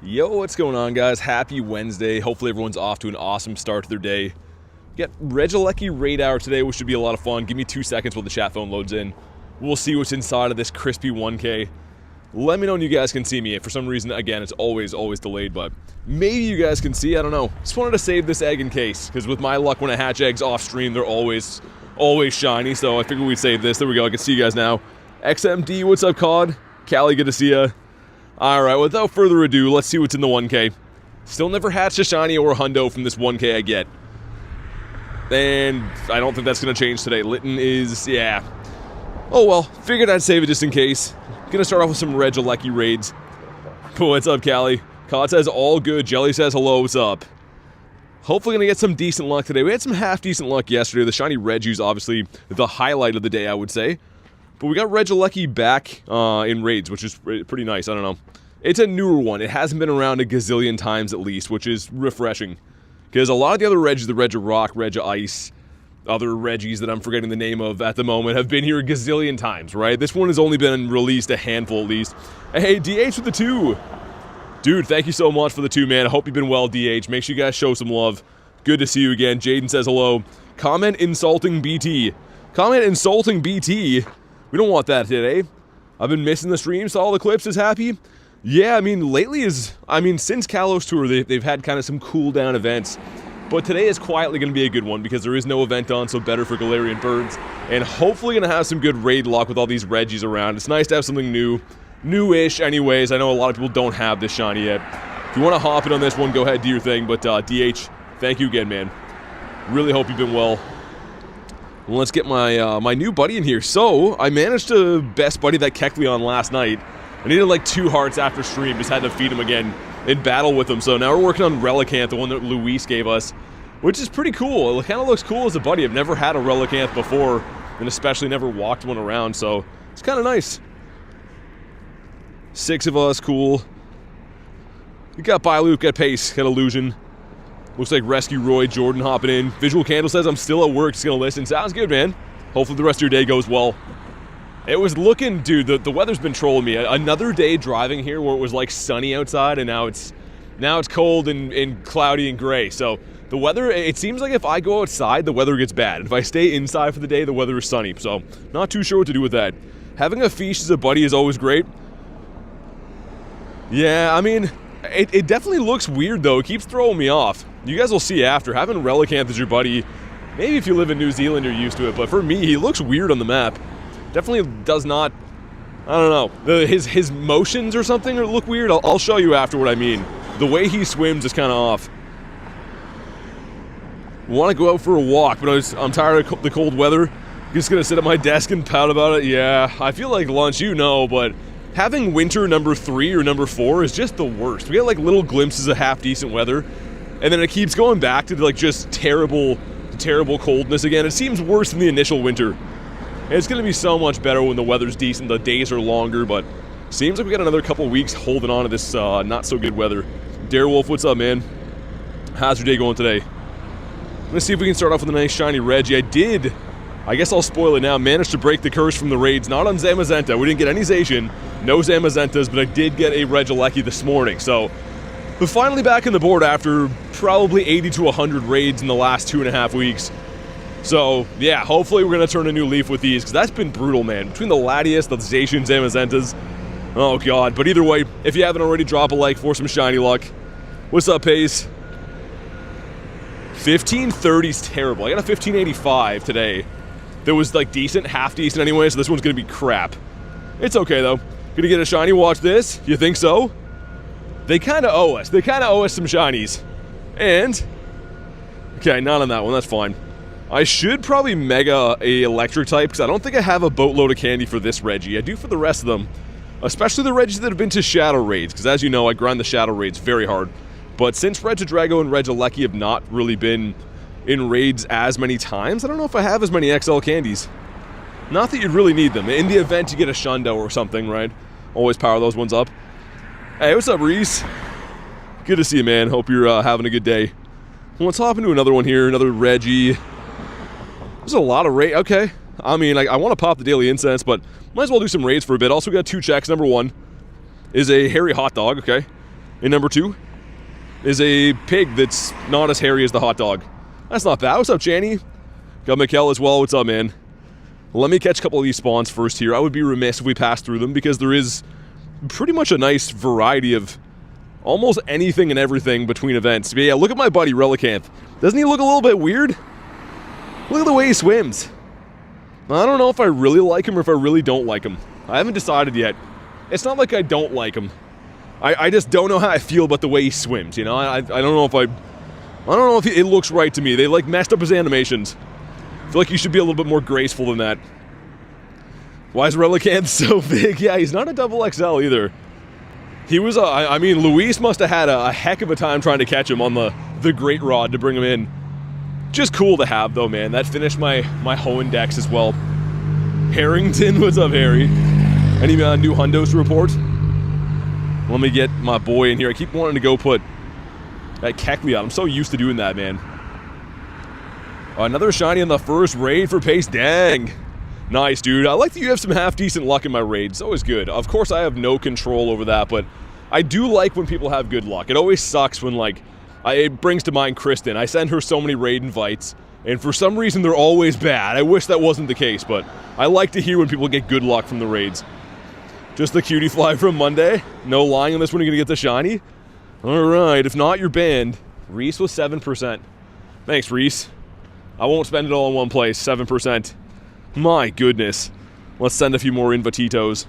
Yo, what's going on, guys? Happy Wednesday. Hopefully everyone's off to an awesome start to their day. We got Regieleki Raid Hour today, which should be a lot of fun. Give me 2 seconds while the chat phone loads in. We'll see what's inside of this crispy 1K. Let me know when you guys can see me. For some reason, again, it's always delayed, but maybe you guys can see. I don't know. Just wanted to save this egg in case, because with my luck, when I hatch eggs off stream, they're always shiny, so I figured we'd save this. There we go. I can see you guys now. XMD, what's up, COD? Callie, good to see ya. Alright, without further ado, let's see what's in the 1K. Still never hatched a shiny or a hundo from this 1K I get. And I don't think that's going to change today. Litten is, yeah. Oh well, figured I'd save it just in case. Gonna start off with some Regieleki raids. What's up, Callie? COD says all good. Jelly says hello, what's up? Hopefully gonna get some decent luck today. We had some half-decent luck yesterday. The shiny Regi's obviously the highlight of the day, I would say. But we got Regieleki back in raids, which is pretty nice. I don't know. It's a newer one. It hasn't been around a gazillion times at least, which is refreshing. Because a lot of the other Regis, the Regirock, Regice, other Regis that I'm forgetting the name of at the moment, have been here a gazillion times, right? This one has only been released a handful at least. Hey, DH with the 2. Dude, thank you so much for the 2, man. I hope you've been well, DH. Make sure you guys show some love. Good to see you again. Jaden says hello. Comment insulting BT. Comment insulting BT. We don't want that today. I've been missing the stream, saw all the clips, is happy. Yeah, I mean, lately since Kalos Tour, they've had kind of some cool down events. But today is quietly going to be a good one because there is no event on, so better for Galarian Birds. And hopefully going to have some good raid luck with all these Regis around. It's nice to have something new. New-ish, anyways. I know a lot of people don't have this shiny yet. If you want to hop in on this one, go ahead, do your thing. But DH, thank you again, man. Really hope you've been well. Let's get my new buddy in here. So, I managed to best buddy that Kecleon last night. I needed like 2 hearts after stream, just had to feed him again in battle with him. So now we're working on Relicanth, the one that Luis gave us, which is pretty cool. It kind of looks cool as a buddy. I've never had a Relicanth before, and especially never walked one around, so it's kind of nice. 6 of us, cool. We got Bailuke, got Pace, got Illusion. Looks like Rescue Roy, Jordan hopping in. Visual Candle says, I'm still at work, just gonna listen. Sounds good, man. Hopefully the rest of your day goes well. It was looking, dude, the weather's been trolling me. Another day driving here where it was like sunny outside, and now it's cold and cloudy and gray. So the weather, it seems like if I go outside, the weather gets bad. If I stay inside for the day, the weather is sunny. So not too sure what to do with that. Having a Fish as a buddy is always great. Yeah, I mean, it definitely looks weird though. It keeps throwing me off. You guys will see after. Having Relicanth as your buddy, maybe if you live in New Zealand you're used to it, but for me, he looks weird on the map. Definitely does not, I don't know, his motions or something look weird. I'll show you after what I mean. The way he swims is kind of off. Want to go out for a walk, but I'm tired of the cold weather. Just gonna sit at my desk and pout about it. Yeah, I feel like lunch, you know, but having winter number 3 or number 4 is just the worst. We get like little glimpses of half-decent weather, and then it keeps going back to like just terrible coldness again. It seems worse than the initial winter. It's going to be so much better when the weather's decent, the days are longer, but seems like we got another couple weeks holding on to this not-so-good weather. Darewolf, what's up, man? How's your day going today? Let's see if we can start off with a nice shiny Regi. I guess I'll spoil it now, managed to break the curse from the raids, not on Zamazenta. We didn't get any Zacian, no Zamazentas, but I did get a Regieleki this morning, so we're finally back on the board after probably 80 to 100 raids in the last 2.5 weeks. So, yeah, hopefully we're going to turn a new leaf with these, because that's been brutal, man. Between the Latias, the Zacian, Zamazentas. Oh, God. But either way, if you haven't already, drop a like for some shiny luck. What's up, Pace? 1530's terrible. I got a 1585 today. That was, like, decent, half-decent anyway, so this one's going to be crap. It's okay, though. Gonna get a shiny. Watch this. You think so? They kind of owe us. They kind of owe us some shinies. And... okay, not on that one. That's fine. I should probably mega a electric type, because I don't think I have a boatload of candy for this Regi. I do for the rest of them. Especially the Regis that have been to Shadow Raids, because as you know, I grind the Shadow Raids very hard. But since Regidrago and Regieleki have not really been in raids as many times, I don't know if I have as many XL candies. Not that you'd really need them. In the event you get a Shundo or something, right? Always power those ones up. Hey, what's up, Reese? Good to see you, man. Hope you're having a good day. Well, let's hop into another one here, another Regi. There's a lot of raid. Okay. I mean, I want to pop the daily incense, but might as well do some raids for a bit. Also got 2 checks. Number 1 is a hairy hot dog, okay? In number 2 is a pig that's not as hairy as the hot dog. That's not bad. What's up, Channy? Got Mikkel as well. What's up, man? Let me catch a couple of these spawns first here. I would be remiss if we pass through them because there is pretty much a nice variety of almost anything and everything between events. But yeah, look at my buddy Relicanth. Doesn't he look a little bit weird? Look at the way he swims. I don't know if I really like him or if I really don't like him. I haven't decided yet. It's not like I don't like him. I just don't know how I feel about the way he swims, you know? I don't know if I don't know if it looks right to me. They like messed up his animations. I feel like he should be a little bit more graceful than that. Why is Relicanth so big? Yeah, he's not a double XL either. He was I mean, Luis must have had a heck of a time trying to catch him on the Great Rod to bring him in. Just cool to have though, man. That finished my Hoenn as well. Harrington, what's up, Harry? Any new hundos to report? Let me get my boy in here. I keep wanting to go put that Kecleon. I'm so used to doing that, man. Another shiny on the first raid for Pace. Dang. Nice, dude. I like that you have some half-decent luck in my raids. Always good. Of course, I have no control over that, but I do like when people have good luck. It always sucks when, like, it brings to mind Kristen. I send her so many raid invites, and for some reason, they're always bad. I wish that wasn't the case, but I like to hear when people get good luck from the raids. Just the cutie fly from Monday. No lying on this one, you're going to get the shiny. All right, if not, you're banned. Reese was 7%. Thanks, Reese. I won't spend it all in one place. 7%. My goodness. Let's send a few more Invititos.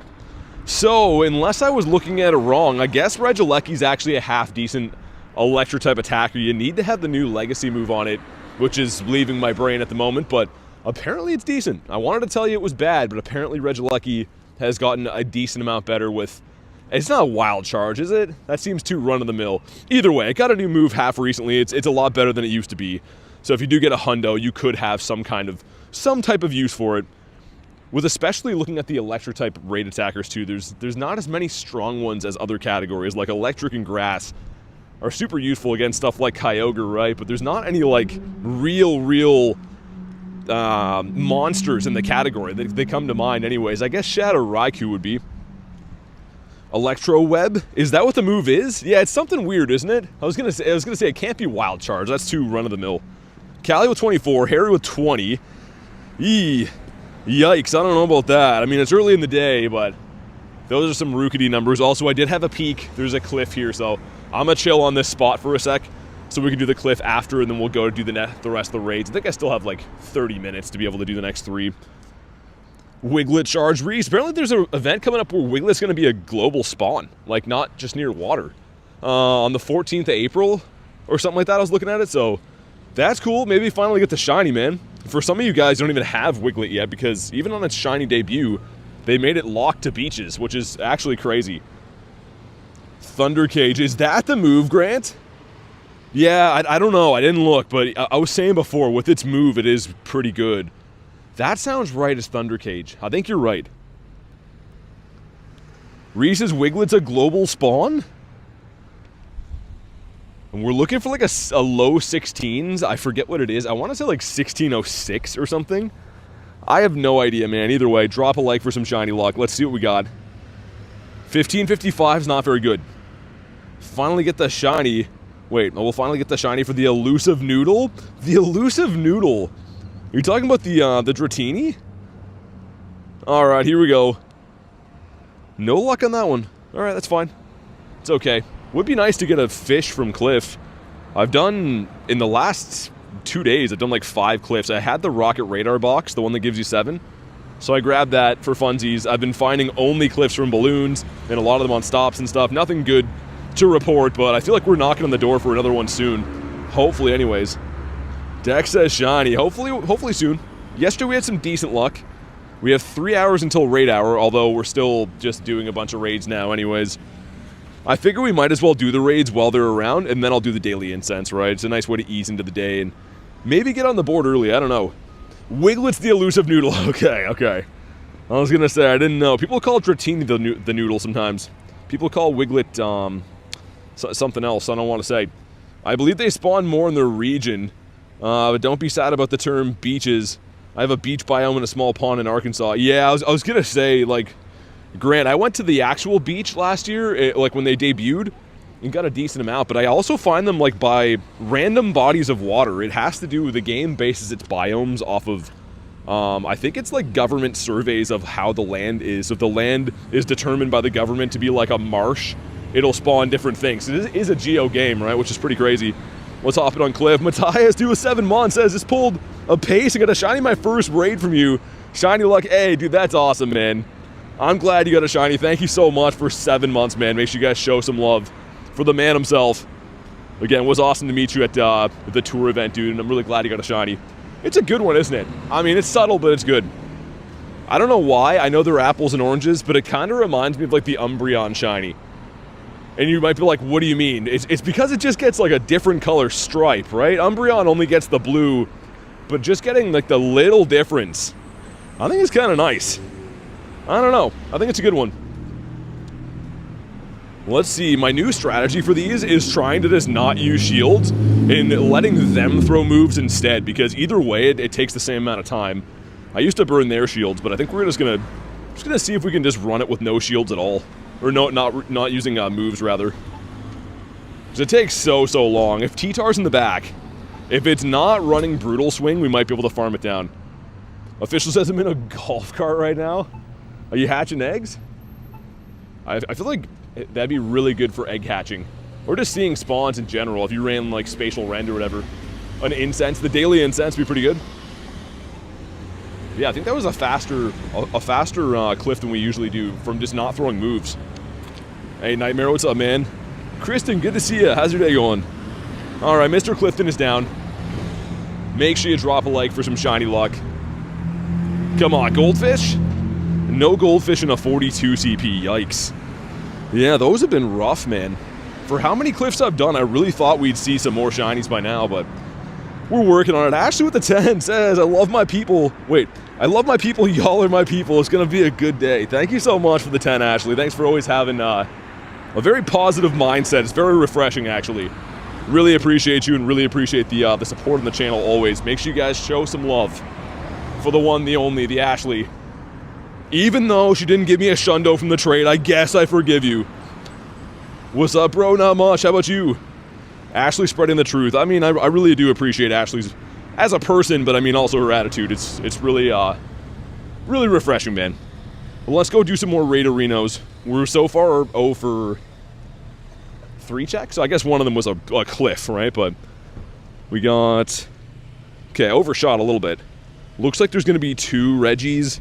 So, unless I was looking at it wrong, I guess Regieleki's actually a half-decent electric-type attacker. You need to have the new Legacy move on it, which is leaving my brain at the moment, but apparently it's decent. I wanted to tell you it was bad, but apparently Regieleki has gotten a decent amount better with... It's not a wild charge, is it? That seems too run-of-the-mill. Either way, it got a new move half recently. It's a lot better than it used to be. So if you do get a hundo, you could have some type of use for it. With especially looking at the electric type raid attackers too, there's not as many strong ones as other categories, like electric and grass are super useful against stuff like Kyogre, right? But there's not any like real monsters in the category. They come to mind anyways. I guess Shadow Raikou would be. Electro Web? Is that what the move is? Yeah, it's something weird, isn't it? I was gonna say it can't be Wild Charge. That's too run-of-the-mill. Callie with 24, Harry with 20. Yikes, I don't know about that. I mean, it's early in the day, but those are some rookity numbers. Also, I did have a peek. There's a cliff here, so I'm gonna chill on this spot for a sec so we can do the cliff after, and then we'll go do the rest of the raids. I think I still have like 30 minutes to be able to do the next 3. Wiglet Charge Reese. Apparently there's an event coming up where Wiglet's going to be a global spawn. Like, not just near water. On the 14th of April or something like that, I was looking at it. So, that's cool. Maybe finally get the shiny, man. For some of you guys, don't even have Wiglet yet because even on its shiny debut, they made it locked to beaches, which is actually crazy. Thunder Cage. Is that the move, Grant? Yeah, I don't know. I didn't look, but I was saying before, with its move, it is pretty good. That sounds right as Thunder Cage. I think you're right. Reese's Wiglet's a global spawn? And we're looking for like a low 16s. I forget what it is. I want to say like 1606 or something. I have no idea, man. Either way, drop a like for some shiny luck. Let's see what we got. 1555 is not very good. Finally get the shiny. Wait, we'll finally get the shiny for the elusive Noodle? The elusive Noodle. You're talking about the Dratini? Alright, here we go. No luck on that one. Alright, that's fine. It's okay. Would be nice to get a fish from Cliff. I've done, in the last 2 days, I've done like 5 cliffs. I had the Rocket Radar box, the one that gives you 7. So I grabbed that for funsies. I've been finding only cliffs from balloons, and a lot of them on stops and stuff. Nothing good to report, but I feel like we're knocking on the door for another one soon. Hopefully, anyways. Dex says shiny. Hopefully soon. Yesterday we had some decent luck. We have 3 hours until raid hour, although we're still just doing a bunch of raids now anyways. I figure we might as well do the raids while they're around, and then I'll do the daily incense, right? It's a nice way to ease into the day and maybe get on the board early. I don't know. Wiglet's the elusive Noodle. Okay. I was gonna say, I didn't know. People call Dratini the Noodle sometimes. People call Wiglet something else, I don't want to say. I believe they spawn more in their region. But don't be sad about the term beaches. I have a beach biome in a small pond in Arkansas. Yeah, I was gonna say, like, Grant, I went to the actual beach last year, like when they debuted, and got a decent amount, but I also find them like by random bodies of water. It has to do with the game bases its biomes off of, I think it's like government surveys of how the land is. So if the land is determined by the government to be like a marsh, it'll spawn different things. It is a geo game, right, which is pretty crazy. Let's hop it on Cliff. Matthias, do a 7 months, says, just pulled a pace and got a shiny my first raid from you. Shiny luck, hey, dude, that's awesome, man. I'm glad you got a shiny. Thank you so much for 7 months, man. Make sure you guys show some love for the man himself. Again, it was awesome to meet you at the tour event, dude, and I'm really glad you got a shiny. It's a good one, isn't it? I mean, it's subtle, but it's good. I don't know why. I know they're apples and oranges, but it kind of reminds me of like the Umbreon shiny. And you might be like, what do you mean? It's because it just gets like a different color stripe, right? Umbreon only gets the blue, but just getting like the little difference, I think it's kind of nice. I don't know. I think it's a good one. Let's see. My new strategy for these is trying to just not use shields and letting them throw moves instead, because either way, it takes the same amount of time. I used to burn their shields, but I think we're just gonna see if we can just run it with no shields at all. Or no, not using moves, rather. Because it takes so long. If T-Tar's in the back, if it's not running Brutal Swing, we might be able to farm it down. Official says I'm in a golf cart right now. Are you hatching eggs? I feel like that'd be really good for egg hatching. Or just seeing spawns in general, if you ran like Spatial Rend or whatever. An incense, the daily incense would be pretty good. Yeah, I think that was a faster cliff than we usually do from just not throwing moves. Hey, Nightmare, what's up, man? Kristen, good to see you. How's your day going? All right, Mr. Clifton is down. Make sure you drop a like for some shiny luck. Come on, goldfish? No goldfish in a 42 CP, yikes. Yeah, those have been rough, man. For how many cliffs I've done, I really thought we'd see some more shinies by now, but we're working on it. Ashley with the 10 says, I love my people. Wait, I love my people, y'all are my people. It's gonna be a good day. Thank you so much for the 10, Ashley. Thanks for always having a very positive mindset. It's very refreshing, actually. Really appreciate you and really appreciate the support on the channel always. Make sure you guys show some love for the one, the only, the Ashley. Even though she didn't give me a shundo from the trade, I guess I forgive you. What's up, bro? Not much. How about you? Ashley spreading the truth. I mean, I really do appreciate Ashley's as a person, but I mean also her attitude. It's really really refreshing, man. Well, let's go do some more raid arenas. We're so far 0 for 3 checks. So I guess one of them was a cliff, right? But we got okay, overshot a little bit. Looks like there's going to be 2 Reggies.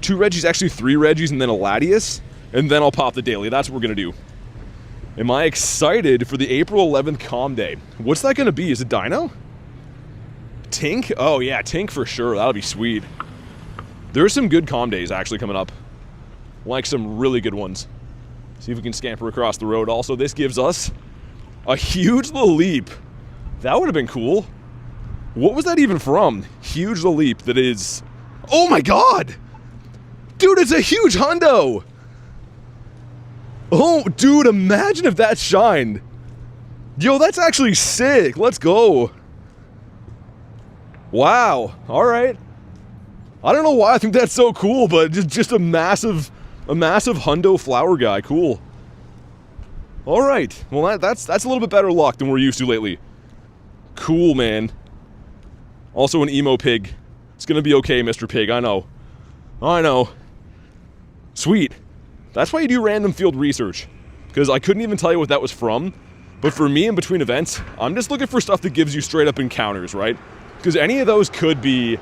2 Reggies, actually 3 Reggies, and then a Latias, and then I'll pop the daily. That's what we're going to do. Am I excited for the April 11th Calm Day? What's that going to be? Is it Dino? Tink? Oh yeah, Tink for sure. That'll be sweet. There's some good Calm Days actually coming up. Like some really good ones. See if we can scamper across the road. Also, this gives us a huge little leap. That would have been cool. What was that even from? Huge little leap that is... Oh my god! Dude, it's a huge hundo! Oh, dude, imagine if that shined. Yo, that's actually sick. Let's go. Wow. All right. I don't know why I think that's so cool, but just a massive hundo flower guy. Cool. All right. Well, that's a little bit better luck than we're used to lately. Cool, man. Also an emo pig. It's gonna be okay, Mr. Pig. I know. I know. Sweet. That's why you do random field research, because I couldn't even tell you what that was from, but for me in between events, I'm just looking for stuff that gives you straight up encounters, right? Because any of those could be,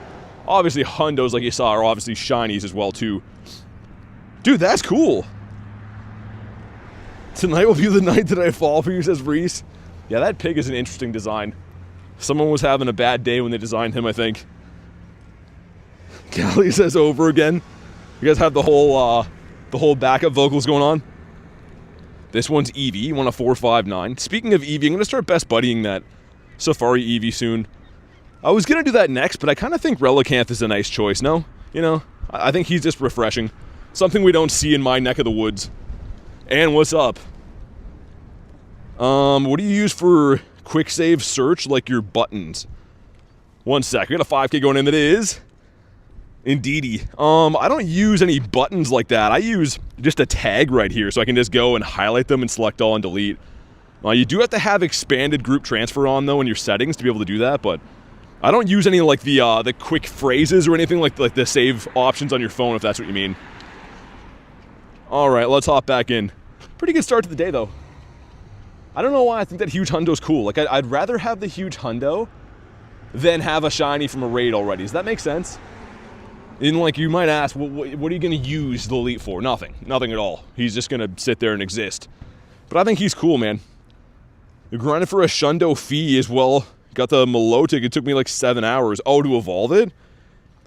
obviously hundos like you saw, are obviously shinies as well too. Dude, that's cool. Tonight will be the night that I fall for you, says Reese. Yeah, that pig is an interesting design. Someone was having a bad day when they designed him, I think. Callie says over again. You guys have the whole backup vocals going on. This one's Eevee, one of 459. Speaking of Eevee, I'm going to start best buddying that Safari Eevee soon. I was going to do that next, but I kind of think Relicanth is a nice choice, no? You know, I think he's just refreshing. Something we don't see in my neck of the woods. And what's up? What do you use for quick save search, like your buttons? 1 sec, we got a 5K going in that is... Indeedy. I don't use any buttons like that. I use just a tag right here, so I can just go and highlight them and select all and delete. You do have to have expanded group transfer on, though, in your settings to be able to do that, but I don't use any, like, the quick phrases or anything like the save options on your phone, if that's what you mean. All right, let's hop back in. Pretty good start to the day, though. I don't know why I think that huge hundo's cool. Like, I'd rather have the huge hundo than have a shiny from a raid already. Does that make sense? And, like, you might ask, what are you going to use the elite for? Nothing. Nothing at all. He's just going to sit there and exist. But I think he's cool, man. You're grinding for a Shundo fee as well. Got the Moltres. It took me like 7 hours. Oh, to evolve it?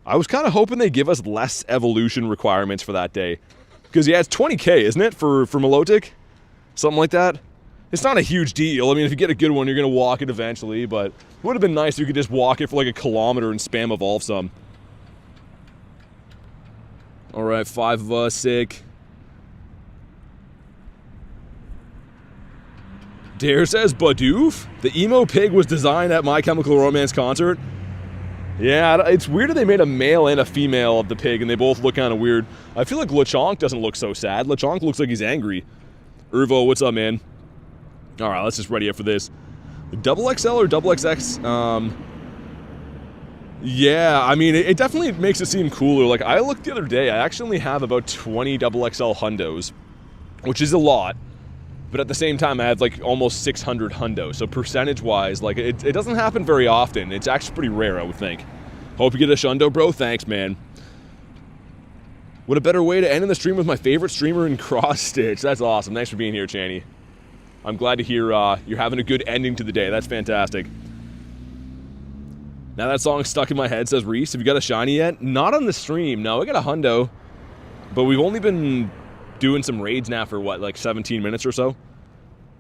I was kind of hoping they'd give us less evolution requirements for that day. Because, yeah, it's 20k, isn't it, for Moltres? Something like that. It's not a huge deal. I mean, if you get a good one, you're going to walk it eventually. But it would have been nice if you could just walk it for like a kilometer and spam evolve some. All right, 5 of us, sick. Dare says, Badoof? The emo pig was designed at My Chemical Romance concert? Yeah, it's weird that they made a male and a female of the pig, and they both look kind of weird. I feel like Lechonk doesn't look so sad. Lechonk looks like he's angry. Urvo, what's up, man? All right, let's just ready up for this. Double XL or double XX? Yeah, I mean, it definitely makes it seem cooler. Like, I looked the other day, I actually only have about 20 double XL hundos, which is a lot. But at the same time, I have like almost 600 hundos. So percentage-wise, like, it doesn't happen very often. It's actually pretty rare, I would think. Hope you get a shundo, bro. Thanks, man. What a better way to end in the stream with my favorite streamer in Cross Stitch. That's awesome. Thanks for being here, Channy. I'm glad to hear you're having a good ending to the day. That's fantastic. Now that song's stuck in my head, says Reese. Have you got a shiny yet? Not on the stream. No, I got a hundo. But we've only been doing some raids now for, what, like 17 minutes or so?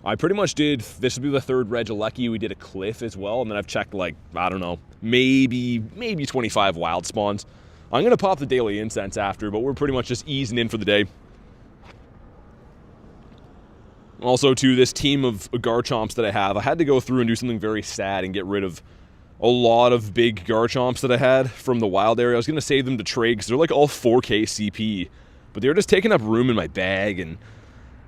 I pretty much did, this will be the third Regieleki. We did a cliff as well, and then I've checked, like, I don't know, maybe 25 wild spawns. I'm going to pop the daily incense after, but we're pretty much just easing in for the day. Also, to this team of Garchomps that I have, I had to go through and do something very sad and get rid of a lot of big Garchomps that I had from the wild area. I was going to save them to trade because they're like all 4k CP, but they were just taking up room in my bag, and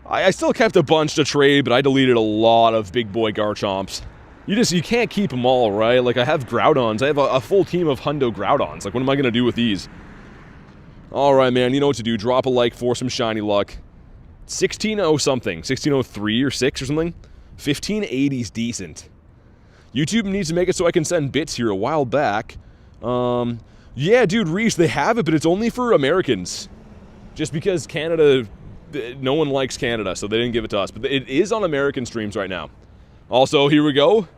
I still kept a bunch to trade, but I deleted a lot of big boy Garchomps. You can't keep them all, right? Like, I have Groudons. I have a full team of hundo Groudons. Like, what am I going to do with these? All right, man, you know what to do. Drop a like for some shiny luck. 16-0 something. 1603 or 6 or something. 1580's decent. YouTube needs to make it so I can send bits here a while back. Yeah, dude, Reese, they have it, but it's only for Americans. Just because Canada, no one likes Canada, so they didn't give it to us. But it is on American streams right now. Also, here we go.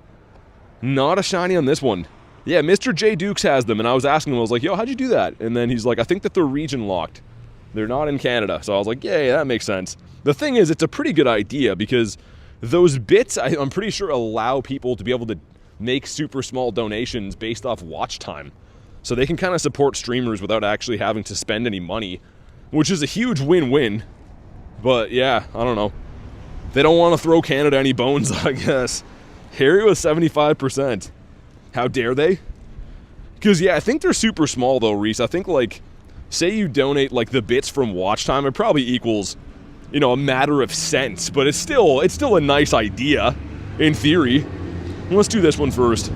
Not a shiny on this one. Yeah, Mr. J. Dukes has them, and I was asking him, I was like, yo, how'd you do that? And then he's like, I think that they're region locked. They're not in Canada. So I was like, yeah, that makes sense. The thing is, it's a pretty good idea because those bits, I'm pretty sure, allow people to be able to make super small donations based off watch time. So they can kind of support streamers without actually having to spend any money, which is a huge win-win. But yeah, I don't know. They don't want to throw Canada any bones, I guess. Harry was 75%. How dare they? Because, yeah, I think they're super small, though, Reese. I think, like, say you donate, like, the bits from watch time, it probably equals, you know, a matter of cents. But it's still a nice idea, in theory. Let's do this one first.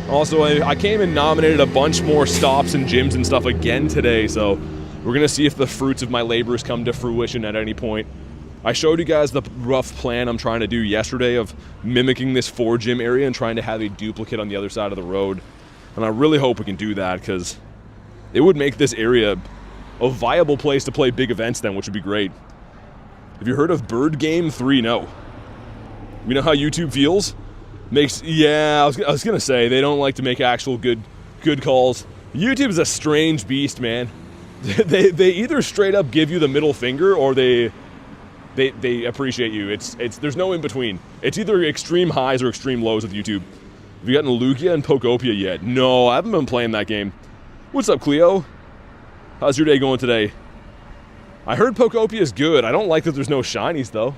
Also, I came and nominated a bunch more stops and gyms and stuff again today, so we're going to see if the fruits of my labors come to fruition at any point. I showed you guys the rough plan I'm trying to do yesterday of mimicking this 4-gym area and trying to have a duplicate on the other side of the road. And I really hope we can do that because it would make this area a viable place to play big events then, which would be great. Have you heard of Bird Game 3? No. You know how YouTube feels? Yeah, I was going to say, they don't like to make actual good calls. YouTube is a strange beast, man. They either straight up give you the middle finger or they appreciate you. There's no in between. It's either extreme highs or extreme lows with YouTube. Have you gotten Lugia and Pokopia yet? No, I haven't been playing that game. What's up, Cleo? How's your day going today? I heard Pokopia is good. I don't like that there's no shinies, though.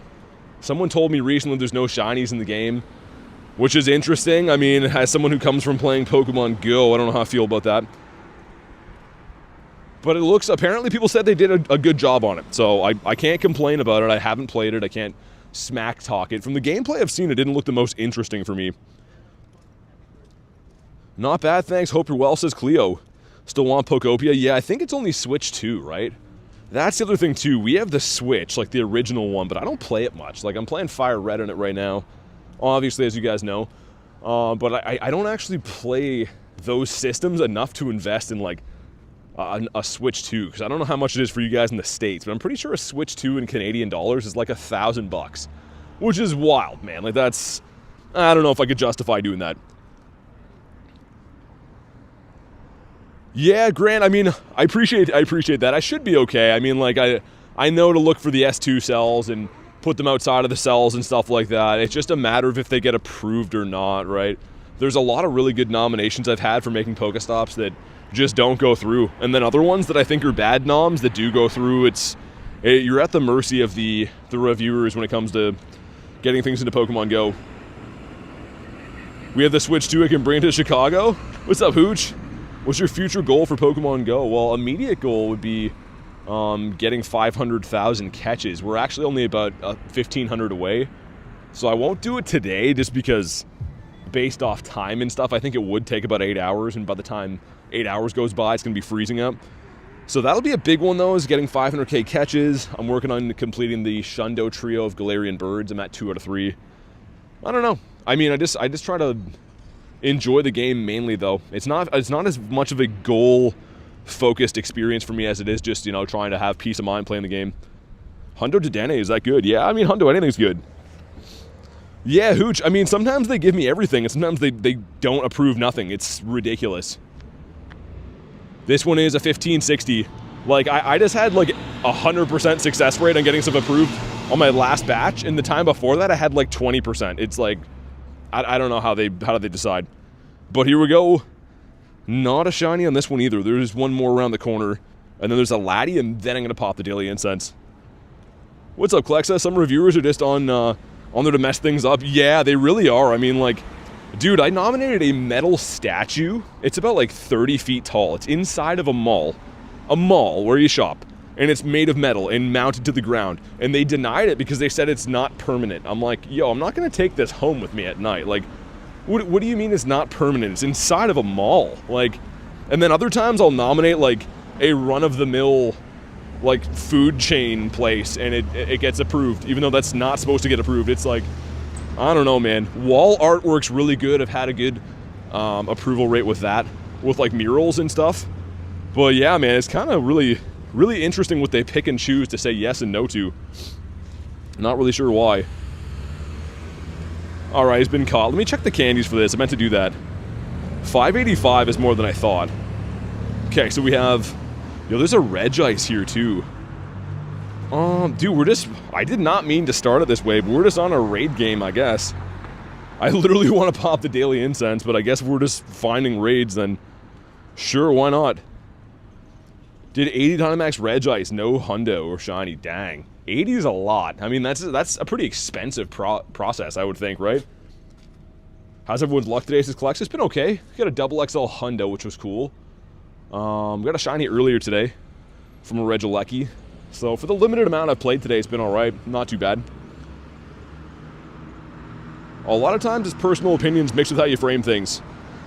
Someone told me recently there's no shinies in the game, which is interesting. I mean, as someone who comes from playing Pokemon GO, I don't know how I feel about that. But it looks, apparently people said they did a good job on it. So I can't complain about it. I haven't played it. I can't smack talk it. From the gameplay I've seen, it didn't look the most interesting for me. Not bad, thanks. Hope you're well, says Cleo. Still want Pokopia? Yeah, I think it's only Switch 2, right? That's the other thing, too. We have the Switch, like the original one, but I don't play it much. Like, I'm playing Fire Red on it right now, obviously, as you guys know. But I don't actually play those systems enough to invest in, like, a Switch 2, because I don't know how much it is for you guys in the States, but I'm pretty sure a Switch 2 in Canadian dollars is like $1,000, which is wild, man. Like, that's... I don't know if I could justify doing that. Yeah, Grant, I mean, I appreciate that. I should be okay. I mean, like, I know to look for the S2 cells and put them outside of the cells and stuff like that. It's just a matter of if they get approved or not, right? There's a lot of really good nominations I've had for making Pokestops that just don't go through. And then other ones that I think are bad noms that do go through. You're at the mercy of the reviewers when it comes to getting things into Pokemon Go. We have the Switch 2 I can bring to Chicago. What's up, Hooch? What's your future goal for Pokemon Go? Well, immediate goal would be getting 500,000 catches. We're actually only about 1,500 away. So I won't do it today just because based off time and stuff, I think it would take about 8 hours. And by the time 8 hours goes by, it's going to be freezing up. So that'll be a big one, though, is getting 500k catches. I'm working on completing the Shundo trio of Galarian Birds. I'm at 2 out of 3. I don't know. I mean, I just try to enjoy the game mainly, though. It's not as much of a goal-focused experience for me as it is just, you know, trying to have peace of mind playing the game. Hundo Dedenne, is that good? Yeah, I mean, Hundo, anything's good. Yeah, Hooch, I mean, sometimes they give me everything, and sometimes they don't approve nothing. It's ridiculous. This one is a 1560. Like, I just had, like, 100% success rate on getting stuff approved on my last batch, and the time before that, I had, like, 20%. It's like, I don't know how they decide. But here we go. Not a shiny on this one either. There's one more around the corner. And then there's a Laddie, and then I'm going to pop the Daily Incense. What's up, Klexa? Some reviewers are just on there to mess things up. Yeah, they really are. I mean, like, dude, I nominated a metal statue. It's about, like, 30 feet tall. It's inside of a mall. A mall where you shop. And it's made of metal and mounted to the ground. And they denied it because they said it's not permanent. I'm like, yo, I'm not going to take this home with me at night. Like, what do you mean it's not permanent? It's inside of a mall. Like, and then other times I'll nominate, like, a run-of-the-mill, like, food chain place, and it gets approved, even though that's not supposed to get approved. It's like, I don't know, man. Wall artwork's really good. I've had a good approval rate with that, with, like, murals and stuff. But yeah, man, it's kind of really interesting what they pick and choose to say yes and no to. Not really sure why. Alright, he's been caught. Let me check the candies for this. I meant to do that. 585 is more than I thought. Okay, so we have... Yo, there's a Regice here, too. Dude, I did not mean to start it this way, but we're just on a raid game, I guess. I literally want to pop the Daily Incense, but I guess we're just finding raids, then... Sure, why not? Did 80 Dynamax Regice, no Hundo or Shiny. Dang. 80 is a lot. I mean, that's a pretty expensive process, I would think, right? How's everyone's luck today, says Collex? It's been okay. We got a double XL Hundo, which was cool. We got a Shiny earlier today from a Regieleki. So for the limited amount I've played today, it's been alright. Not too bad. A lot of times it's personal opinions mixed with how you frame things.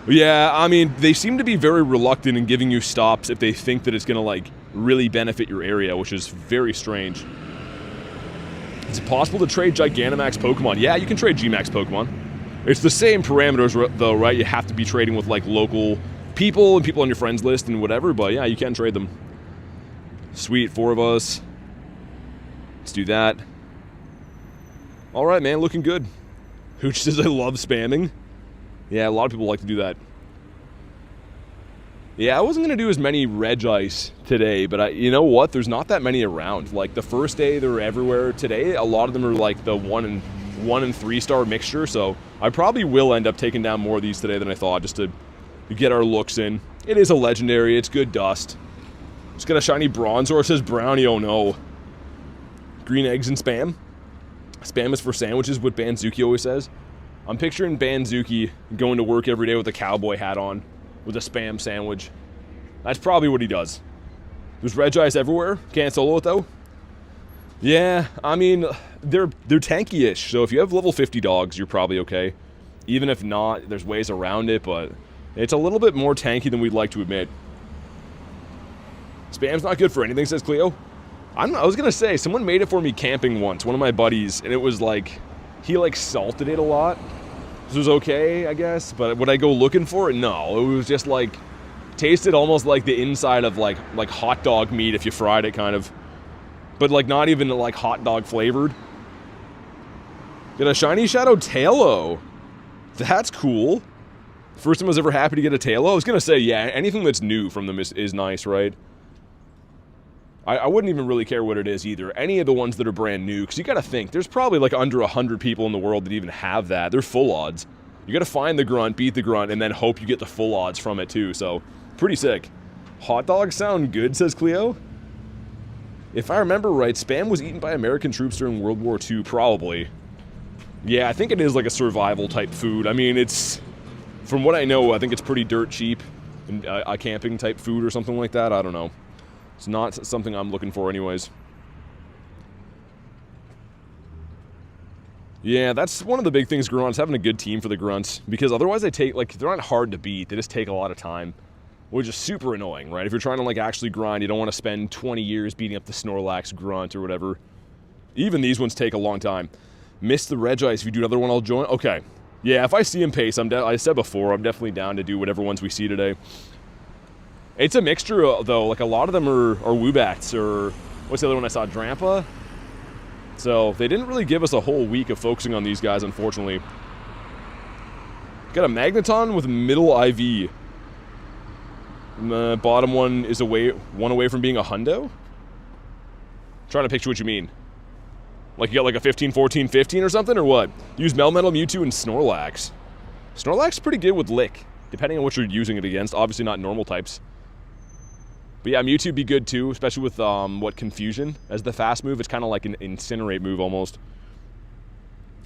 Yeah, I mean, they seem to be very reluctant in giving you stops if they think that it's going to, like, really benefit your area, which is very strange. Is it possible to trade Gigantamax Pokemon? Yeah, you can trade Gmax Pokemon. It's the same parameters, though, right? You have to be trading with, like, local people and people on your friends list and whatever, but yeah, you can trade them. Sweet, 4 of us. Let's do that. Alright, man, looking good. Hooch says I love spamming. Yeah, a lot of people like to do that. Yeah, I wasn't going to do as many Regice today, but you know what? There's not that many around. Like, the first day, they were everywhere. Today, a lot of them are like the 1 and 3 star mixture, so I probably will end up taking down more of these today than I thought, just to get our looks in. It is a legendary. It's good dust. Just got a shiny Bronzor. It says brownie. Oh, no. Green eggs and Spam. Spam is for sandwiches, what Banzuki always says. I'm picturing Banzuki going to work every day with a cowboy hat on, with a Spam sandwich. That's probably what he does. There's Regice everywhere. Can't solo it, though. Yeah, I mean, they're tanky-ish, so if you have level 50 dogs, you're probably okay. Even if not, there's ways around it, but it's a little bit more tanky than we'd like to admit. Spam's not good for anything, says Cleo. I was gonna say, someone made it for me camping once, one of my buddies, and it was like, he like salted it a lot. This was okay, I guess, but would I go looking for it? No, it was just like, tasted almost like the inside of like hot dog meat if you fried it, kind of. But like not even like hot dog flavored. Get a shiny Shadow Tailo. That's cool. First time I was ever happy to get a Tailo. I was gonna say, yeah, anything that's new from them is nice, right? I wouldn't even really care what it is either. Any of the ones that are brand new, because you gotta think, there's probably like under 100 people in the world that even have that. They're full odds. You gotta find the grunt, beat the grunt, and then hope you get the full odds from it too, so pretty sick. Hot dogs sound good, says Cleo. If I remember right, Spam was eaten by American troops during World War II, probably. Yeah, I think it is like a survival type food. I mean, it's, from what I know, I think it's pretty dirt cheap. And a camping type food or something like that, I don't know. It's not something I'm looking for anyways. Yeah, that's one of the big things, grunts, having a good team for the grunts. Because otherwise they take, like, they're not hard to beat, they just take a lot of time. Which is super annoying, right? If you're trying to, like, actually grind, you don't want to spend 20 years beating up the Snorlax grunt or whatever. Even these ones take a long time. Miss the Regice, if you do another one, I'll join. Okay. Yeah, if I see him pace, I said before, I'm definitely down to do whatever ones we see today. It's a mixture, though. Like, a lot of them are Woobats, or what's the other one I saw? Drampa? So, they didn't really give us a whole week of focusing on these guys, unfortunately. Got a Magneton with middle IV. The bottom one is one away from being a hundo? Trying to picture what you mean. Like, you got like a 15, 14, 15 or something, or what? Use Melmetal, Mewtwo, and Snorlax. Snorlax is pretty good with Lick, depending on what you're using it against. Obviously not normal types. But yeah, Mewtwo would be good too, especially with, Confusion as the fast move. It's kind of like an Incinerate move almost.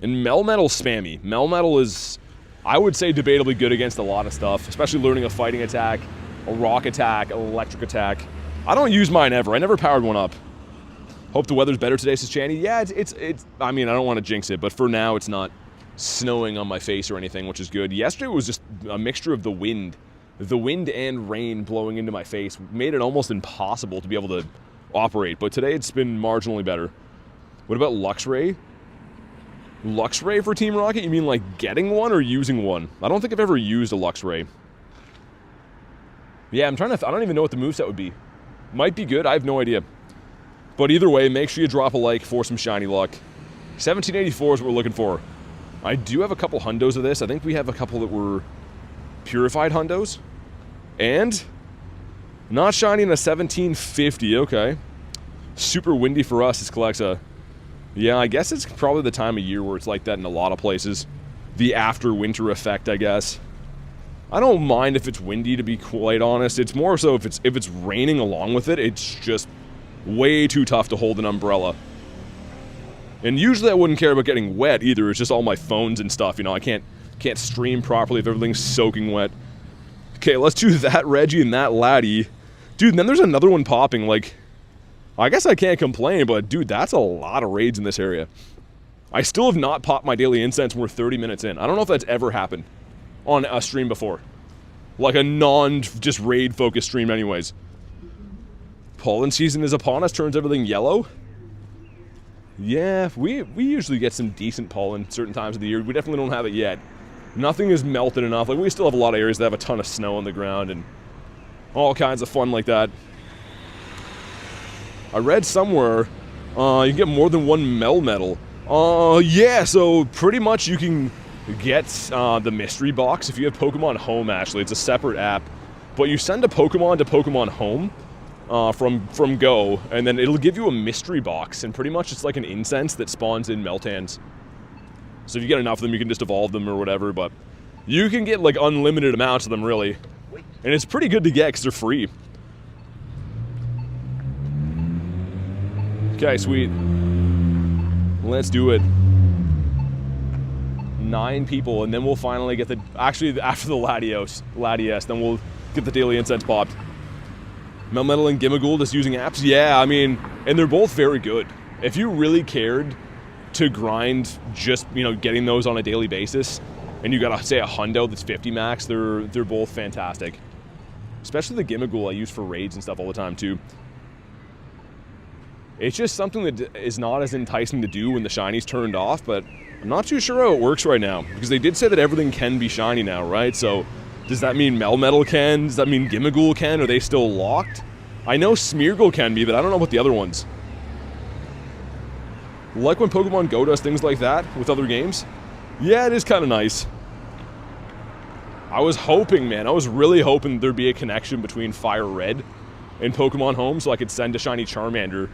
And Melmetal's spammy. Melmetal is, I would say, debatably good against a lot of stuff, especially learning a fighting attack, a rock attack, electric attack. I don't use mine ever. I never powered one up. Hope the weather's better today, says Channy. Yeah, it's I mean, I don't want to jinx it, but for now it's not snowing on my face or anything, which is good. Yesterday was just a mixture of the wind. The wind and rain blowing into my face made it almost impossible to be able to operate, but today it's been marginally better. What about Luxray? Luxray for Team Rocket? You mean like getting one or using one? I don't think I've ever used a Luxray. Yeah, I'm trying to, I don't even know what the moveset would be. Might be good, I have no idea. But either way, make sure you drop a like for some shiny luck. 1784 is what we're looking for. I do have a couple hundos of this. I think we have a couple that were purified hundos. And not shiny in a 1750, okay. Super windy for us, is Calexa. Yeah, I guess it's probably the time of year where it's like that in a lot of places. The after winter effect, I guess. I don't mind if it's windy, to be quite honest. It's more so if it's raining along with it, it's just way too tough to hold an umbrella. And usually I wouldn't care about getting wet either. It's just all my phones and stuff, you know. I can't stream properly if everything's soaking wet. Okay, let's do that Reggie and that Laddie. Dude, and then there's another one popping, like, I guess I can't complain, but dude, that's a lot of raids in this area. I still have not popped my daily incense, and we're 30 minutes in. I don't know if that's ever happened on a stream before. Like a non-just raid-focused stream anyways. Pollen season is upon us, turns everything yellow. Yeah, we usually get some decent pollen certain times of the year. We definitely don't have it yet. Nothing is melted enough. Like, we still have a lot of areas that have a ton of snow on the ground and all kinds of fun like that. I read somewhere you can get more than one Melmetal. Yeah, so pretty much you can get the mystery box if you have Pokemon Home, actually. It's a separate app. But you send a Pokemon to Pokemon Home from Go, and then it'll give you a mystery box, and pretty much it's like an incense that spawns in Meltans. So if you get enough of them, you can just evolve them or whatever, but you can get like unlimited amounts of them, really. And it's pretty good to get because they're free. Okay, sweet. Let's do it. 9 people, and then we'll finally get the... Actually, after the Latias, then we'll get the daily incense popped. Melmetal and Gimmighoul just using apps? Yeah, I mean, and they're both very good. If you really cared to grind just, you know, getting those on a daily basis, and you gotta say a hundo that's 50 max, they're both fantastic. Especially the Gimmighoul I use for raids and stuff all the time too. It's just something that is not as enticing to do when the shiny's turned off, but I'm not too sure how it works right now, because they did say that everything can be shiny now, right? So does that mean Melmetal can? Does that mean Gimmighoul can? Are they still locked? I know Smeargle can be, but I don't know about the other ones. Like when Pokemon GO does things like that with other games. Yeah, it is kind of nice. I was hoping, man, I was really hoping there'd be a connection between Fire Red and Pokemon Home so I could send a shiny Charmander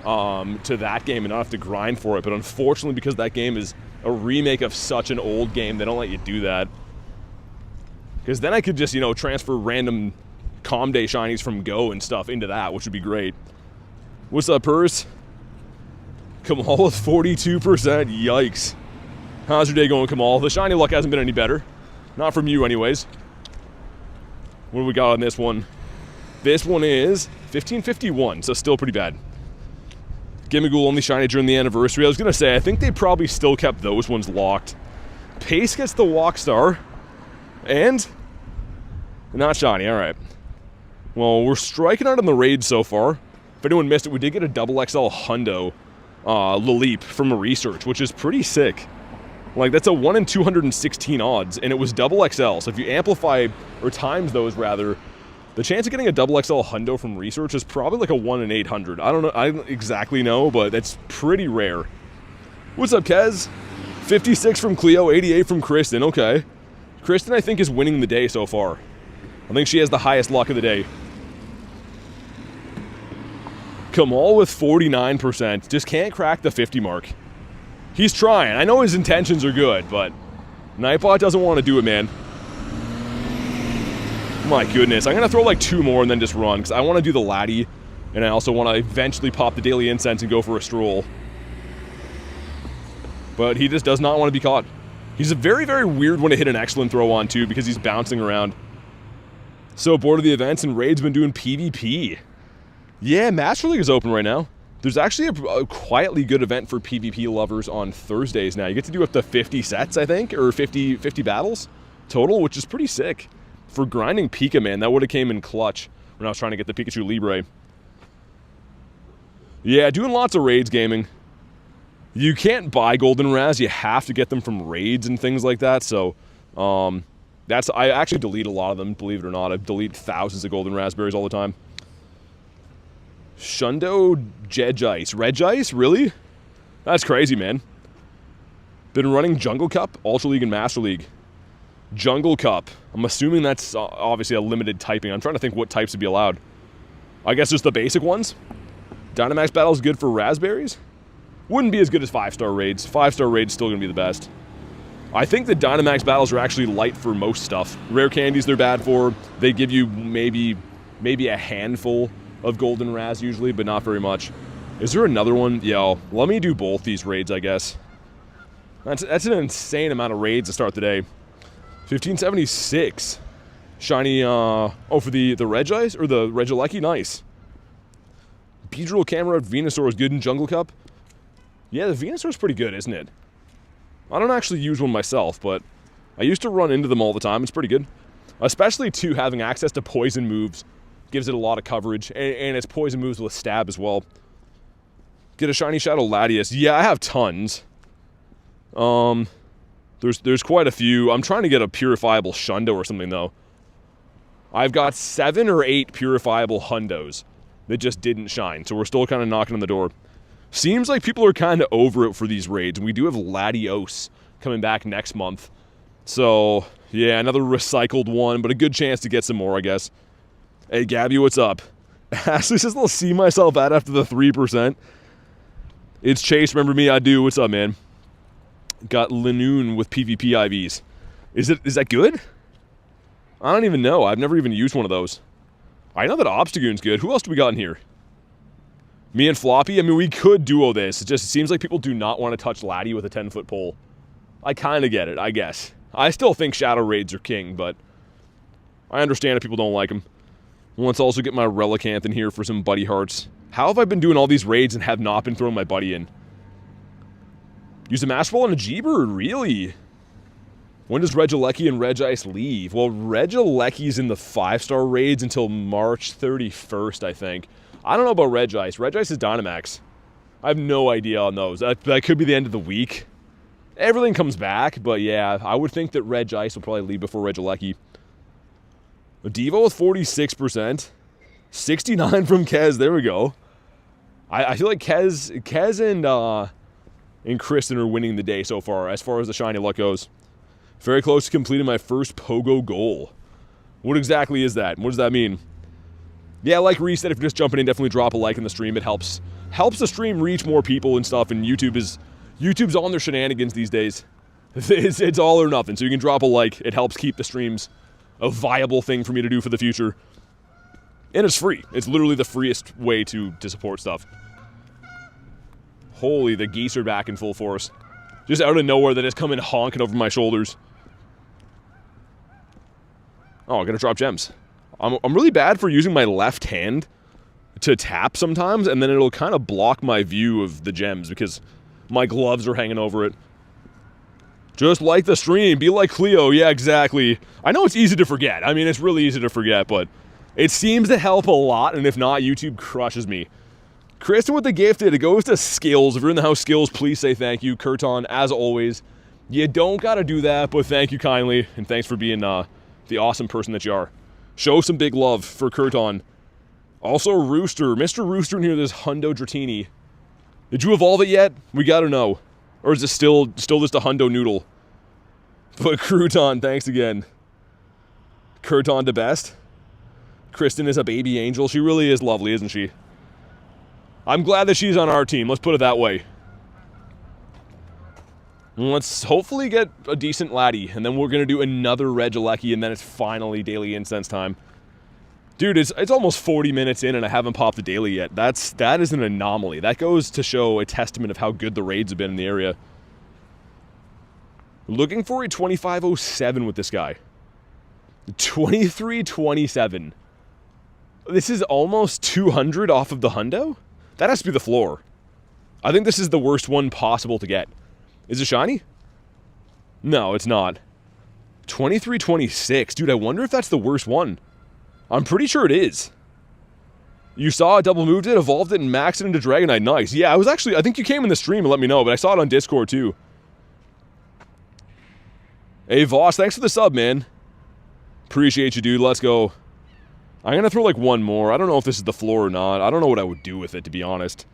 to that game and not have to grind for it. But unfortunately, because that game is a remake of such an old game, they don't let you do that. Because then I could just, you know, transfer random Calm Day shinies from Go and stuff into that, which would be great. What's up, Purse? Kamal with 42%. Yikes. How's your day going, Kamal? The shiny luck hasn't been any better. Not from you, anyways. What do we got on this one? This one is 1551, so still pretty bad. Gimmighoul only shiny during the anniversary. I was going to say, I think they probably still kept those ones locked. Pace gets the Walk Star. And? Not shiny, alright. Well, we're striking out on the raid so far. If anyone missed it, we did get a double XL hundo Laleep from a research, which is pretty sick. Like, that's a 1 in 216 odds, and it was double XL. So if you amplify, or times those rather, the chance of getting a double XL hundo from research is probably like a 1 in 800. I don't know, I don't exactly know, but that's pretty rare. What's up, Kez? 56 from Cleo, 88 from Kristen, okay. Kristen, I think, is winning the day so far. I think she has the highest luck of the day. Kamal with 49%. Just can't crack the 50 mark. He's trying. I know his intentions are good, but Nightbot doesn't want to do it, man. My goodness. I'm going to throw like 2 more and then just run, because I want to do the Laddie, and I also want to eventually pop the Daily Incense and go for a stroll. But he just does not want to be caught. He's a very, very weird one to hit an excellent throw on, too, because he's bouncing around. So bored of the events, and Raid's been doing PvP. Yeah, Master League is open right now. There's actually a quietly good event for PvP lovers on Thursdays now. You get to do up to 50 sets, I think, or 50 battles total, which is pretty sick. For grinding Pika, man, that would have came in clutch when I was trying to get the Pikachu Libre. Yeah, doing lots of raids gaming. You can't buy Golden Raz, you have to get them from raids and things like that, so I actually delete a lot of them, believe it or not. I delete thousands of Golden Raspberries all the time. Shundo Regice. Regice? Really? That's crazy, man. Been running Jungle Cup, Ultra League, and Master League. Jungle Cup. I'm assuming that's obviously a limited typing. I'm trying to think what types would be allowed. I guess just the basic ones. Dynamax Battle is good for Raspberries. Wouldn't be as good as 5-star raids. 5-star raids still going to be the best. I think the Dynamax Battles are actually light for most stuff. Rare candies they're bad for. They give you maybe a handful of Golden Raz usually, but not very much. Is there another one? Yo, let me do both these raids, I guess. That's an insane amount of raids to start the day. 1576. Shiny, for the Regice, or the Regieleki, nice. Beedrill Camera Venusaur is good in Jungle Cup. Yeah, the Venusaur's pretty good, isn't it? I don't actually use one myself, but I used to run into them all the time. It's pretty good. Especially, too, having access to poison moves gives it a lot of coverage, and it's poison moves with stab as well. Get a shiny Shadow Latias. Yeah, I have tons. There's quite a few. I'm trying to get a purifiable Shundo or something, though. I've got 7 or 8 purifiable Hundos that just didn't shine, so we're still kind of knocking on the door. Seems like people are kind of over it for these raids, and we do have Latios coming back next month. So, yeah, another recycled one, but a good chance to get some more, I guess. Hey, Gabby, what's up? Ashley says they'll see myself out after the 3%. It's Chase, remember me? I do. What's up, man? Got Linoon with PvP IVs. Is that good? I don't even know. I've never even used one of those. I know that Obstagoon's good. Who else do we got in here? Me and Floppy? I mean, we could duo this. It just seems like people do not want to touch Laddie with a 10-foot pole. I kind of get it, I guess. I still think Shadow Raids are king, but I understand if people don't like them. Let's also get my Relicanth in here for some buddy hearts. How have I been doing all these raids and have not been throwing my buddy in? Use a Master Ball and a G-Bird, really? When does Regieleki and Regice leave? Well, Regieleki's in the 5-star raids until March 31st, I think. I don't know about Regice. Regice is Dynamax. I have no idea on those. That could be the end of the week. Everything comes back, but yeah, I would think that Regice will probably leave before Regieleki. Devo with 46%. 69 from Kez. There we go. I feel like Kez and Kristen are winning the day so far as the shiny luck goes. Very close to completing my first Pogo goal. What exactly is that? What does that mean? Yeah, like Reese said, if you're just jumping in, definitely drop a like in the stream. It helps the stream reach more people and stuff, and YouTube's on their shenanigans these days. It's all or nothing, so you can drop a like. It helps keep the streams a viable thing for me to do for the future. And it's free. It's literally the freest way to support stuff. Holy, the geese are back in full force. Just out of nowhere, they just come in honking over my shoulders. Oh, I gotta drop gems. I'm really bad for using my left hand to tap sometimes, and then it'll kind of block my view of the gems because my gloves are hanging over it. Just like the stream, be like Cleo. Yeah, exactly. I know it's easy to forget. I mean, it's really easy to forget, but it seems to help a lot, and if not, YouTube crushes me. Kristen with the gifted, it goes to Skills. If you're in the house, Skills, please say thank you. Kurton, as always, you don't gotta do that, but thank you kindly, and thanks for being the awesome person that you are. Show some big love for Kurton. Also, Rooster. Mr. Rooster in here, there's Hundo Dratini. Did you evolve it yet? We gotta know. Or is it still just a Hundo Noodle? But Crouton, thanks again. Kurton to best. Kristen is a baby angel. She really is lovely, isn't she? I'm glad that she's on our team. Let's put it that way. Let's hopefully get a decent laddie, and then we're going to do another Regieleki, and then it's finally daily incense time. Dude, it's almost 40 minutes in, and I haven't popped a daily yet. That is an anomaly. That goes to show a testament of how good the raids have been in the area. Looking for a 2507 with this guy. 2327. This is almost 200 off of the hundo? That has to be the floor. I think this is the worst one possible to get. Is it shiny? No, it's not. 2326. Dude, I wonder if that's the worst one. I'm pretty sure it is. You saw it, double moved it, evolved it, and maxed it into Dragonite. Nice. Yeah, I think you came in the stream and let me know, but I saw it on Discord too. Hey, Voss, thanks for the sub, man. Appreciate you, dude. Let's go. I'm going to throw like one more. I don't know if this is the floor or not. I don't know what I would do with it, to be honest.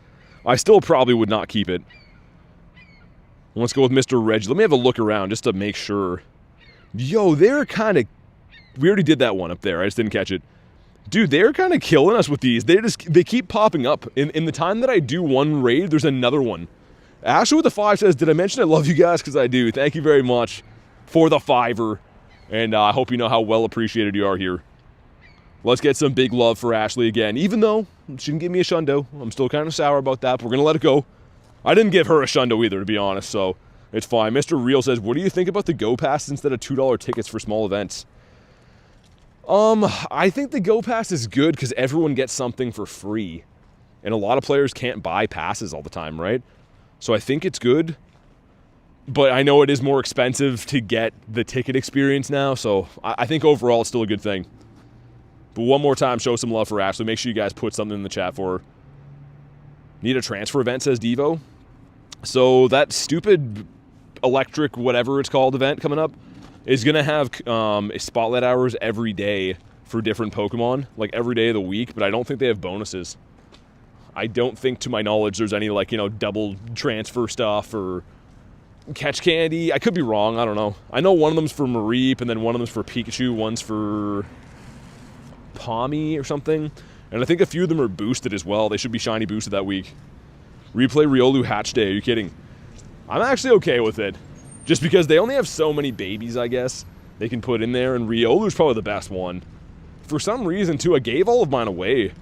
I still probably would not keep it. Let's go with Mr. Reg. Let me have a look around just to make sure. Yo, they're kind of... We already did that one up there. I just didn't catch it. Dude, they're kind of killing us with these. They keep popping up. In the time that I do one raid, there's another one. Ashley with the 5 says, did I mention I love you guys? Because I do. Thank you very much for the 5-er. And I hope you know how well appreciated you are here. Let's get some big love for Ashley again. Even though she didn't give me a shundo. I'm still kind of sour about that, but we're going to let it go. I didn't give her a shundo either, to be honest, so it's fine. Mr. Real says, what do you think about the Go Pass instead of $2 tickets for small events? I think the Go Pass is good because everyone gets something for free. And a lot of players can't buy passes all the time, right? So I think it's good. But I know it is more expensive to get the ticket experience now, so I think overall it's still a good thing. But one more time, show some love for Ashley. Make sure you guys put something in the chat for her. Need a transfer event, says Devo. So that stupid electric whatever it's called event coming up is going to have spotlight hours every day for different Pokemon. Like every day of the week, but I don't think they have bonuses. I don't think, to my knowledge, there's any, like, you know, double transfer stuff or catch candy. I could be wrong. I don't know. I know one of them's for Mareep, and then one of them's for Pikachu. One's for Palmy or something. And I think a few of them are boosted as well. They should be shiny boosted that week. Replay Riolu Hatch Day. Are you kidding? I'm actually okay with it. Just because they only have so many babies, I guess, they can put in there. And Riolu's probably the best one. For some reason, too, I gave all of mine away.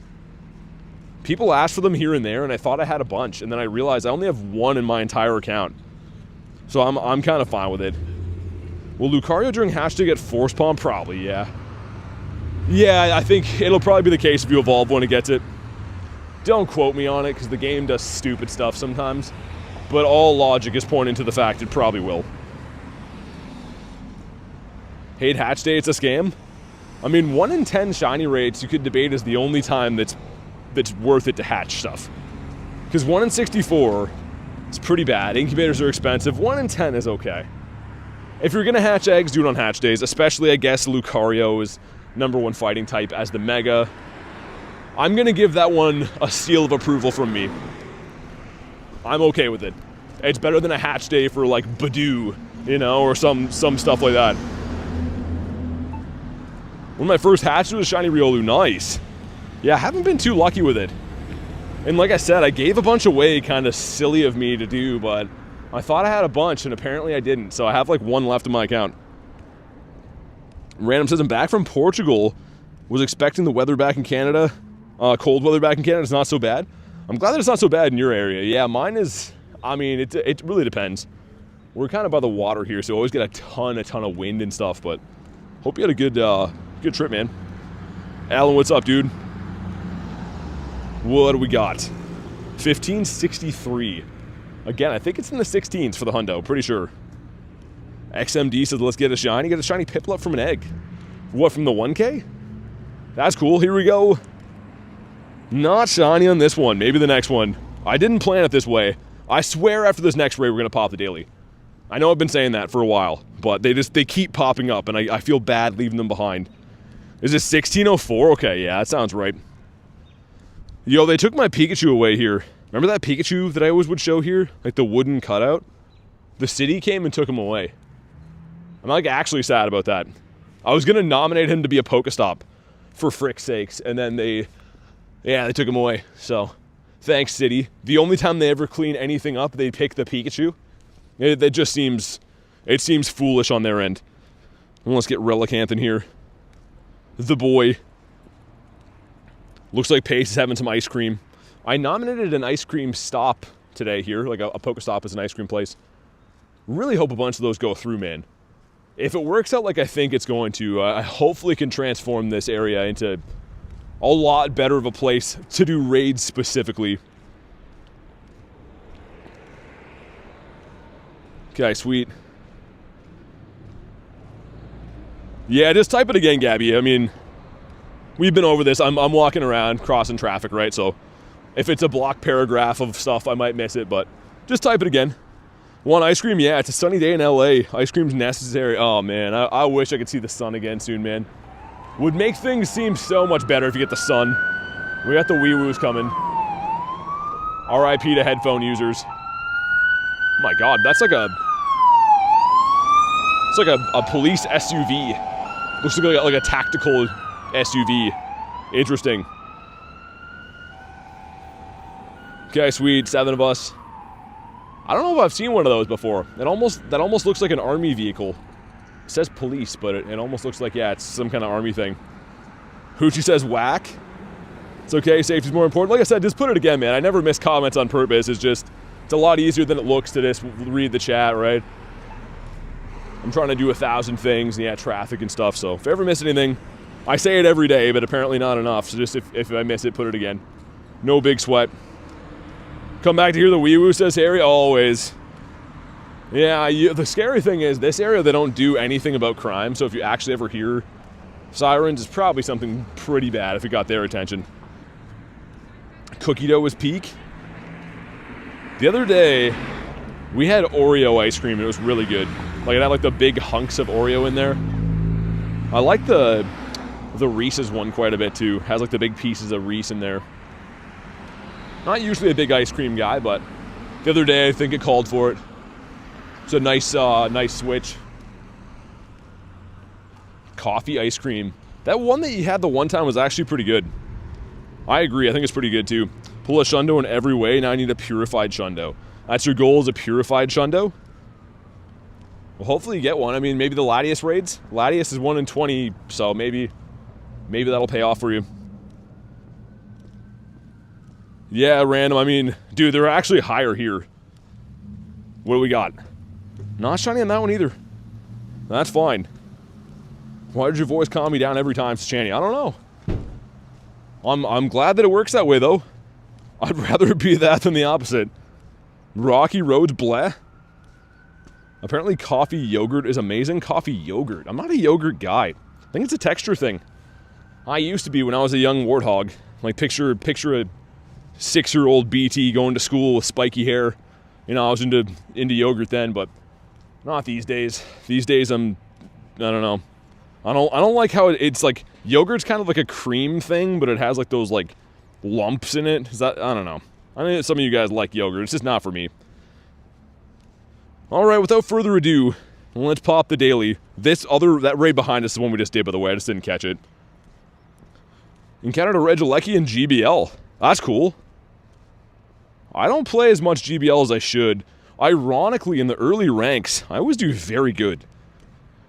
People asked for them here and there, and I thought I had a bunch. And then I realized I only have one in my entire account. So I'm kind of fine with it. Will Lucario during Hatch Day get Force Palm? Probably, yeah. Yeah, I think it'll probably be the case if you evolve when it gets it. Don't quote me on it, because the game does stupid stuff sometimes. but all logic is pointing to the fact it probably will. Hate hatch day, it's a scam. I mean, 1 in 10 shiny rates you could debate is the only time that's worth it to hatch stuff. Because 1 in 64 is pretty bad. Incubators are expensive. 1 in 10 is okay. If you're going to hatch eggs, do it on hatch days. Especially, I guess, Lucario is #1 fighting type as the Mega. I'm going to give that one a seal of approval from me. I'm okay with it. It's better than a hatch day for, like, Badoo, you know, or some stuff like that. One of my first hatches was Shiny Riolu. Nice. Yeah, I haven't been too lucky with it. And like I said, I gave a bunch away, kind of silly of me to do, but I thought I had a bunch, and apparently I didn't. So I have like 1 left in my account. Random says, I'm back from Portugal. Was expecting the weather back in Canada. Cold weather back in Canada is not so bad. I'm glad that it's not so bad in your area. Yeah, mine is, I mean, it really depends. We're kind of by the water here, so we always get a ton of wind and stuff, but hope you had a good trip, man. Alan, what's up, dude? What do we got? 1563. Again, I think it's in the 16s for the hundo, pretty sure. XMD says, let's get a shiny. Get a shiny Piplup from an egg. What, from the 1K? That's cool. Here we go. Not shiny on this one. Maybe the next one. I didn't plan it this way. I swear after this next raid, we're going to pop the daily. I know I've been saying that for a while, but they keep popping up, and I feel bad leaving them behind. Is it 1604? Okay, yeah, that sounds right. Yo, they took my Pikachu away here. Remember that Pikachu that I always would show here? Like the wooden cutout? The city came and took him away. I'm like actually sad about that. I was gonna nominate him to be a Pokestop for frick's sakes, and then they took him away. So, thanks, city. The only time they ever clean anything up, they pick the Pikachu. It just seems foolish on their end. And let's get Relicanth in here. The boy. Looks like Pace is having some ice cream. I nominated an ice cream stop today here, like a Pokestop is an ice cream place. Really hope a bunch of those go through, man. If it works out like I think it's going to, I hopefully can transform this area into a lot better of a place to do raids specifically. Okay, sweet. Yeah, just type it again, Gabby. I mean, we've been over this. I'm walking around, crossing traffic, right? So if it's a block paragraph of stuff, I might miss it, but just type it again. Want ice cream? Yeah, it's a sunny day in LA. Ice cream's necessary. Oh, man, I wish I could see the sun again soon, man. Would make things seem so much better if you get the sun. We got the wee-woos coming. RIP to headphone users. Oh my God, that's like a... It's like a police SUV. Looks like a tactical SUV. Interesting. Okay, sweet. 7 of us. I don't know if I've seen one of those before. That almost looks like an army vehicle. It says police, but it almost looks like, yeah, it's some kind of army thing. Hoochie says whack. It's okay, safety's more important. Like I said, just put it again, man. I never miss comments on purpose. It's a lot easier than it looks to just read the chat, right? I'm trying to do 1,000 things, and yeah, traffic and stuff, so if I ever miss anything, I say it every day, but apparently not enough, so just if I miss it, put it again. No big sweat. Come back to hear the wee-woo, says Harry, always. Yeah, the scary thing is, this area, they don't do anything about crime, so if you actually ever hear sirens, it's probably something pretty bad if it got their attention. Cookie dough was peak. The other day, we had Oreo ice cream, and it was really good. Like, it had like the big hunks of Oreo in there. I like the Reese's one quite a bit too. Has like the big pieces of Reese in there. Not usually a big ice cream guy, but the other day I think it called for it. It's a nice switch. Coffee ice cream. That one that you had the one time was actually pretty good. I agree. I think it's pretty good too. Pull a Shundo in every way. Now I need a purified Shundo. That's your goal, is a purified Shundo? Well, hopefully you get one. I mean, maybe the Latias raids. Latias is 1 in 20, so maybe that'll pay off for you. Yeah, random. I mean, dude, they're actually higher here. What do we got? Not shiny on that one either. That's fine. Why did your voice calm me down every time, Shani? I don't know. I'm glad that it works that way, though. I'd rather it be that than the opposite. Rocky Roads bleh. Apparently coffee yogurt is amazing. Coffee yogurt. I'm not a yogurt guy. I think it's a texture thing. I used to be when I was a young warthog. Like picture a 6-year-old BT going to school with spiky hair. You know, I was into yogurt then, but not these days. These days I don't know. I don't like how it's like yogurt's kind of like a cream thing, but it has like those like lumps in it. Is that, I don't know. I mean, some of you guys like yogurt. It's just not for me. All right, without further ado, let's pop the daily. That raid behind us is the one we just did, by the way. I just didn't catch it. Encountered a Regieleki in GBL. That's cool. I don't play as much GBL as I should. Ironically, in the early ranks, I always do very good.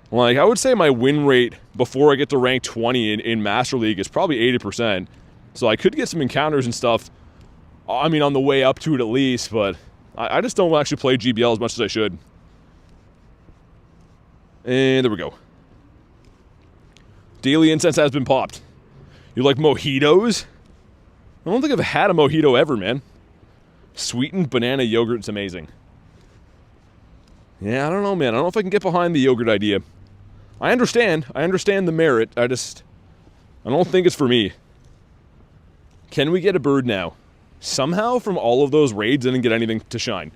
Like, I would say my win rate before I get to rank 20 in Master League is probably 80%. So I could get some encounters and stuff, I mean, on the way up to it at least, but I just don't actually play GBL as much as I should. And there we go. Daily incense has been popped. You like mojitos? I don't think I've had a mojito ever, man. Sweetened banana yogurt is amazing. Yeah, I don't know, man. I don't know if I can get behind the yogurt idea. I understand the merit. I don't think it's for me. Can we get a bird now? Somehow, from all of those raids, I didn't get anything to shine.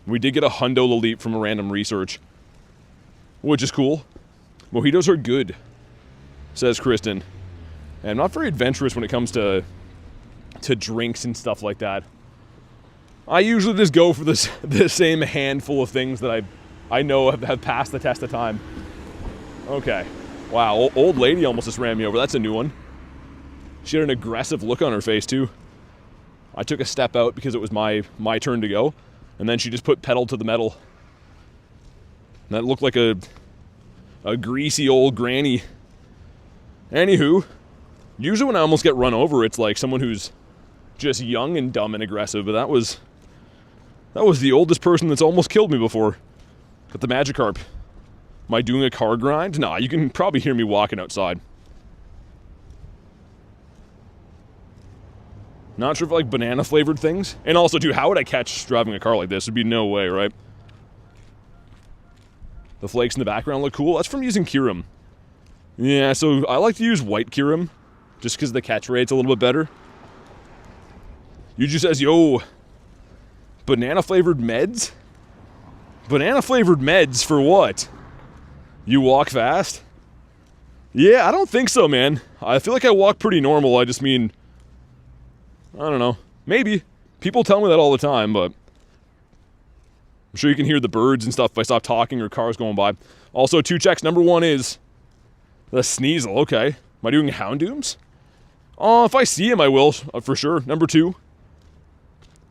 We did get a Hundo Elite from a random research, which is cool. Mojitos are good, says Kristen. And I'm not very adventurous when it comes to drinks and stuff like that. I usually just go for the same handful of things that I know have passed the test of time. Okay. Wow, old lady almost just ran me over. That's a new one. She had an aggressive look on her face, too. I took a step out because it was my turn to go, and then she just put pedal to the metal. And that looked like a greasy old granny. Anywho, usually when I almost get run over, it's like someone who's just young and dumb and aggressive, but that was the oldest person that's almost killed me before. At the Magikarp. Am I doing a car grind? Nah, you can probably hear me walking outside. Not sure if I like banana flavored things. And also, dude, how would I catch driving a car like this? There'd be no way, right? The flakes in the background look cool. That's from using Kyurem. Yeah, so I like to use white Kyurem, just because the catch rate's a little bit better. Yuju says, yo, banana flavored meds? Banana flavored meds for what? You walk fast? Yeah, I don't think so, man. I feel like I walk pretty normal. I just mean, I don't know. Maybe. People tell me that all the time, but I'm sure you can hear the birds and stuff if I stop talking or cars going by. Also, 2 checks. Number 1 is the Sneasel. Okay. Am I doing Houndooms? Oh, if I see him, I will, for sure. Number 2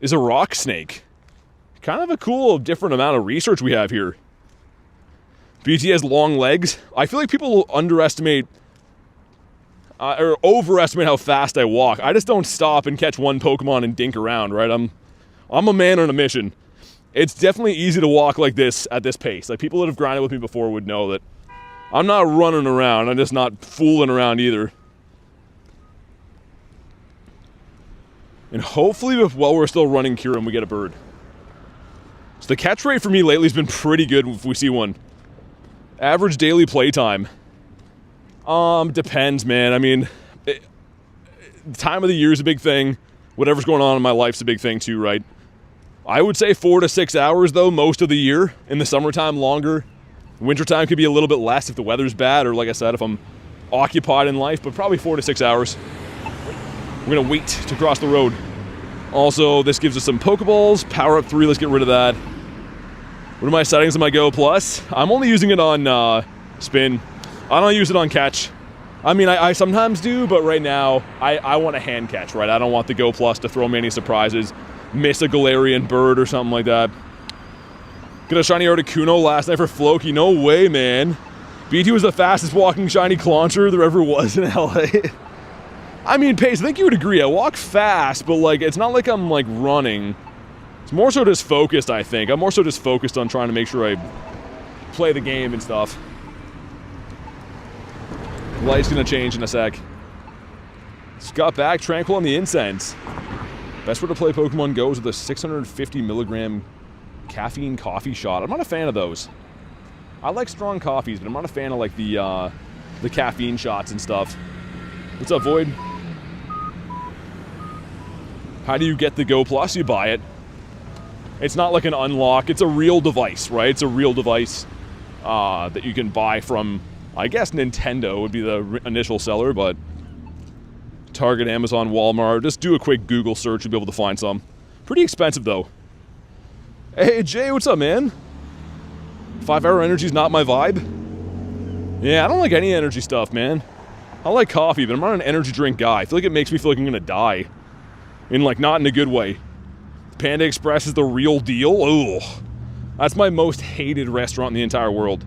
is a rock snake. Kind of a cool, different amount of research we have here. BT has long legs. I feel like people underestimate or overestimate how fast I walk. I just don't stop and catch one Pokemon and dink around, right? I'm a man on a mission. It's definitely easy to walk like this at this pace. Like, people that have grinded with me before would know that I'm not running around. I'm just not fooling around either. And hopefully, while we're still running Kyurem, we get a bird. So the catch rate for me lately has been pretty good if we see one. Average daily playtime. Depends, man. I mean, time of the year is a big thing. Whatever's going on in my life's a big thing too, right? I would say 4 to 6 hours, though, most of the year. In the summertime, longer. Wintertime could be a little bit less if the weather's bad, or like I said, if I'm occupied in life, but probably 4 to 6 hours. We're gonna wait to cross the road. Also, this gives us some Pokeballs. Power up 3, let's get rid of that. What are my settings on my Go Plus? I'm only using it on spin. I don't use it on catch. I mean, I sometimes do, but right now, I want a hand catch, right? I don't want the Go Plus to throw me any surprises. Miss a Galarian Bird or something like that. Got a shiny Articuno last night for Floki. No way, man. BT was the fastest walking shiny Clauncher there ever was in LA. I mean, Pace, I think you would agree. I walk fast, but like, it's not like I'm like running. It's more so just focused, I think. I'm more so just focused on trying to make sure I play the game and stuff. Light's gonna change in a sec. Scott back, tranquil on the incense. Best way to play Pokemon Go is with a 650 milligram Caffeine coffee shot. I'm not a fan of those. I like strong coffees, but I'm not a fan of like the caffeine shots and stuff. What's up, Void? How do you get the Go Plus? You buy it. It's not like an unlock. It's a real device, right? It's a real device that you can buy from, I guess, Nintendo would be the initial seller, but Target, Amazon, Walmart. Just do a quick Google search. You'll be able to find some. Pretty expensive, though. Hey, Jay, what's up, man? 5-hour energy's not my vibe. Yeah, I don't like any energy stuff, man. I like coffee, but I'm not an energy drink guy. I feel like it makes me feel like I'm gonna die. Like, not in a good way. Panda Express is the real deal. Ugh. That's my most hated restaurant in the entire world.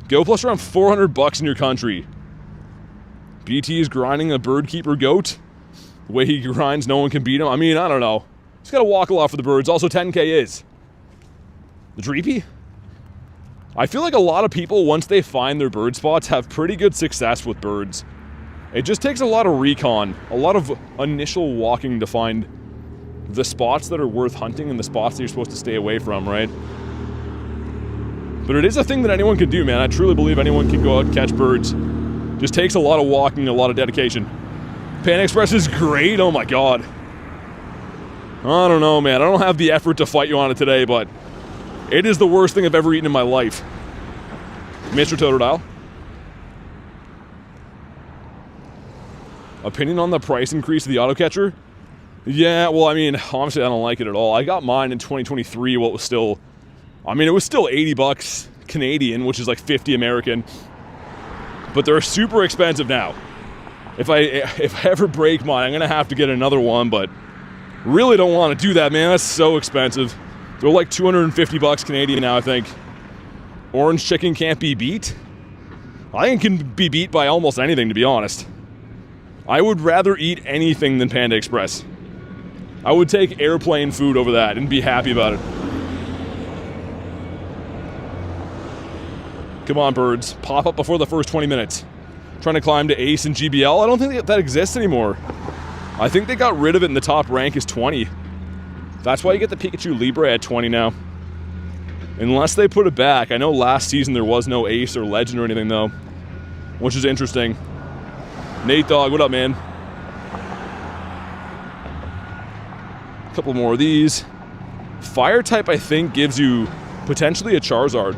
Go Plus around 400 bucks in your country. BT is grinding a bird keeper goat. The way he grinds, no one can beat him. I mean, I don't know. He's got to walk a lot for the birds. Also, 10K is. The Dreepy? I feel like a lot of people, once they find their bird spots, have pretty good success with birds. It just takes a lot of recon, a lot of initial walking to find the spots that are worth hunting and the spots that you're supposed to stay away from, right? But it is a thing that anyone can do, man. I truly believe anyone can go out and catch birds. Just takes a lot of walking, a lot of dedication. Panda Express is great, oh my god. I don't know, man. I don't have the effort to fight you on it today, but it is the worst thing I've ever eaten in my life. Mr. Totodile. Opinion on the price increase of the auto catcher? Yeah, well, I mean, honestly, I don't like it at all. I got mine in 2023, what was still, I mean, it was still 80 bucks Canadian, which is like 50 American. But they're super expensive now. If I ever break mine, I'm going to have to get another one, but really don't want to do that, man. That's so expensive. They're like 250 bucks Canadian now, I think. Orange chicken can't be beat? I think it can be beat by almost anything, to be honest. I would rather eat anything than Panda Express. I would take airplane food over that and be happy about it. Come on, birds. Pop up before the first 20 minutes. Trying to climb to Ace and GBL? I don't think that exists anymore. I think they got rid of it and the top rank is 20. That's why you get the Pikachu Libre at 20 now. Unless they put it back. I know last season there was no Ace or Legend or anything though. Which is interesting. Nate Dogg, what up, man? A couple more of these. Fire type, I think, gives you potentially a Charizard.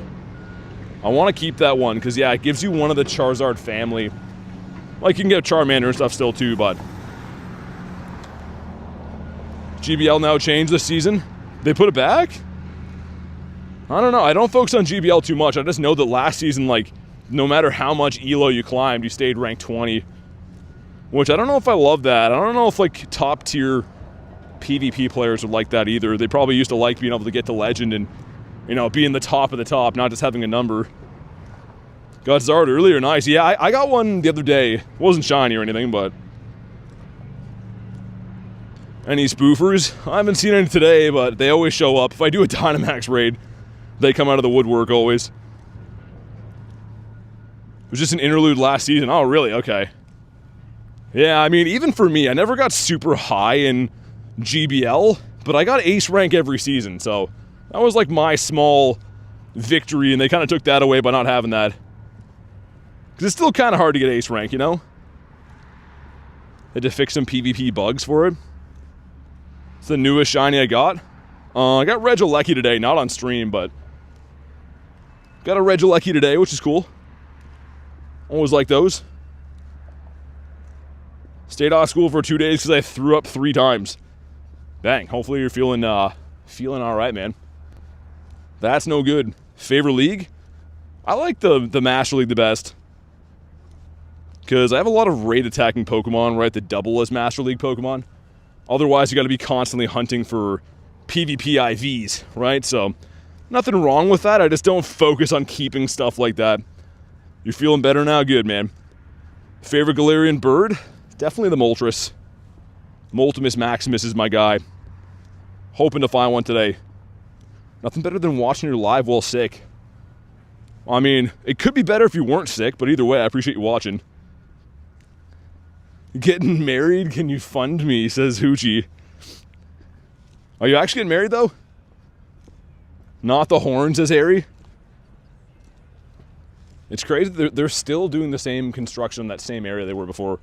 I want to keep that one, because, yeah, it gives you one of the Charizard family. Like, you can get a Charmander and stuff still, too, but... GBL now changed this season. They put it back? I don't know. I don't focus on GBL too much. I just know that last season, like, no matter how much ELO you climbed, you stayed ranked 20. Which, I don't know if I love that. I don't know if, like, top-tier PvP players would like that either. They probably used to like being able to get to Legend and, you know, being the top of the top, not just having a number. Got Zard earlier, nice. Yeah, I got one the other day. It wasn't shiny or anything, but... Any spoofers? I haven't seen any today, but they always show up. If I do a Dynamax raid, they come out of the woodwork always. It was just an interlude last season. Oh, really? Okay. Yeah, I mean, even for me, I never got super high in GBL, but I got ace rank every season, so that was like my small victory, and they kind of took that away by not having that. Because it's still kind of hard to get ace rank, you know? Had to fix some PvP bugs for it. It's the newest shiny I got. I got Regieleki today, not on stream, but got a Regieleki today, which is cool. Always like those. Stayed off school for 2 days because I threw up 3 times. Dang, hopefully you're feeling all right, man. That's no good. Favorite league? I like the Master League the best. Because I have a lot of raid attacking Pokemon, right, that double as Master League Pokemon. Otherwise, you got to be constantly hunting for PvP IVs, right? So, nothing wrong with that. I just don't focus on keeping stuff like that. You're feeling better now? Good, man. Favorite Galarian bird? Definitely the Moltres. Multimus Maximus is my guy. Hoping to find one today. Nothing better than watching your live while sick. I mean, it could be better if you weren't sick, but either way, I appreciate you watching. Getting married? Can you fund me? Says Hoochie. Are you actually getting married, though? Not the horns as hairy. It's crazy they're still doing the same construction in that same area they were before,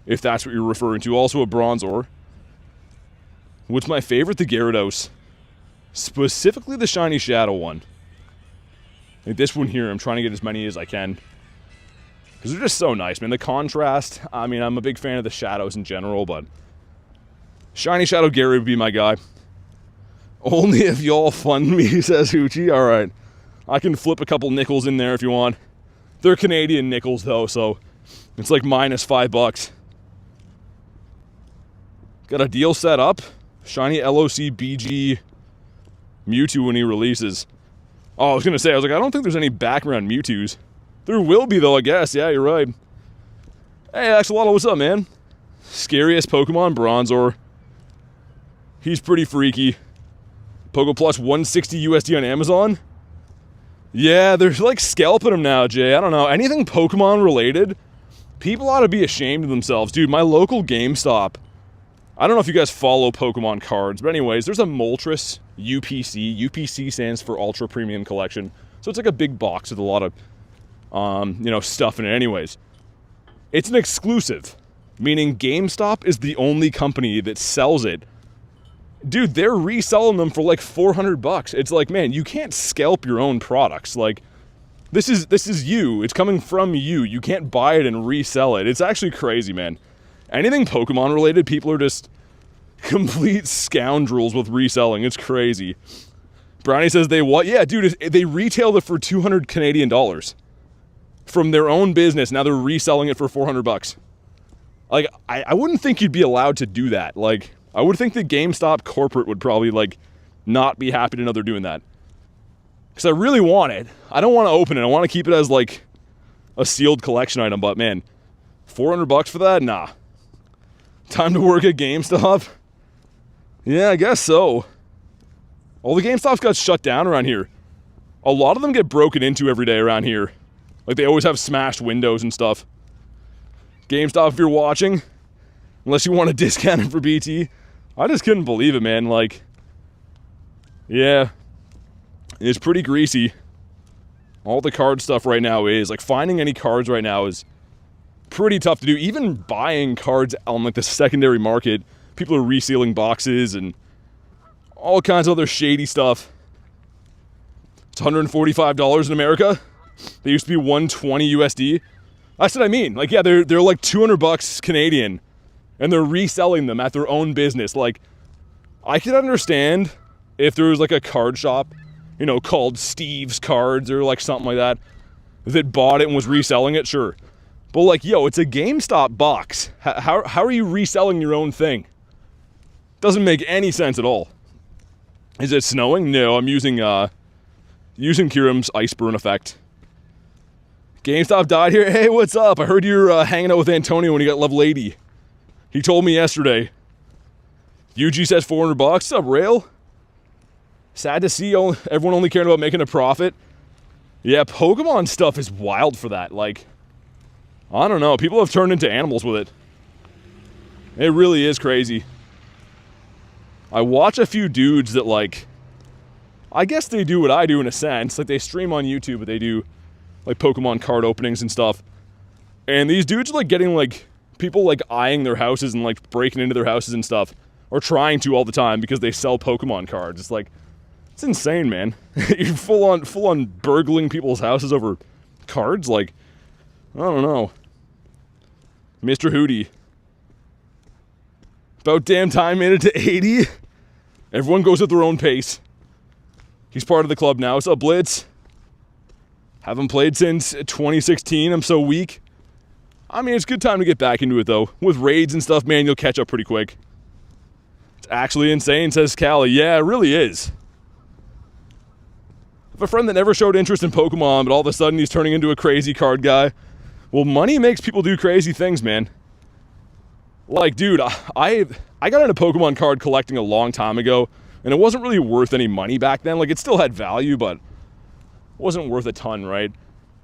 if that's what you're referring to. Also a Bronzor. What's my favorite? The Gyarados. Specifically the Shiny Shadow one. Like this one here, I'm trying to get as many as I can. Because they're just so nice, man. The contrast, I mean, I'm a big fan of the Shadows in general, but Shiny Shadow Gary would be my guy. Only if y'all fund me, says Hoochie. Alright. I can flip a couple nickels in there if you want. They're Canadian nickels, though, so it's like minus $5. Got a deal set up. Shiny LOC BG Mewtwo when he releases. Oh, I was going to say, I don't think there's any background Mewtwo's. There will be, though, I guess. Yeah, you're right. Hey, Axolotl, what's up, man? Scariest Pokemon, Bronzor. He's pretty freaky. Pogo Plus 160 USD on Amazon. Yeah, they're like scalping him now, Jay. I don't know. Anything Pokemon related, people ought to be ashamed of themselves. Dude, my local GameStop, I don't know if you guys follow Pokemon cards, but anyways, there's a Moltres UPC. UPC stands for Ultra Premium Collection. So it's like a big box with a lot of, stuff in it. Anyways, it's an exclusive, meaning GameStop is the only company that sells it. Dude, they're reselling them for like $400. It's like, man, you can't scalp your own products. Like, this is you. It's coming from you. You can't buy it and resell it. It's actually crazy, man. Anything Pokemon related, people are just complete scoundrels with reselling. It's crazy. Brownie says they what? Yeah, dude, they retailed it for 200 Canadian dollars from their own business. Now they're reselling it for $400. Like, I wouldn't think you'd be allowed to do that. Like, I would think the GameStop corporate would probably, like, not be happy to know they're doing that. Because I really want it. I don't want to open it. I want to keep it as, like, a sealed collection item. But, man, $400 for that? Nah. Time to work at GameStop? Yeah, I guess so. All the GameStops got shut down around here. A lot of them get broken into every day around here. Like, they always have smashed windows and stuff. GameStop, if you're watching, unless you want to discount it for BT, I just couldn't believe it, man. Like, yeah, it's pretty greasy. All the card stuff right now is, like, finding any cards right now is pretty tough to do. Even buying cards on, like, the secondary market, people are resealing boxes and all kinds of other shady stuff. It's $145 in America. They used to be $120 USD. That's what I mean. Like, yeah, they're like $200 Canadian, and they're reselling them at their own business. Like, I could understand if there was like a card shop, called Steve's Cards or like something like that bought it and was reselling it, sure. But like, yo, it's a GameStop box. How are you reselling your own thing? Doesn't make any sense at all. Is it snowing? No, I'm using Kiram's Ice Burn effect. GameStop died here. Hey, what's up? I heard you're hanging out with Antonio when he got level 80. He told me yesterday. UG says $400. What's up, Rail? Sad to see everyone only caring about making a profit. Yeah, Pokemon stuff is wild for that. Like, I don't know. People have turned into animals with it. It really is crazy. I watch a few dudes that, like, I guess they do what I do in a sense. Like, they stream on YouTube, but they do, like, Pokemon card openings and stuff. And these dudes are, like, getting, like, people, like, eyeing their houses and, like, breaking into their houses and stuff. Or trying to all the time because they sell Pokemon cards. It's like, it's insane, man. You're full on burgling people's houses over cards? Like, I don't know. Mr. Hootie. About damn time made it to 80. Everyone goes at their own pace. He's part of the club now. What's up, Blitz? Haven't played since 2016. I'm so weak. I mean, it's a good time to get back into it, though. With raids and stuff, man, you'll catch up pretty quick. It's actually insane, says Callie. Yeah, it really is. I have a friend that never showed interest in Pokemon, but all of a sudden he's turning into a crazy card guy. Well, money makes people do crazy things, man. Like, dude, I got into Pokemon card collecting a long time ago, and it wasn't really worth any money back then. Like, it still had value, but it wasn't worth a ton, right?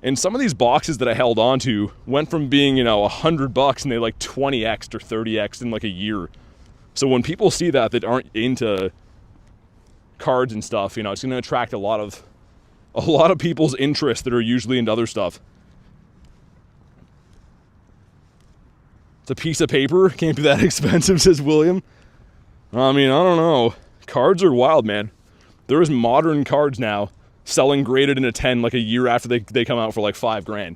And some of these boxes that I held on to went from being, $100 and they like 20x or 30x in like a year. So when people see that aren't into, cards and stuff. You know, it's going to attract a lot of people's interest that are usually into other stuff. It's a piece of paper. Can't be that expensive, says William. I mean, I don't know. Cards are wild, man. There is modern cards now selling graded in a 10 like a year after they come out for like $5,000,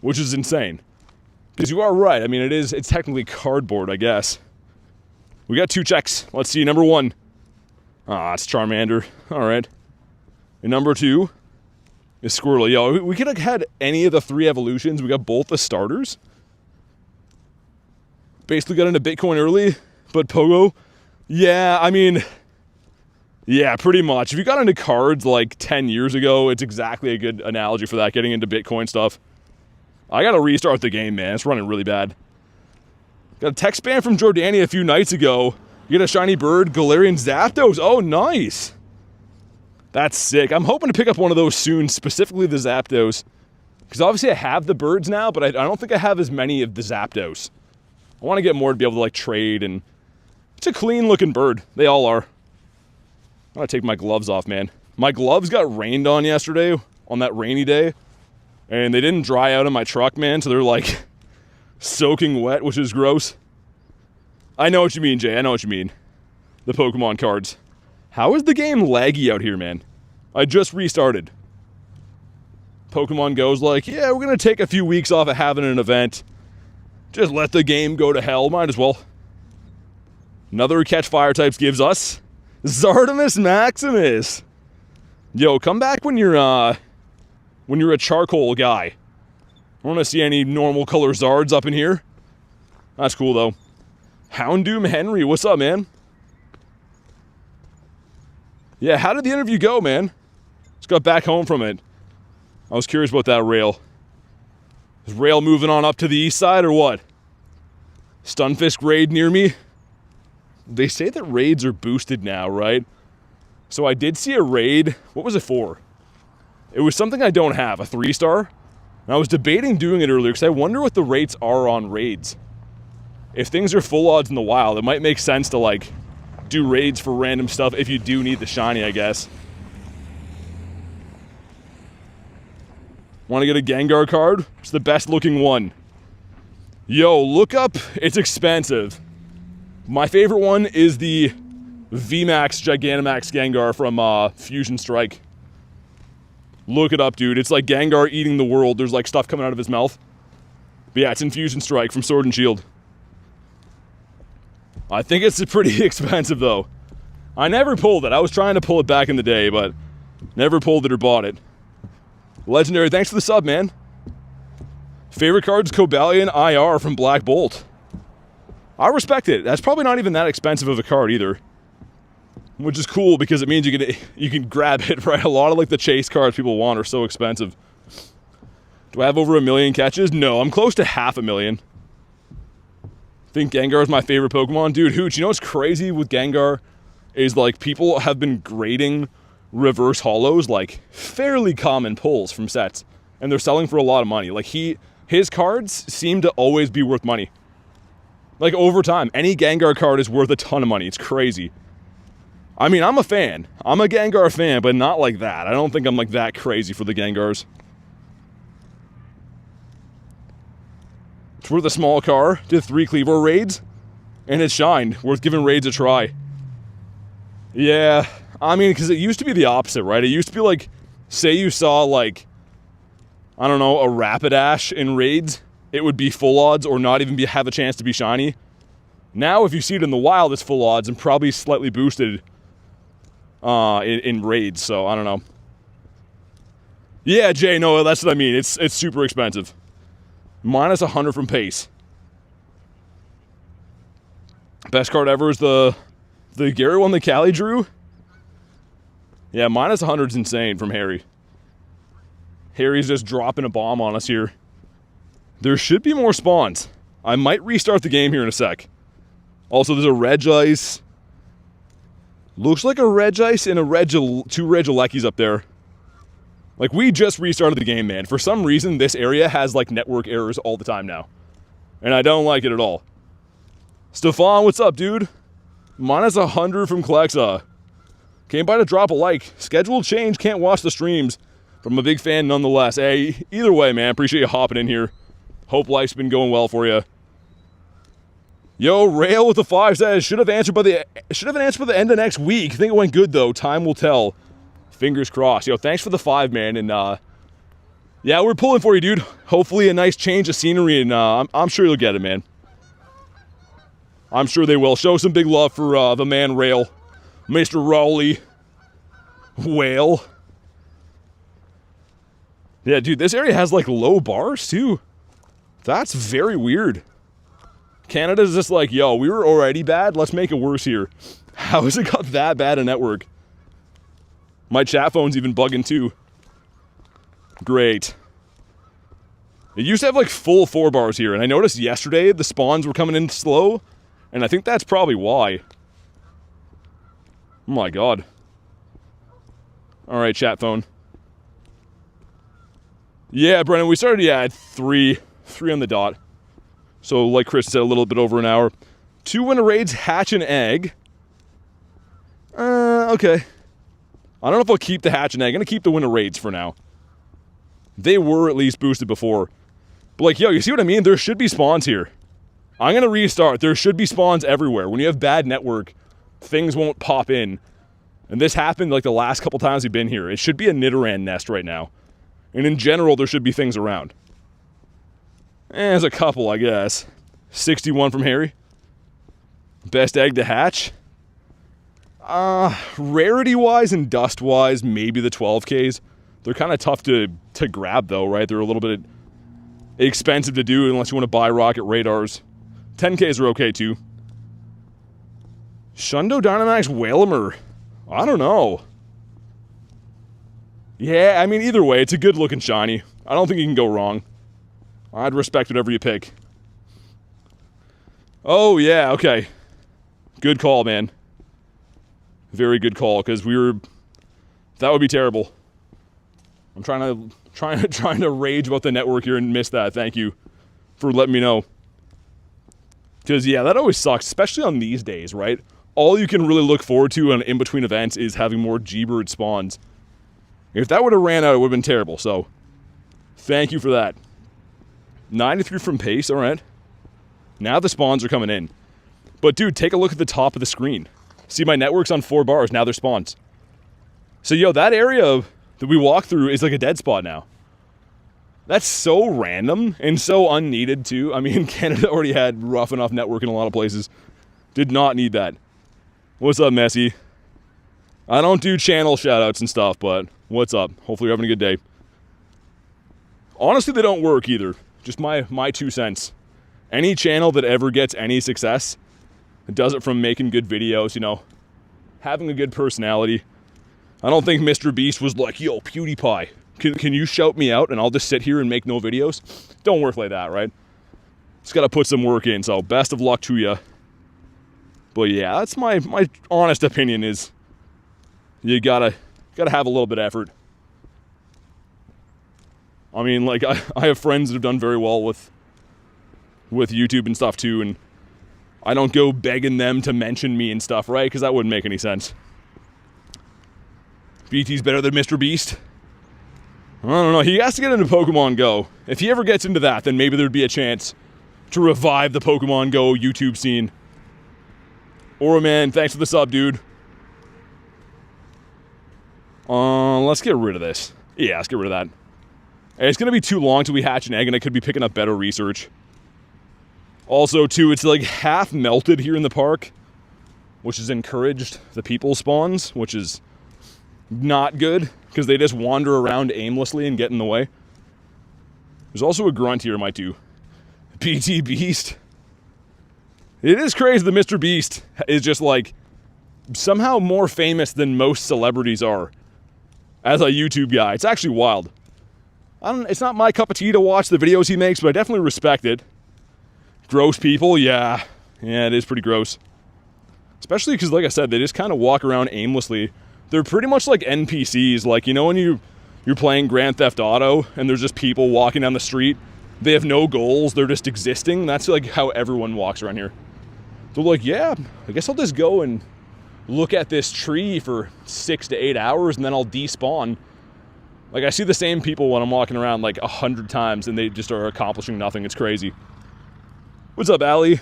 which is insane. Because you are right. I mean, it's technically cardboard, I guess. We got 2 checks. Let's see. Number 1. Ah, it's Charmander. All right. And number 2 is Squirtle. Yo, we could have had any of the 3 evolutions. We got both the starters. Basically got into Bitcoin early, but Pogo, yeah, I mean, yeah, pretty much. If you got into cards like 10 years ago, it's exactly a good analogy for that, getting into Bitcoin stuff. I gotta restart the game, man. It's running really bad. Got a text spam from Jordani a few nights ago. You get a shiny bird, Galarian Zapdos. Oh, nice. That's sick. I'm hoping to pick up one of those soon, specifically the Zapdos. Because obviously I have the birds now, but I don't think I have as many of the Zapdos. I want to get more to be able to like trade, and it's a clean looking bird. They all are. I'm gonna take my gloves off, man. My gloves got rained on yesterday on that rainy day, and they didn't dry out in my truck, man, so they're like soaking wet, which is gross. I know what you mean, Jay. I know what you mean. The Pokemon cards. How is the game laggy out here, man? I just restarted. Pokemon Go's like, yeah, we're gonna take a few weeks off of having an event. Just let the game go to hell. Might as well. Another catch fire types gives us Zardomus Maximus. Yo, come back when you're a charcoal guy. I don't want to see any normal color Zards up in here. That's cool though. Houndoom Henry, what's up, man? Yeah, how did the interview go, man? Just got back home from it. I was curious about that rail. Is rail moving on up to the east side or what? Stunfisk raid near me. They say that raids are boosted now, right? So I did see a raid. What was it for? It was something I don't have, a 3-star. And I was debating doing it earlier because I wonder what the rates are on raids. If things are full odds in the wild, it might make sense to like do raids for random stuff if you do need the shiny, I guess. Want to get a Gengar card? It's the best looking one. Yo, look up. It's expensive. My favorite one is the VMAX Gigantamax Gengar from Fusion Strike. Look it up, dude. It's like Gengar eating the world. There's like stuff coming out of his mouth. But yeah, it's in Fusion Strike from Sword and Shield. I think it's pretty expensive though. I never pulled it. I was trying to pull it back in the day, but never pulled it or bought it. Legendary, thanks for the sub, man. Favorite cards, Cobalion IR from Black Bolt. I respect it. That's probably not even that expensive of a card either. Which is cool because it means you can grab it, right? A lot of like the chase cards people want are so expensive. Do I have over 1 million catches? No, I'm close to 500,000. Think Gengar is my favorite Pokemon. Dude, Hooch, you know what's crazy with Gengar is like people have been grading reverse holos like fairly common pulls from sets, and they're selling for a lot of money. Like his cards seem to always be worth money. Like over time, any Gengar card is worth a ton of money. It's crazy. I mean, I'm a fan. I'm a Gengar fan, but not like that. I don't think I'm like that crazy for the Gengars. It's worth a small car. Did 3 Cleavor raids, and it shined. Worth giving raids a try. Yeah, I mean, because it used to be the opposite, right? It used to be like, say you saw like, I don't know, a Rapidash in raids, it would be full odds or not even have a chance to be shiny. Now, if you see it in the wild, it's full odds and probably slightly boosted in raids, so I don't know. Yeah, Jay, no, that's what I mean. It's super expensive. Minus 100 from Pace. Best card ever is the Gary one that Callie drew. Yeah, minus 100 is insane from Harry. Harry's just dropping a bomb on us here. There should be more spawns. I might restart the game here in a sec. Also, there's a Regice. Looks like a Regice and two Regielekis up there. Like, we just restarted the game, man. For some reason, this area has, like, network errors all the time now. And I don't like it at all. Stefan, what's up, dude? Minus 100 from Klexa. Came by to drop a like. Schedule change, can't watch the streams. But I'm a big fan nonetheless. Hey, either way, man, appreciate you hopping in here. Hope life's been going well for you. Yo, Rail with the 5 says, should have an answer by the end of next week. Think it went good though. Time will tell. Fingers crossed. Yo, thanks for the 5, man. And yeah, we're pulling for you, dude. Hopefully a nice change of scenery, and I'm sure you'll get it, man. I'm sure they will. Show some big love for the man Rail, Mr. Rowley, Whale. Yeah, dude, this area has like low bars too. That's very weird. Canada's just like, yo, we were already bad, let's make it worse here. How has it got that bad a network? My chat phone's even bugging too. Great. It used to have like full 4 bars here, and I noticed yesterday the spawns were coming in slow, and I think that's probably why. Oh my god. Alright, chat phone. Yeah, Brennan, we started, at 3 on the dot. So, like Chris said, a little bit over an hour. 2 winter raids, hatch an egg. Okay. I don't know if I'll keep the hatch and egg. I'm going to keep the winter raids for now. They were at least boosted before. But like, yo, you see what I mean? There should be spawns here. I'm going to restart. There should be spawns everywhere. When you have bad network, things won't pop in. And this happened like the last couple times we've been here. It should be a Nidoran nest right now. And in general, there should be things around. There's a couple, I guess. 61 from Harry. Best egg to hatch. Rarity-wise and dust-wise, maybe the 12Ks. They're kind of tough to grab, though, right? They're a little bit expensive to do unless you want to buy rocket radars. 10Ks are okay, too. Shundo Dynamax Whalmer. I don't know. Yeah, I mean, either way, it's a good-looking shiny. I don't think you can go wrong. I'd respect whatever you pick. Oh, yeah, okay. Good call, man. Very good call, because that would be terrible. I'm trying to rage about the network here and miss that. Thank you for letting me know. Because, yeah, that always sucks, especially on these days, right? All you can really look forward to on in-between events is having more G-Bird spawns. If that would have ran out, it would have been terrible, so thank you for that. 93 from pace, alright. Now the spawns are coming in. But dude, take a look at the top of the screen. See, my network's on 4 bars, now they're spawns. So yo, that area that we walked through is like a dead spot now. That's so random and so unneeded too. I mean, Canada already had rough enough network in a lot of places. Did not need that. What's up, Messi? I don't do channel shoutouts and stuff, but what's up? Hopefully you're having a good day. Honestly, they don't work either. Just my 2 cents. Any channel that ever gets any success does it from making good videos, you know, having a good personality. I don't think Mr. Beast was like, yo, PewDiePie, can you shout me out and I'll just sit here and make no videos? Don't work like that, right? Just gotta put some work in, so best of luck to you. But yeah, that's my honest opinion is you gotta have a little bit of effort. I mean, like, I have friends that have done very well with YouTube and stuff too, and I don't go begging them to mention me and stuff, right? Because that wouldn't make any sense. BT's better than Mr. Beast? I don't know. He has to get into Pokemon GO. If he ever gets into that, then maybe there'd be a chance to revive the Pokemon GO YouTube scene. Aura Man, thanks for the sub, dude. Let's get rid of this. Yeah, let's get rid of that. It's going to be too long till we hatch an egg, and I could be picking up better research. Also, too, it's like half melted here in the park, which has encouraged the people spawns, which is not good, because they just wander around aimlessly and get in the way. There's also a grunt here, my 2. PT Beast. It is crazy that Mr. Beast is just, like, somehow more famous than most celebrities are as a YouTube guy. It's actually wild. It's not my cup of tea to watch the videos he makes, but I definitely respect it. Gross people, yeah. Yeah, it is pretty gross. Especially because, like I said, they just kind of walk around aimlessly. They're pretty much like NPCs. Like, you know when you're playing Grand Theft Auto and there's just people walking down the street? They have no goals, they're just existing. That's like how everyone walks around here. They're like, yeah, I guess I'll just go and look at this tree for 6 to 8 hours and then I'll despawn. Like, I see the same people when I'm walking around like 100 times and they just are accomplishing nothing. It's crazy. What's up, Allie?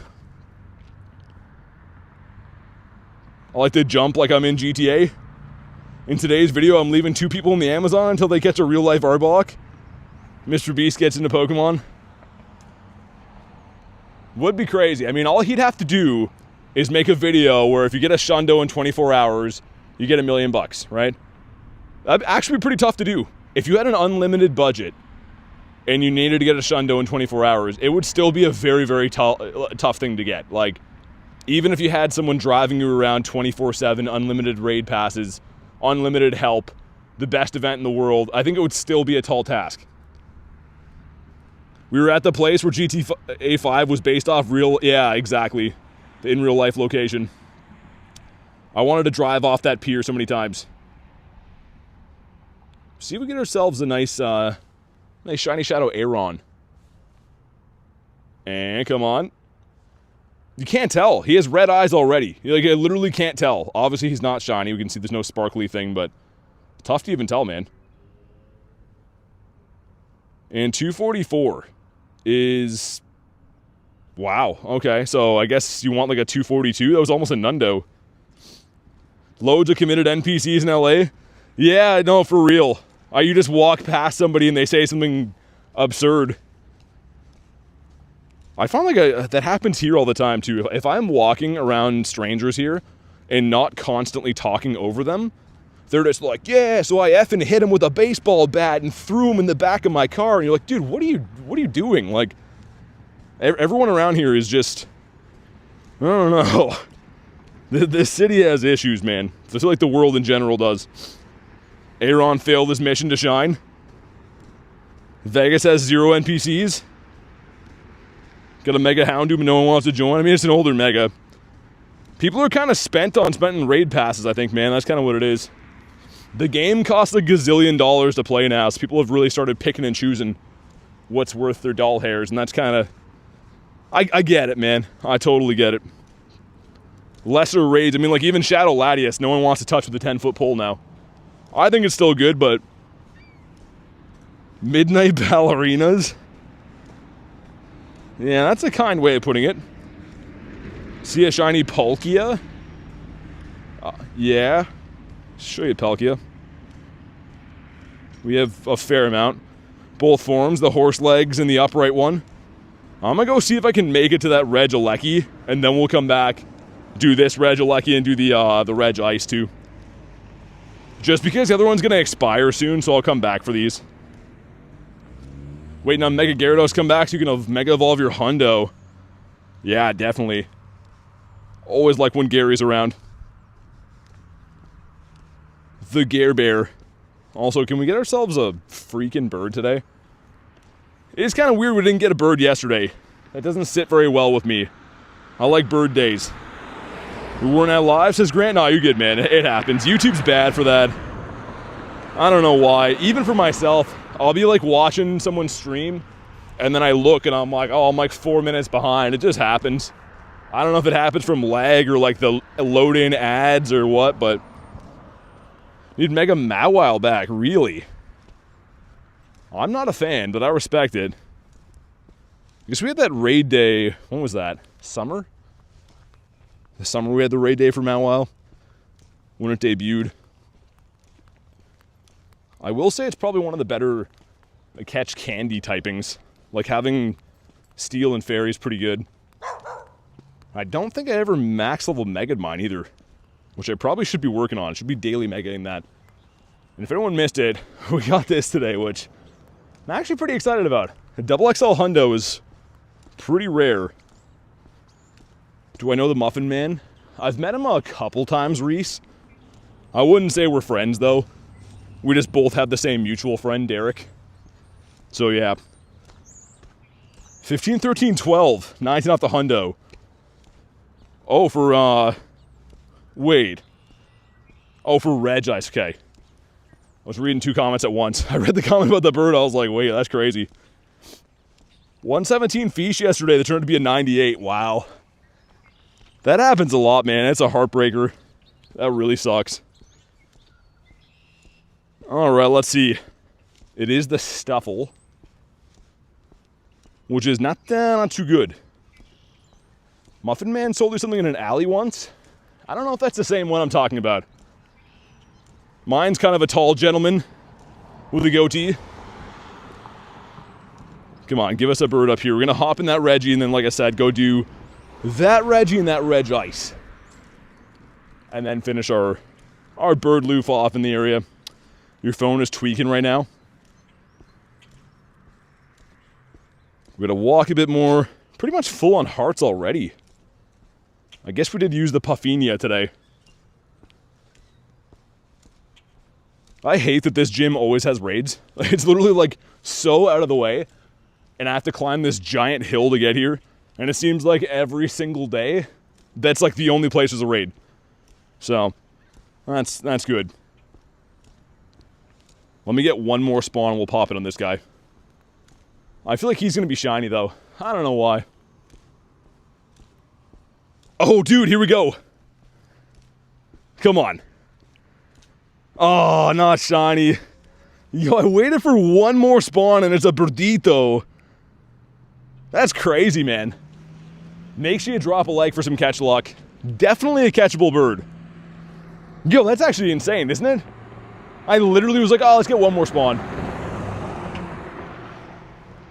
I like to jump like I'm in GTA. In today's video, I'm leaving 2 people in the Amazon until they catch a real-life Arbok. Mr. Beast gets into Pokemon. Would be crazy. I mean, all he'd have to do is make a video where if you get a Shundo in 24 hours, you get $1 million, right? That'd actually be pretty tough to do. If you had an unlimited budget and you needed to get a Shundo in 24 hours, it would still be a very, very tough thing to get. Like, even if you had someone driving you around 24/7, unlimited raid passes, unlimited help, the best event in the world, I think it would still be a tall task. We were at the place where GTA 5 was based off real, yeah, exactly, the in real life location. I wanted to drive off that pier so many times. See if we get ourselves a nice shiny shadow Aeron. And come on. You can't tell. He has red eyes already. Like, I literally can't tell. Obviously, he's not shiny. We can see there's no sparkly thing, but it's tough to even tell, man. And 244 is... Wow. Okay, so I guess you want like a 242? That was almost a Nundo. Loads of committed NPCs in LA? Yeah, no, for real. You just walk past somebody and they say something absurd. I find like that happens here all the time too. If I'm walking around strangers here and not constantly talking over them, they're just like, yeah, so I effing hit him with a baseball bat and threw him in the back of my car. And you're like, dude, what are you doing? Like, everyone around here is just, I don't know. This city has issues, man. I feel like the world in general does. Aeron failed his mission to shine. Vegas has 0 NPCs. Got a Mega Houndoom, no one wants to join. I mean, it's an older Mega. People are kind of spent on spending raid passes, I think, man. That's kind of what it is. The game costs a gazillion dollars to play now, so people have really started picking and choosing what's worth their doll hairs, and that's kind of... I get it, man. I totally get it. Lesser raids. I mean, like, even Shadow Latias, no one wants to touch with a 10-foot pole now. I think it's still good, but... Midnight Ballerinas? Yeah, that's a kind way of putting it. See a shiny Palkia? Yeah. Show you Palkia. We have a fair amount. Both forms, the horse legs and the upright one. I'm gonna go see if I can make it to that Regieleki, and then we'll come back, do this Regieleki, and do the Reg Ice too. Just because the other one's gonna expire soon, so I'll come back for these. Waiting on Mega Gyarados come back so you can Mega Evolve your Hundo. Yeah, definitely. Always like when Gary's around. The Gare Bear. Also, can we get ourselves a freaking bird today? It's kind of weird we didn't get a bird yesterday. That doesn't sit very well with me. I like bird days. We weren't at live, says Grant. No, you're good, man. It happens. YouTube's bad for that. I don't know why. Even for myself, I'll be like watching someone stream, and then I look and I'm like, oh, I'm like 4 minutes behind. It just happens. I don't know if it happens from lag or like the load-in ads or what, but... Need Mega Mawile back, really? I'm not a fan, but I respect it. I guess we had that raid day, when was that? Summer? The summer we had the raid day for Mawile? When it debuted. I will say it's probably one of the better catch candy typings. Like having Steel and Fairy is pretty good. I don't think I ever max level Mega'd mine either, which I probably should be working on. I should be daily Megaing that. And if anyone missed it, we got this today, which I'm actually pretty excited about. A double XL Hundo is pretty rare. Do I know the Muffin Man? I've met him a couple times, Reese. I wouldn't say we're friends, though. We just both have the same mutual friend, Derek. So, yeah. 15, 13, 12. 19 off the Hundo. Oh, for, wait. Oh, for Reg Ice, okay. I was reading 2 comments at once. I read the comment about the bird, I was like, wait, that's crazy. 117 Fish yesterday, that turned out to be a 98. Wow. That happens a lot, man. It's a heartbreaker. That really sucks. Alright, let's see. It is the Stuffle, which is not too good. Muffin Man sold me something in an alley once. I don't know if that's the same one I'm talking about. Mine's kind of a tall gentleman with a goatee. Come on, give us a bird up here. We're going to hop in that Reggie and then, like I said, go do that Reggie and that Reg Ice. And then finish our bird loof off in the area. Your phone is tweaking right now. We're going to walk a bit more. Pretty much full on hearts already. I guess we did use the Puffinia today. I hate that this gym always has raids. It's literally like so out of the way. And I have to climb this giant hill to get here. And it seems like every single day, that's like the only place there's a raid. So, that's good. Let me get one more spawn and we'll pop it on this guy. I feel like he's going to be shiny though. I don't know why. Oh, dude, here we go. Come on. Oh, not shiny. Yo, I waited for one more spawn and it's a Birdito. That's crazy, man. Make sure you drop a like for some catch luck. Definitely a catchable bird. Yo, that's actually insane, isn't it? I literally was like, oh, let's get one more spawn.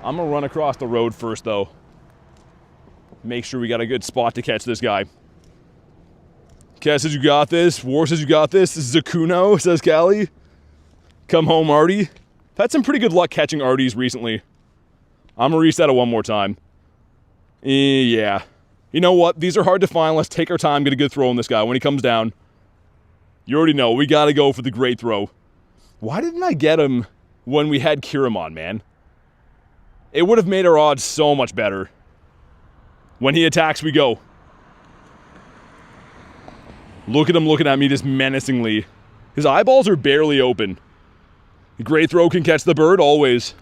I'm gonna run across the road first, though. Make sure we got a good spot to catch this guy. Cat says you got this. War says you got this. This is Zakuno, says Callie. Come home, Artie. I've had some pretty good luck catching Arties recently. I'm gonna reset it one more time. Yeah. You know what? These are hard to find. Let's take our time, get a good throw on this guy. When he comes down, you already know, we gotta go for the great throw. Why didn't I get him when we had Kiramon, man? It would have made our odds so much better. When he attacks, we go. Look at him looking at me just menacingly. His eyeballs are barely open. The great throw can catch the bird, always.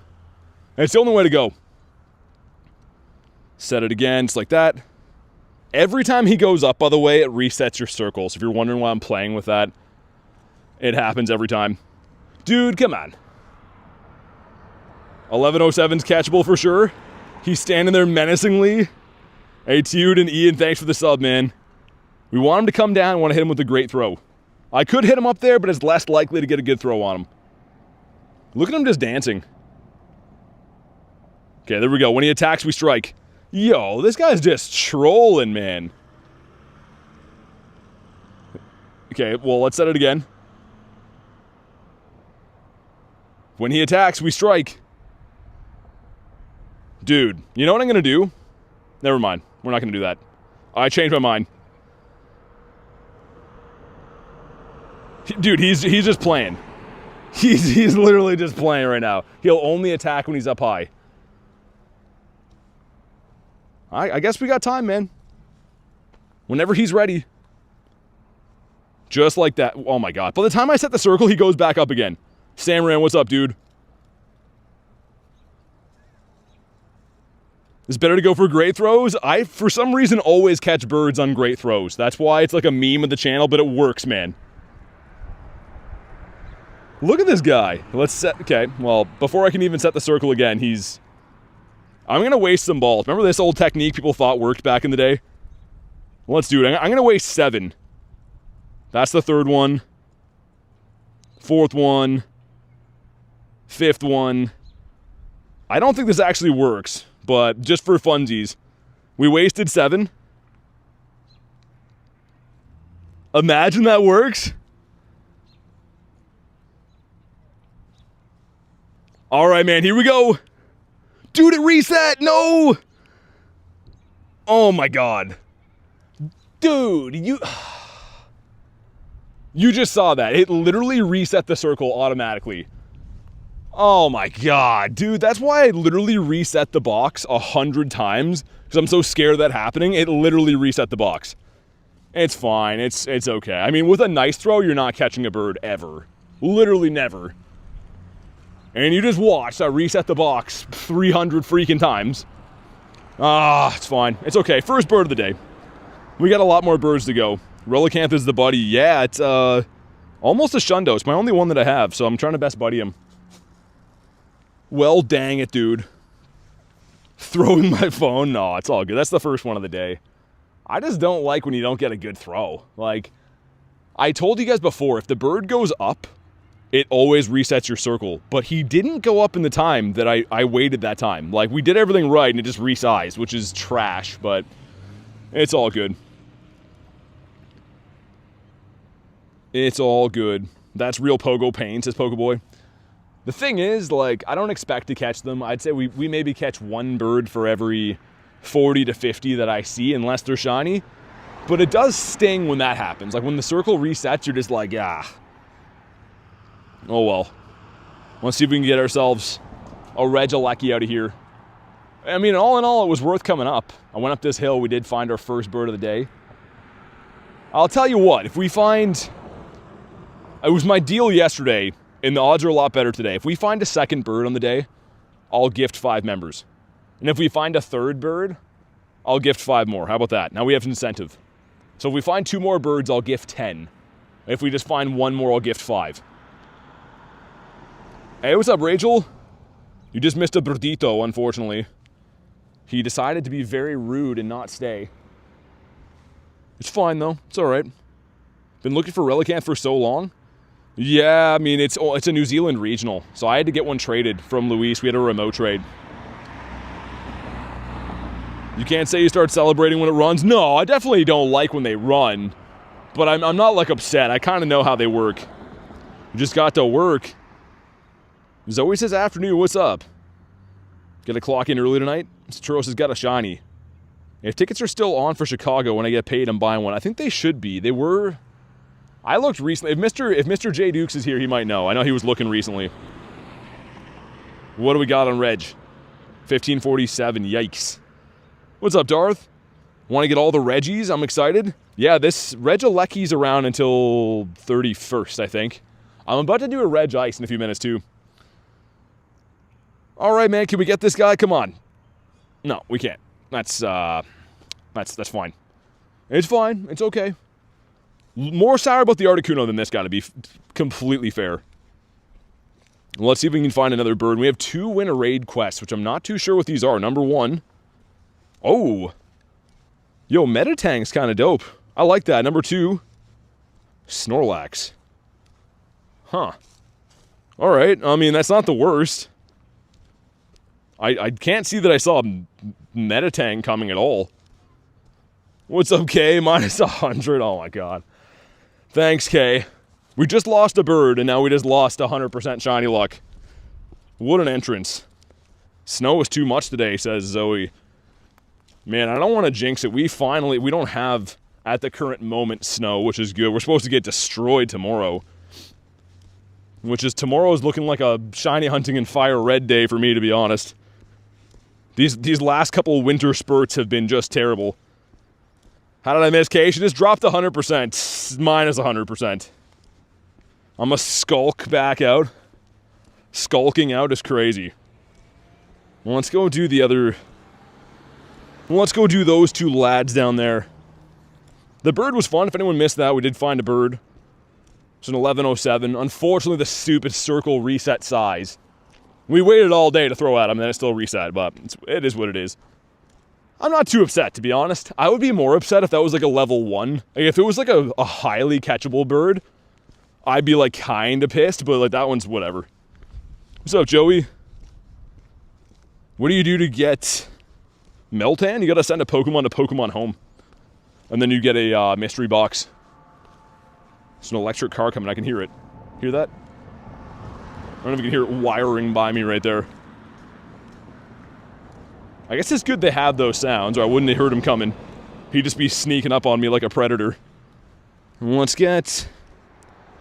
And it's the only way to go. Set it again, just like that. Every time he goes up, by the way, it resets your circle. So if you're wondering why I'm playing with that, it happens every time. Dude, come on. 1107's catchable for sure. He's standing there menacingly. Hey, Tude and Ian, thanks for the sub, man. We want him to come down. We want to hit him with a great throw. I could hit him up there, but it's less likely to get a good throw on him. Look at him just dancing. Okay, there we go. When he attacks, we strike. Yo, this guy's just trolling, man. Okay, well, let's set it again. When he attacks, we strike. Dude, you know what I'm going to do? Never mind. We're not going to do that. I changed my mind. Dude, he's just playing. He's literally just playing right now. He'll only attack when he's up high. I guess we got time, man. Whenever he's ready. Just like that. Oh my god. By the time I set the circle, he goes back up again. Samran, what's up, dude? It's better to go for great throws. I, for some reason, always catch birds on great throws. That's why it's like a meme of the channel, but it works, man. Look at this guy. Let's set... Okay, well, before I can even set the circle again, he's... I'm going to waste some balls. Remember this old technique people thought worked back in the day? Let's do it. I'm going to waste 7. That's the third one. Fourth one. Fifth one. I don't think this actually works, but just for funsies. We wasted 7. Imagine that works. All right, man, here we go. Dude, it reset! No! Oh my god. Dude, you just saw that. It literally reset the circle automatically. Oh my god, dude. That's why I literally reset the box 100 times. Because I'm so scared of that happening. It literally reset the box. It's fine. It's okay. I mean, with a nice throw, you're not catching a bird ever. Literally never. And you just watch that reset the box 300 freaking times. Ah, it's fine. It's okay. First bird of the day. We got a lot more birds to go. Relicanth is the buddy. Yeah, it's almost a Shundo. It's my only one that I have, so I'm trying to best buddy him. Well, dang it, dude. Throwing my phone? No, it's all good. That's the first one of the day. I just don't like when you don't get a good throw. Like, I told you guys before, if the bird goes up, it always resets your circle. But he didn't go up in the time that I waited that time. Like, we did everything right, and it just resized, which is trash, but it's all good. It's all good. That's real pogo pain, says Pokeboy. The thing is, like, I don't expect to catch them. I'd say we maybe catch one bird for every 40 to 50 that I see, unless they're shiny. But it does sting when that happens. Like, when the circle resets, you're just like, ah. Oh, well. Let's see if we can get ourselves a Regieleki out of here. I mean, all in all, it was worth coming up. I went up this hill. We did find our first bird of the day. I'll tell you what. If we find... It was my deal yesterday, and the odds are a lot better today. If we find a second bird on the day, I'll gift 5 members. And if we find a third bird, I'll gift 5 more. How about that? Now we have an incentive. So if we find 2 more birds, I'll gift 10. If we just find 1 more, I'll gift 5. Hey, what's up, Rachel? You just missed a birdito, unfortunately. He decided to be very rude and not stay. It's fine, though. It's all right. Been looking for Relicanth for so long. Yeah, I mean, it's a New Zealand regional, so I had to get one traded from Luis. We had a remote trade. You can't say you start celebrating when it runs. No, I definitely don't like when they run, but I'm not, like, upset. I kind of know how they work. You just got to work. Zoe says, afternoon, what's up? Gonna clock in early tonight? Churros has got a shiny. If tickets are still on for Chicago when I get paid, I'm buying one. I think they should be. They were... I looked recently. If Mr. J. Dukes is here, he might know. I know he was looking recently. What do we got on Reg? 1547. Yikes. What's up, Darth? Want to get all the Reggies? I'm excited. Yeah, this Regieleki's around until 31st, I think. I'm about to do a Reg Ice in a few minutes, too. All right, man. Can we get this guy? Come on. No, we can't. That's fine. It's fine. It's okay. More sour about the Articuno than this guy, to be completely fair. Let's see if we can find another bird. We have 2 win a raid quests, which I'm not too sure what these are. Number 1. Oh. Yo, Metatang's kind of dope. I like that. Number 2. Snorlax. Huh. Alright. I mean, that's not the worst. I can't see that I saw Metatang coming at all. What's up, K? Minus 100. Oh, my God. Thanks, Kay. We just lost a bird, and now we just lost 100% shiny luck. What an entrance. Snow is too much today, says Zoe. Man, I don't want to jinx it. We don't have, at the current moment, snow, which is good. We're supposed to get destroyed tomorrow. Tomorrow's looking like a shiny hunting and fire red day for me, to be honest. These last couple winter spurts have been just terrible. How did I miss Kay? She just dropped 100%. Minus 100%. I'm a skulk back out. Skulking out is crazy. Well, let's go do the other... Let's go do those 2 lads down there. The bird was fun. If anyone missed that, we did find a bird. It's an 1107. Unfortunately, the stupid circle reset size. We waited all day to throw at him, and then it still reset, but it is what it is. I'm not too upset, to be honest. I would be more upset if that was like a level 1. Like, if it was like a highly catchable bird, I'd be like kind of pissed, but like that one's whatever. What's up, Joey? What do you do to get Meltan? You gotta send a Pokemon to Pokemon Home. And then you get a mystery box. There's an electric car coming. I can hear it. Hear that? I don't know if you can hear it wiring by me right there. I guess it's good they have those sounds, or I wouldn't have heard him coming. He'd just be sneaking up on me like a predator. Let's get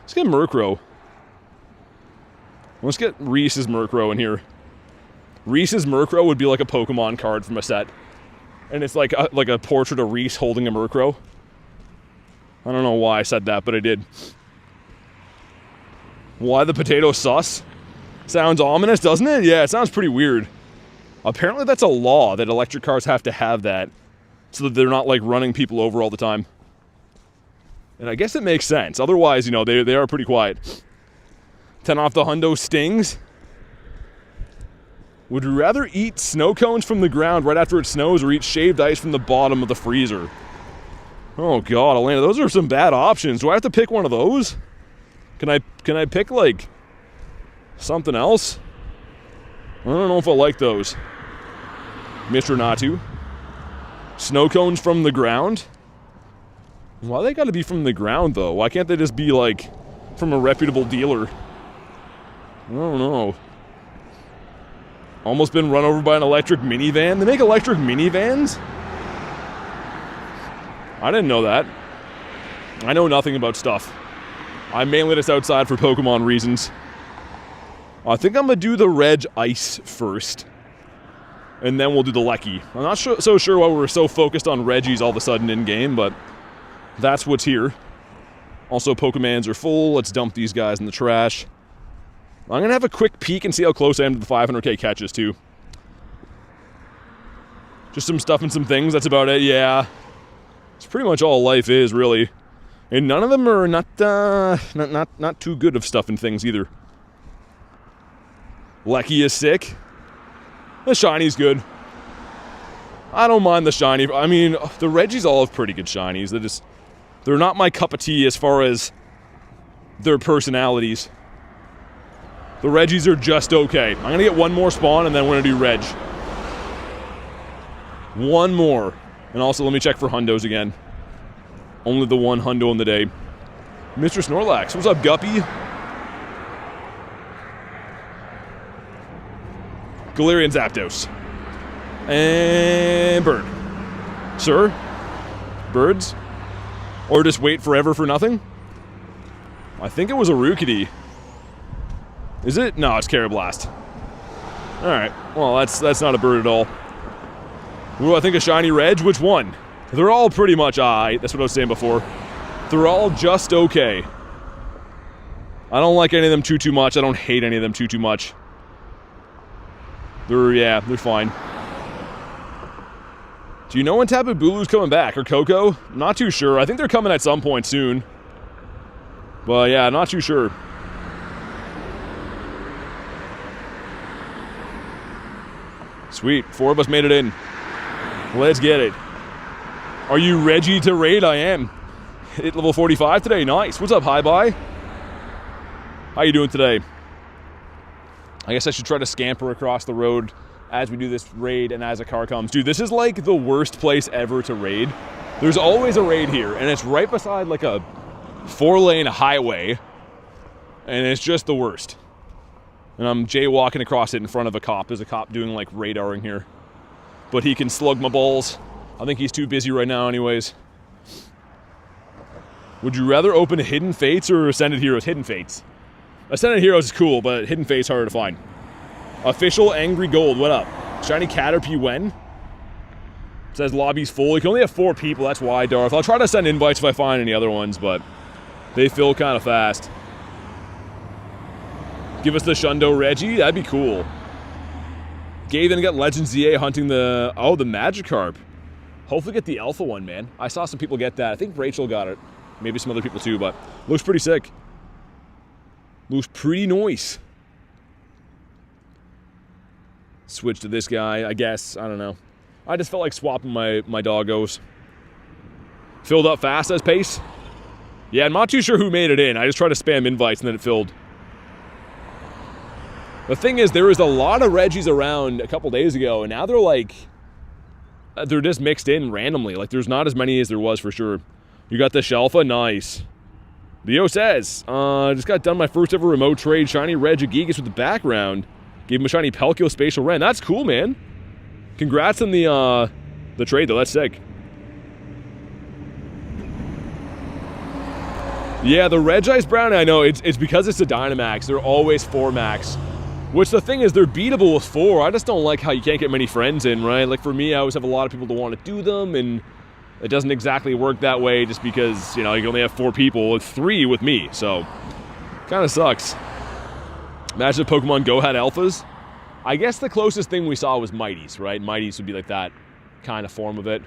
Murkrow. Let's get Reese's Murkrow in here. Reese's Murkrow would be like a Pokemon card from a set. And it's like a portrait of Reese holding a Murkrow. I don't know why I said that, but I did. Why the potato sus? Sounds ominous, doesn't it? Yeah, it sounds pretty weird. Apparently that's a law that electric cars have to have that so that they're not like running people over all the time. And I guess it makes sense. Otherwise, you know, they are pretty quiet. 10 off the hundo stings. Would you rather eat snow cones from the ground right after it snows or eat shaved ice from the bottom of the freezer? Oh god, Elena, those are some bad options. Do I have to pick one of those? Can I pick, like, something else? I don't know if I like those. Mr. Natu. Snow cones from the ground? Why they gotta be from the ground, though? Why can't they just be, like, from a reputable dealer? I don't know. Almost been run over by an electric minivan? They make electric minivans? I didn't know that. I know nothing about stuff. I'm mainly just outside for Pokemon reasons. I think I'm gonna do the Reg Ice first. And then we'll do the Lecky. I'm not so sure why we're so focused on Reggies all of a sudden in-game, but that's what's here. Also, Pokemans are full. Let's dump these guys in the trash. I'm going to have a quick peek and see how close I am to the 500k catches, too. Just some stuff and some things. That's about it, yeah. It's pretty much all life is, really. And none of them are not too good of stuff and things, either. Lecky is sick. The Shiny's good. I don't mind the Shiny. I mean, the Reggies all have pretty good Shinies. They're not my cup of tea as far as their personalities. The Reggies are just okay. I'm going to get one more spawn and then we're going to do Reg. One more. And also, let me check for hundos again. Only the one hundo in the day. Mr. Snorlax. What's up, Guppy? Galarian Zapdos. And Bird. Sir? Birds? Or just wait forever for nothing? I think it was a Rookity. Is it? No, it's Carablast. Alright. Well, that's not a bird at all. Ooh, I think a shiny Reg. Which one? They're all pretty much alright. That's what I was saying before. They're all just okay. I don't like any of them too much. I don't hate any of them too much. They're fine. Do you know when Tapu Bulu's coming back? Or Coco? I'm not too sure. I think they're coming at some point soon. But yeah, not too sure. Sweet. 4 of us made it in. Let's get it. Are you ready to raid? I am. Hit level 45 today. Nice. What's up, Hi-Bye? How you doing today? I guess I should try to scamper across the road as we do this raid and as a car comes. Dude, this is like the worst place ever to raid. There's always a raid here, and it's right beside like a 4-lane highway, and it's just the worst. And I'm jaywalking across it in front of a cop. There's a cop doing like radaring here. But he can slug my balls. I think he's too busy right now anyways. Would you rather open Hidden Fates or Ascended Heroes? Hidden Fates. Ascended Heroes is cool, but Hidden Fates harder to find. Official Angry Gold, what up? Shiny Caterpie when? Says lobby's full. You can only have 4 people, that's why, Darth. I'll try to send invites if I find any other ones, but they fill kind of fast. Give us the Shundo Reggie, that'd be cool. Gabe then got Legends ZA hunting the Magikarp. Hopefully get the Alpha one, man. I saw some people get that. I think Rachel got it. Maybe some other people too, but looks pretty sick. Looks pretty nice. Switch to this guy, I guess. I don't know. I just felt like swapping my doggos. Filled up fast as pace. Yeah, I'm not too sure who made it in. I just tried to spam invites and then it filled. The thing is, there was a lot of Reggies around a couple days ago, and now they're like... they're just mixed in randomly. Like, there's not as many as there was for sure. You got the Shelfa? Nice. Leo says, just got done my first ever remote trade. Shiny Regigigas with the background. Gave him a shiny Pelkio Spatial Ren. That's cool, man. Congrats on the trade, though. That's sick. Yeah, the Regice Brownie, I know. It's because it's a Dynamax. They're always 4 max. Which the thing is, they're beatable with 4. I just don't like how you can't get many friends in, right? Like, for me, I always have a lot of people that want to do them, and it doesn't exactly work that way just because, you know, you can only have 4 people with 3 with me, so kind of sucks. Imagine if Pokemon GO had alphas. I guess the closest thing we saw was Mighties, right? Mighties would be like that kind of form of it.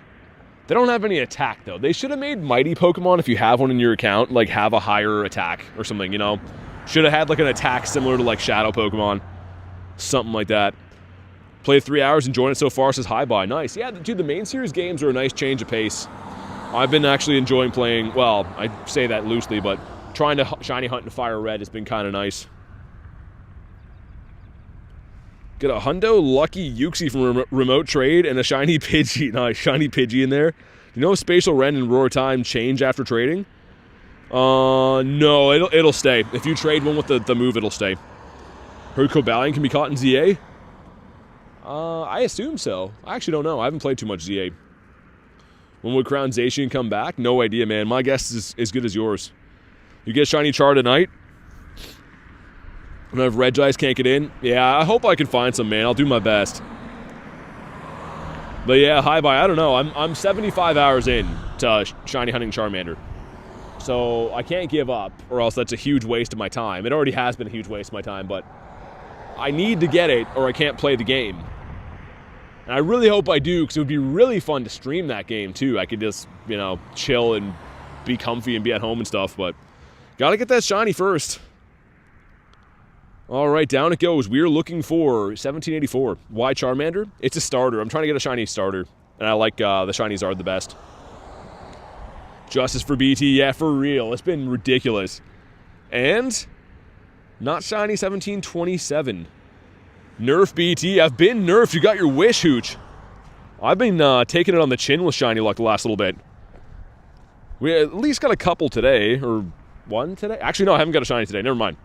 They don't have any attack, though. They should have made Mighty Pokemon, if you have one in your account, like, have a higher attack or something, you know? Should have had, like, an attack similar to, like, Shadow Pokemon. Something like that. Played 3 hours, enjoying it so far, says hi, bye. Nice. Yeah, dude, the main series games are a nice change of pace. I've been actually enjoying playing, well, I say that loosely, but trying to shiny hunt in Fire Red has been kind of nice. Get a Hundo Lucky Uxie from Remote Trade and a shiny Pidgey. Nice, shiny Pidgey in there. You know Spatial Rend and Roar Time change after trading? No, it'll stay. If you trade one with the move, it'll stay. Heard Cobalion can be caught in ZA? I assume so. I actually don't know. I haven't played too much ZA. When would Crown Zacian come back? No idea, man. My guess is as good as yours. You get shiny Char tonight? And if Regice can't get in, yeah, I hope I can find some, man. I'll do my best. But yeah, hi bye. I don't know. I'm 75 hours in to shiny hunting Charmander, so I can't give up, or else that's a huge waste of my time. It already has been a huge waste of my time, but I need to get it, or I can't play the game. And I really hope I do, because it would be really fun to stream that game too. I could just, you know, chill and be comfy and be at home and stuff. But gotta get that shiny first. All right, down it goes. We're looking for 1784. Why Charmander? It's a starter. I'm trying to get a shiny starter, and I like the shinies are the best. Justice for BT, yeah, for real. It's been ridiculous. And not shiny 1727. Nerf BT. I've been nerfed. You got your wish, Hooch. I've been taking it on the chin with shiny luck the last little bit. We at least got a couple today, or one today. Actually, no, I haven't got a shiny today. Never mind.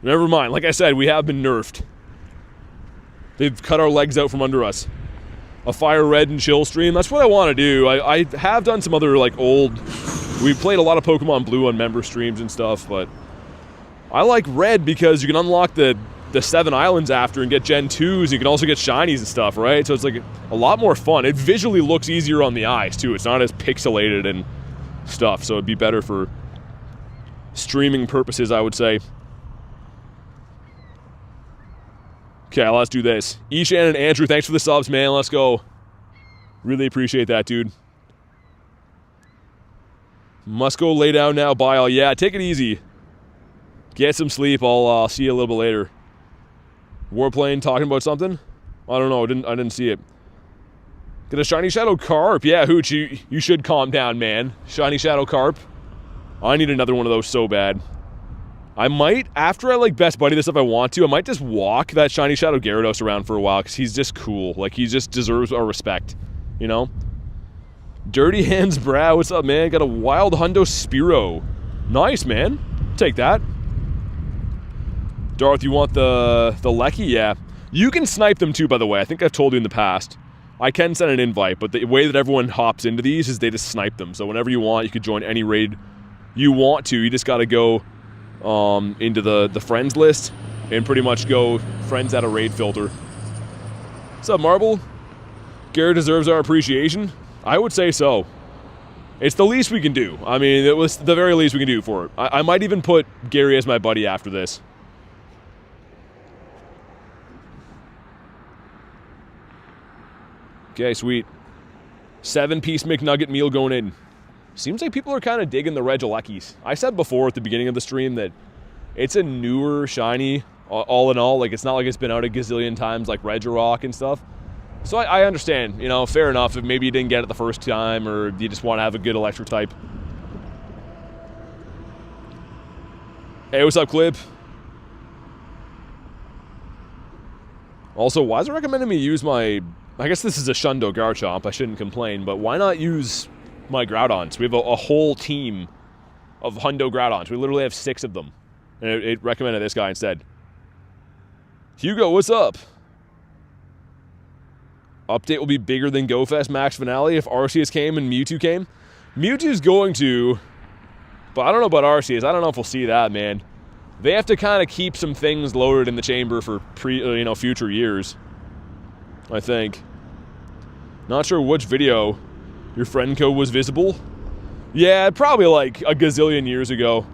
Never mind. Like I said, we have been nerfed. They've cut our legs out from under us. A Fire Red and Chill stream. That's what I want to do. I have done some other, like, old... We played a lot of Pokemon Blue on member streams and stuff, but... I like Red because you can unlock the 7 islands after and get Gen 2s. You can also get shinies and stuff, right? So it's, like, a lot more fun. It visually looks easier on the eyes, too. It's not as pixelated and stuff, so it'd be better for streaming purposes, I would say. Okay, let's do this. Ishan and Andrew, thanks for the subs, man. Let's go. Really appreciate that, dude. Must go lay down now. Bye all. Yeah, take it easy. Get some sleep. I'll see you a little bit later. Warplane talking about something? I don't know. I didn't see it. Get a shiny Shadow Carp. Yeah, Hooch, you should calm down, man. Shiny Shadow Carp. I need another one of those so bad. I might, after I, like, Best Buddy this if I want to, I might just walk that shiny Shadow Gyarados around for a while, because he's just cool. Like, he just deserves our respect, you know? Dirty Hands Brow, what's up, man? Got a Wild Hundo Spearow. Nice, man. Take that. Darth, you want the Lecky? Yeah. You can snipe them too, by the way. I think I've told you in the past. I can send an invite, but the way that everyone hops into these is they just snipe them. So whenever you want, you could join any raid you want to. You just got to go... into the friends list and pretty much go friends at a raid filter. What's up, Marble? Garrett deserves our appreciation. I would say so. It's the least we can do. I mean, it was the very least we can do for it. I might even put Gary as my buddy after this. Okay, sweet. 7-piece McNugget meal going in. Seems like people are kind of digging the Regielekis. I said before at the beginning of the stream that it's a newer shiny, all in all. Like, it's not like it's been out a gazillion times like Regirock and stuff. So I understand, you know, fair enough if maybe you didn't get it the first time or you just want to have a good electric type. Hey, what's up, Clip? Also, why is it recommending me use my... I guess this is a Shundo Garchomp. I shouldn't complain, but why not use... my Groudons? We have a whole team of Hundo Groudons. We literally have 6 of them. And it recommended this guy instead. Hugo, what's up? Update will be bigger than GoFest Max Finale if Arceus came and Mewtwo came. Mewtwo's going to, but I don't know about Arceus. I don't know if we'll see that, man. They have to kind of keep some things loaded in the chamber for future years, I think. Not sure which video your friend code was visible. Yeah, probably like a gazillion years ago.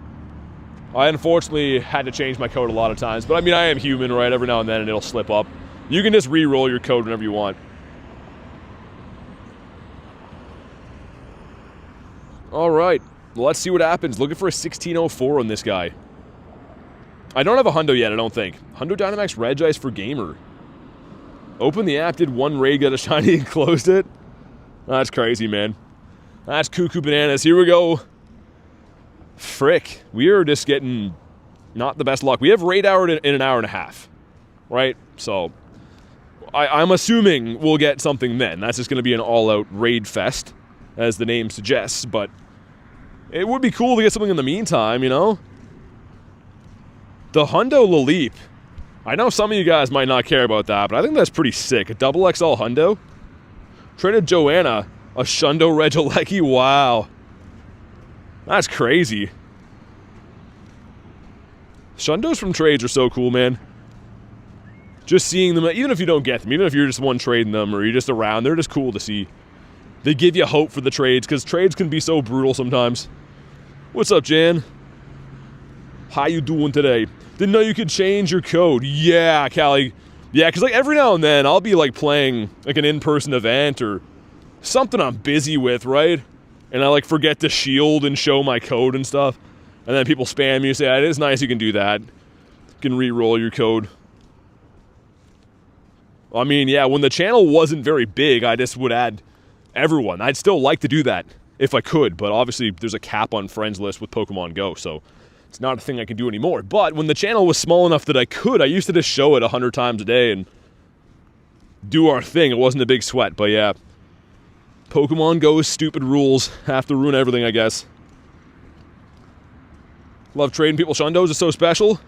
I unfortunately had to change my code a lot of times, but I mean, I am human, right? Every now and then it'll slip up. You can just re-roll your code whenever you want. Alright, let's see what happens. Looking for a 1604 on this guy. I don't have a hundo yet, I don't think. Hundo Dynamax Regice for Gamer. Opened the app, did one raid, got a shiny, and closed it. That's crazy, man. That's cuckoo bananas. Here we go. Frick. We are just getting not the best luck. We have raid hour in an hour and a half. Right? So, I'm assuming we'll get something then. That's just going to be an all-out raid fest, as the name suggests. But it would be cool to get something in the meantime, you know? The Hundo Laleep. I know some of you guys might not care about that, but I think that's pretty sick. A double XL Hundo. Traded Joanna. A Shundo Regieleki. Wow. That's crazy. Shundos from trades are so cool, man. Just seeing them, even if you don't get them, even if you're just one trading them or you're just around, they're just cool to see. They give you hope for the trades, because trades can be so brutal sometimes. What's up, Jan? How you doing today? Didn't know you could change your code. Yeah, Callie. Yeah, because like every now and then I'll be like playing like an in-person event or something I'm busy with, right? And I like forget to shield and show my code and stuff. And then people spam me and say, it is nice you can do that. You can re-roll your code. I mean, yeah, when the channel wasn't very big, I just would add everyone. I'd still like to do that if I could, but obviously there's a cap on friends list with Pokemon GO, so it's not a thing I can do anymore. But when the channel was small enough that I could, I used to just show it 100 times a day and do our thing. It wasn't a big sweat, but yeah. Pokemon GO's stupid rules have to ruin everything, I guess. Love trading people Shundos, is so special.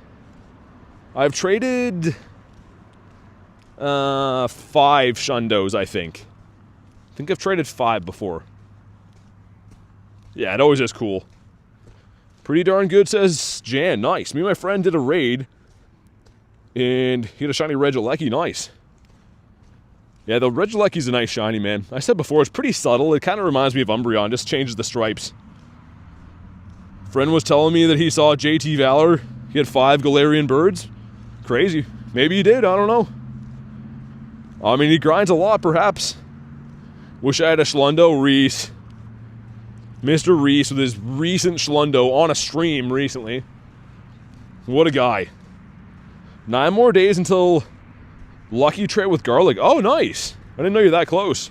I've traded 5 Shundos, I think. I think I've traded 5 before. Yeah, it always is cool. Pretty darn good, says Jan. Nice. Me and my friend did a raid, and he had a shiny Regieleki. Nice. Yeah, the Regieleki's a nice shiny, man. I said before, it's pretty subtle. It kind of reminds me of Umbreon, just changes the stripes. Friend was telling me that he saw JT Valor. He had 5 Galarian Birds. Crazy. Maybe he did, I don't know. I mean, he grinds a lot, perhaps. Wish I had a Schlundo. Reese. Mr. Reese with his recent Schlundo on a stream recently. What a guy. 9 more days until lucky trade with Garlic. Oh, nice. I didn't know you're that close.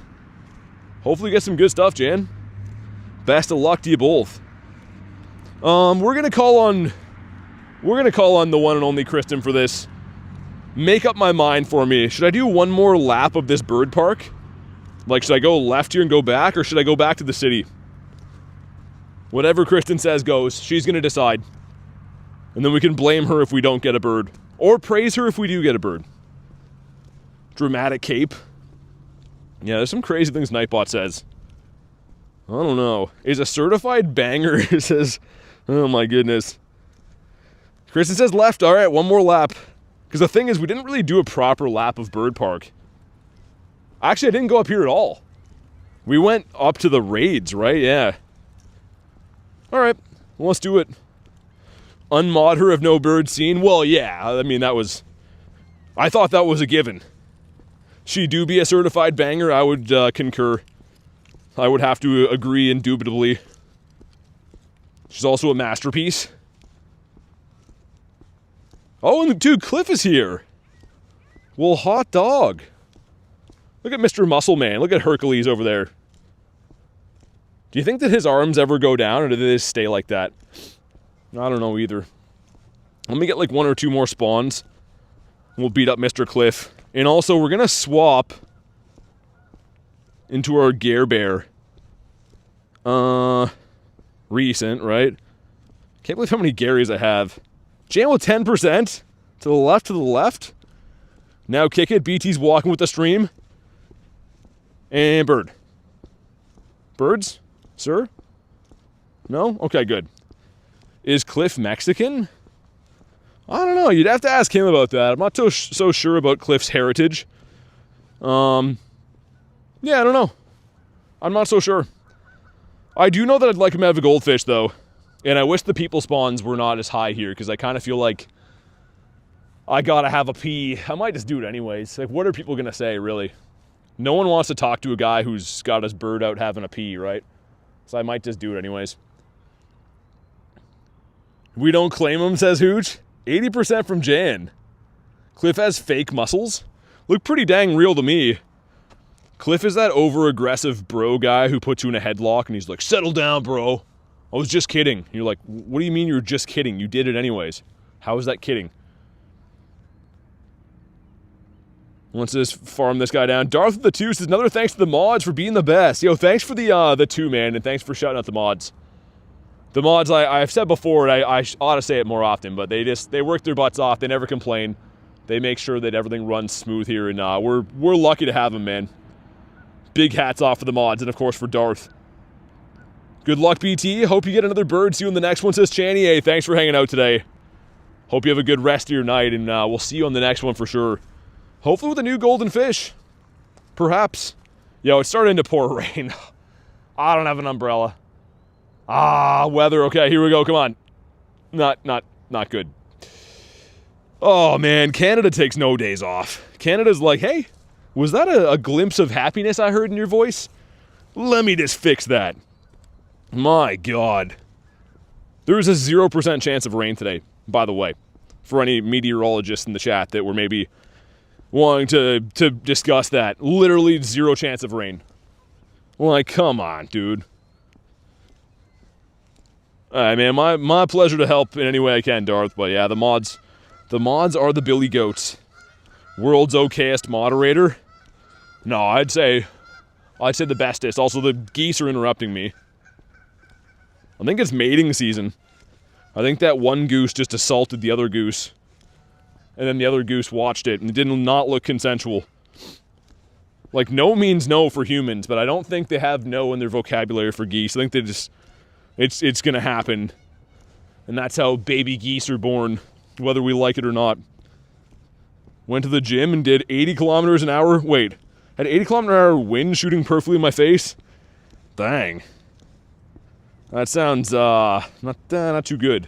Hopefully you get some good stuff, Jan. Best of luck to you both. We're gonna call on the one and only Kristen for this. Make up my mind for me. Should I do one more lap of this bird park? Like, should I go left here and go back, or should I go back to the city? Whatever Kristen says goes. She's gonna decide. And then we can blame her if we don't get a bird. Or praise her if we do get a bird. Dramatic cape. Yeah, there's some crazy things Nightbot says. I don't know. Is a certified banger, it says... Oh my goodness. Kristen says left. Alright, one more lap. Because the thing is, we didn't really do a proper lap of Bird Park. Actually, I didn't go up here at all. We went up to the raids, right? Yeah. Alright, well, let's do it. Unmod her if no bird seen? Well, yeah, I mean, that was... I thought that was a given. She do be a certified banger, I would concur. I would have to agree indubitably. She's also a masterpiece. Oh, and dude, Cliff is here. Well, hot dog. Look at Mr. Muscle Man. Look at Hercules over there. Do you think that his arms ever go down, or do they just stay like that? I don't know either. Let me get like 1 or 2 more spawns. We'll beat up Mr. Cliff. And also, we're gonna swap into our Gare Bear. Recent, right? Can't believe how many Garys I have. Jam with 10%. To the left, to the left. Now kick it. BT's walking with the stream. And bird. Birds? Sir? No? Okay, good. Is Cliff Mexican? I don't know. You'd have to ask him about that. I'm not so sure about Cliff's heritage. Yeah, I don't know. I'm not so sure. I do know that I'd like him to have a goldfish, though. And I wish the people spawns were not as high here, because I kind of feel like I gotta have a pee. I might just do it anyways. Like, what are people gonna say, really? No one wants to talk to a guy who's got his bird out having a pee, right? So I might just do it anyways. We don't claim him, says Hooch. 80% from Jan. Cliff has fake muscles. Look pretty dang real to me. Cliff is that over-aggressive bro guy who puts you in a headlock and he's like, settle down, bro. I was just kidding. And you're like, what do you mean you're just kidding? You did it anyways. How is that kidding? Let's just farm this guy down. Darth with the 2 says, another thanks to the mods for being the best. Yo, thanks for the 2, man, and thanks for shouting out the mods. The mods, I've said before, and I ought to say it more often, but they work their butts off. They never complain. They make sure that everything runs smooth here, and we're lucky to have them, man. Big hats off for the mods, and of course for Darth. Good luck, BT. Hope you get another bird soon. The next one says Channy A. Thanks for hanging out today. Hope you have a good rest of your night, and we'll see you on the next one for sure. Hopefully with a new golden fish. Perhaps. Yo, it's starting to pour rain. I don't have an umbrella. Weather. Okay, here we go. Come on. Not good. Oh, man. Canada takes no days off. Canada's like, hey, was that a glimpse of happiness I heard in your voice? Let me just fix that. My God. There is a 0% chance of rain today, by the way, for any meteorologists in the chat that were maybe wanting to discuss that. Literally 0 chance of rain. Like, come on, dude. Alright, man, my pleasure to help in any way I can, Darth. But yeah, the mods are the Billy Goats. World's okayest moderator. No, I'd say the bestest. Also, the geese are interrupting me. I think it's mating season. I think that one goose just assaulted the other goose. And then the other goose watched it, and it did not look consensual. Like, no means no for humans, but I don't think they have no in their vocabulary for geese. I think they just, it's gonna happen. And that's how baby geese are born, whether we like it or not. Went to the gym and did 80 kilometers an hour. Wait, had 80 kilometer an hour wind shooting perfectly in my face? Dang. That sounds, not too good.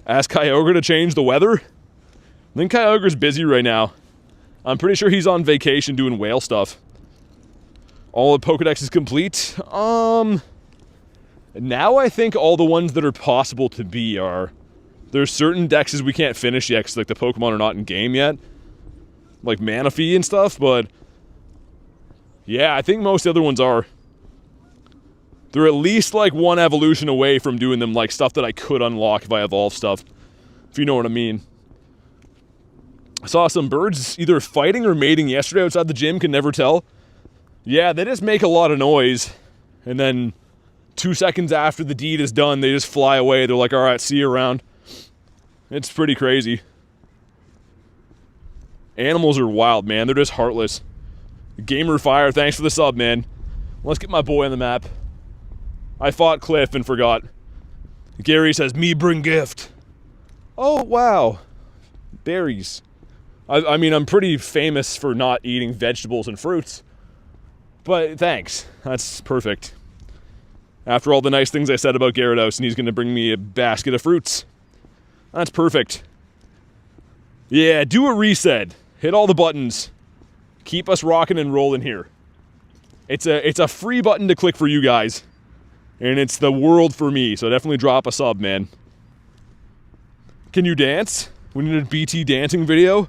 Ask Kyogre to change the weather? I think Kyogre's busy right now. I'm pretty sure he's on vacation doing whale stuff. All the Pokedex is complete. Now I think all the ones that are possible to be are... There's certain dexes we can't finish yet because like the Pokemon are not in game yet. Like Manaphy and stuff, but... Yeah, I think most other ones are. They're at least like one evolution away from doing them, like stuff that I could unlock if I evolve stuff. If you know what I mean. I saw some birds either fighting or mating yesterday outside the gym, can never tell. Yeah, they just make a lot of noise. And then 2 seconds after the deed is done, they just fly away. They're like, alright, see you around. It's pretty crazy. Animals are wild, man. They're just heartless. Gamer Fire, thanks for the sub, man. Let's get my boy on the map. I fought Cliff and forgot. Gary says, me bring gift. Oh, wow. Berries. I mean, I'm pretty famous for not eating vegetables and fruits. But thanks. That's perfect. After all the nice things I said about Gyarados, and he's going to bring me a basket of fruits. That's perfect. Yeah, do a reset. Hit all the buttons. Keep us rocking and rolling here. It's a free button to click for you guys. And it's the world for me, so definitely drop a sub, man. Can you dance? We need a BT dancing video?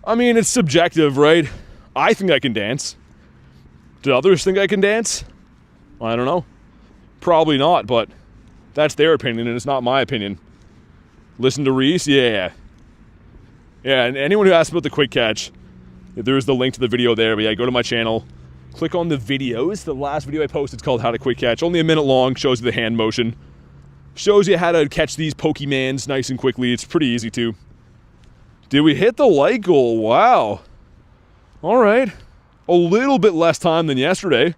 I mean, it's subjective, right? I think I can dance. Do others think I can dance? I don't know. Probably not, but that's their opinion, and it's not my opinion. Listen to Reese? Yeah. Yeah, and anyone who asks about the quick catch, there's the link to the video there, but yeah, go to my channel. Click on the videos. The last video I posted is called How to Quick Catch. Only a minute long, shows you the hand motion. Shows you how to catch these Pokemans nice and quickly. It's pretty easy too. Did we hit the like goal? Wow. Alright. A little bit less time than yesterday.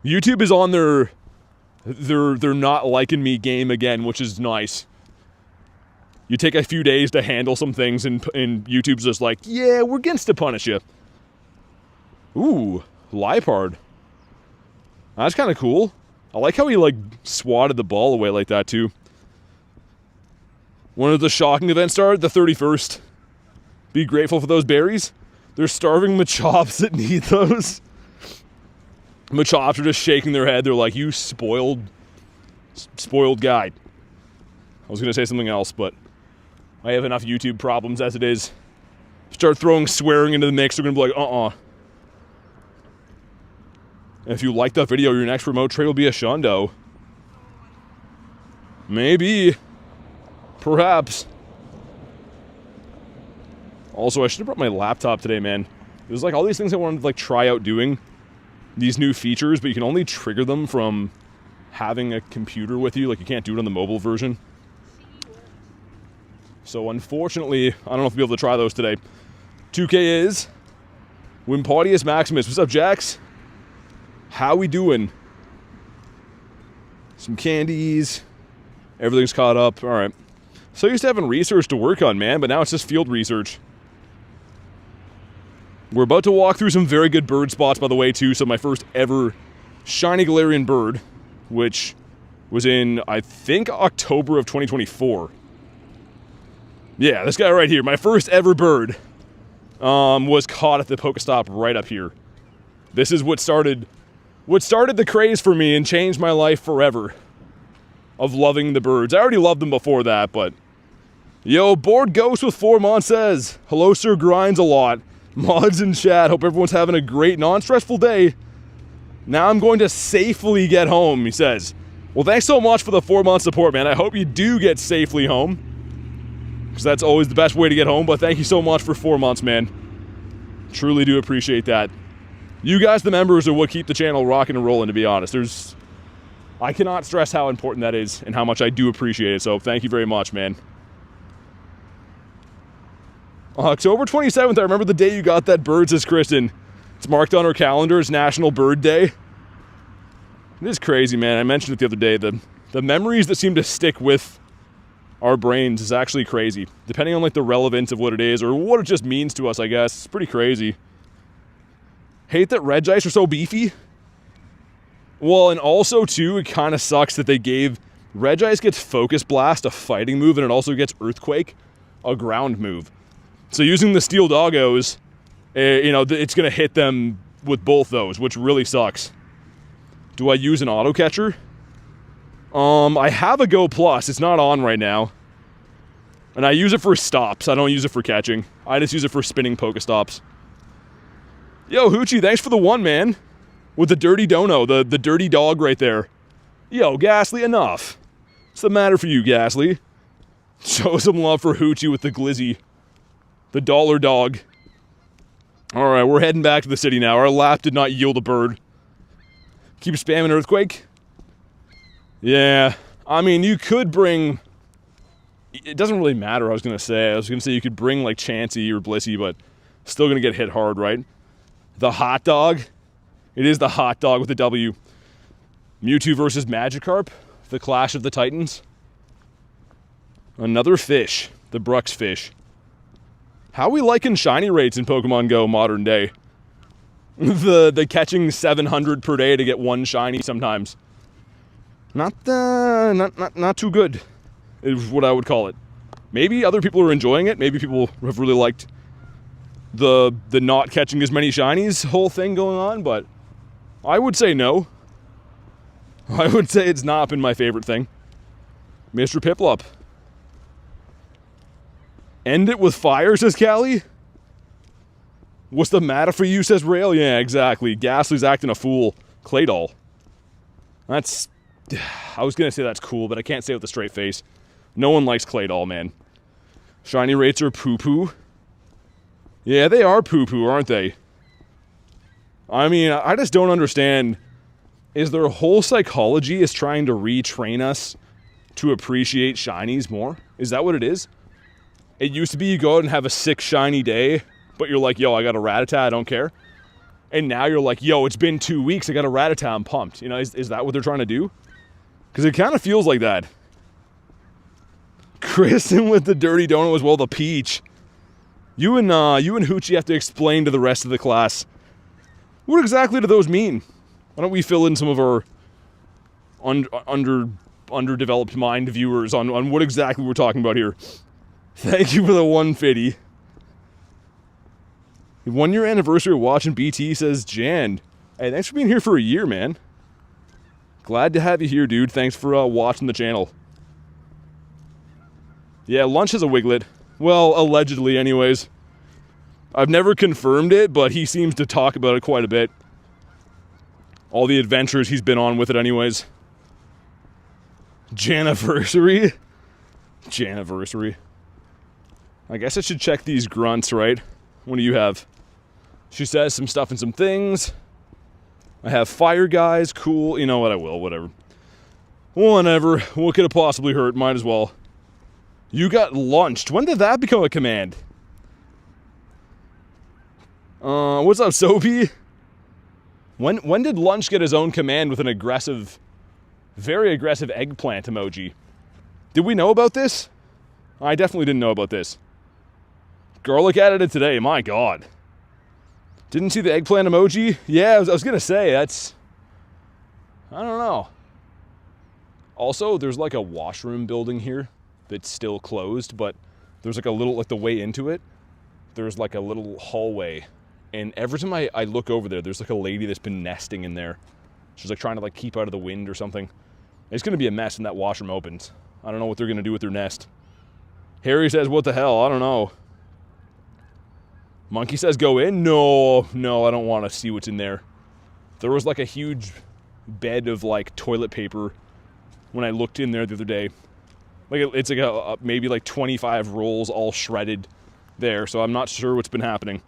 YouTube is on their not liking me game again, which is nice. You take a few days to handle some things and YouTube's just like, yeah, we're against to punish you. Ooh. Liepard. That's kind of cool. I like how he, like, swatted the ball away like that, too. When did the shocking event start? The 31st. Be grateful for those berries. They're starving Machops that need those. Machops are just shaking their head. They're like, you spoiled guy. I was going to say something else, but I have enough YouTube problems as it is. Start throwing swearing into the mix, they're going to be like, And if you like that video, your next remote trade will be a Shundo. Maybe. Perhaps. Also, I should have brought my laptop today, man. There's like all these things I wanted to like try out doing. These new features, but you can only trigger them from having a computer with you. Like, you can't do it on the mobile version. So, unfortunately, I don't know if I'll be able to try those today. 2K is Wimpodius Maximus. What's up, Jax? How we doing? Some candies. Everything's caught up. All right. So, used to having research to work on, man, but now it's just field research. We're about to walk through some very good bird spots, by the way, too. So my first ever shiny Galarian bird, which was in, I think, October of 2024. Yeah, this guy right here. My first ever bird was caught at the Pokestop right up here. This is what started the craze for me and changed my life forever of loving the birds. I already loved them before that, but... Yo, Bored Ghost with 4 months says, hello, Sir Grindz a lot. Mods in chat, hope everyone's having a great, non-stressful day. Now I'm going to safely get home, he says. Well, thanks so much for the 4-month support, man. I hope you do get safely home, because that's always the best way to get home, but thank you so much for 4 months, man. Truly do appreciate that. You guys, the members, are what keep the channel rocking and rolling, to be honest. I cannot stress how important that is and how much I do appreciate it, so thank you very much, man. October 27th, I remember the day you got that bird, says Kristen. It's marked on our calendar as National Bird Day. It is crazy, man. I mentioned it the other day. The memories that seem to stick with our brains is actually crazy. Depending on like the relevance of what it is or what it just means to us, I guess. It's pretty crazy. Hate that Regice are so beefy. Well, and also, too, it kind of sucks that they gave... Regice gets Focus Blast, a fighting move, and it also gets Earthquake, a ground move. So using the Steel Doggos, you know, it's going to hit them with both those, which really sucks. Do I use an auto catcher? I have a Go Plus. It's not on right now. And I use it for stops. I don't use it for catching. I just use it for spinning Pokestops. Yo, Hoochie, thanks for the 1, man. With the dirty dono, the dirty dog right there. Yo, Ghastly, enough. What's the matter for you, Ghastly? Show some love for Hoochie with the glizzy. The dollar dog. Alright, we're heading back to the city now. Our lap did not yield a bird. Keep spamming Earthquake? Yeah. I mean, you could bring... It doesn't really matter, I was going to say. You could bring, like, Chansey or Blissey, but still going to get hit hard, right? The hot dog? It is the hot dog with the W. Mewtwo versus Magikarp. The Clash of the Titans. Another fish. The Brux fish. How are we liking shiny rates in Pokemon GO modern day? the catching 700 per day to get 1 shiny sometimes. Not too good, is what I would call it. Maybe other people are enjoying it. Maybe people have really liked the not catching as many shinies whole thing going on, but I would say no. I would say it's not been my favorite thing. Mr. Piplup. End it with fire, says Callie. What's the matter for you, says Rail. Yeah, exactly. Ghastly's acting a fool. Claydol. That's... I was going to say that's cool, but I can't say it with a straight face. No one likes Claydol, man. Shiny rates are poo-poo. Yeah, they are poo-poo, aren't they? I mean, I just don't understand. Is their whole psychology is trying to retrain us to appreciate shinies more? Is that what it is? It used to be you go out and have a 6 shiny day, but you're like, yo, I got a Rattata, I don't care. And now you're like, yo, it's been 2 weeks, I got a Rattata, I'm pumped. You know, is that what they're trying to do? Because it kind of feels like that. Kristen with the dirty donut as well, the peach. You and Hoochie have to explain to the rest of the class. What exactly do those mean? Why don't we fill in some of our underdeveloped mind viewers on what exactly we're talking about here. Thank you for the 150. 1 year anniversary of watching BT, says Jan. Hey, thanks for being here for a year, man. Glad to have you here, dude. Thanks for watching the channel. Yeah, Lunch has a Wiglet. Well, allegedly anyways. I've never confirmed it, but he seems to talk about it quite a bit. All the adventures he's been on with it anyways. Janiversary? Janiversary. I guess I should check these grunts, right? What do you have? She says some stuff and some things. I have fire guys, cool. You know what, I will, whatever. Whatever. What could it possibly hurt? Might as well. You got lunched. When did that become a command? What's up, Soapy? When did Lunch get his own command with an aggressive, very aggressive eggplant emoji? Did we know about this? I definitely didn't know about this. Garlic added it today, my god. Didn't see the eggplant emoji? Yeah, I was gonna say, that's... I don't know. Also, there's like a washroom building here that's still closed, but there's like a little, like the way into it, there's like a little hallway. And every time I look over there, there's like a lady that's been nesting in there. She's like trying to like keep out of the wind or something. It's gonna be a mess when that washroom opens. I don't know what they're gonna do with their nest. Harry says, what the hell? I don't know. Monkey says, go in? No, I don't want to see what's in there. There was like a huge bed of like toilet paper when I looked in there the other day. Like it's like maybe like 25 rolls all shredded there, so I'm not sure what's been happening.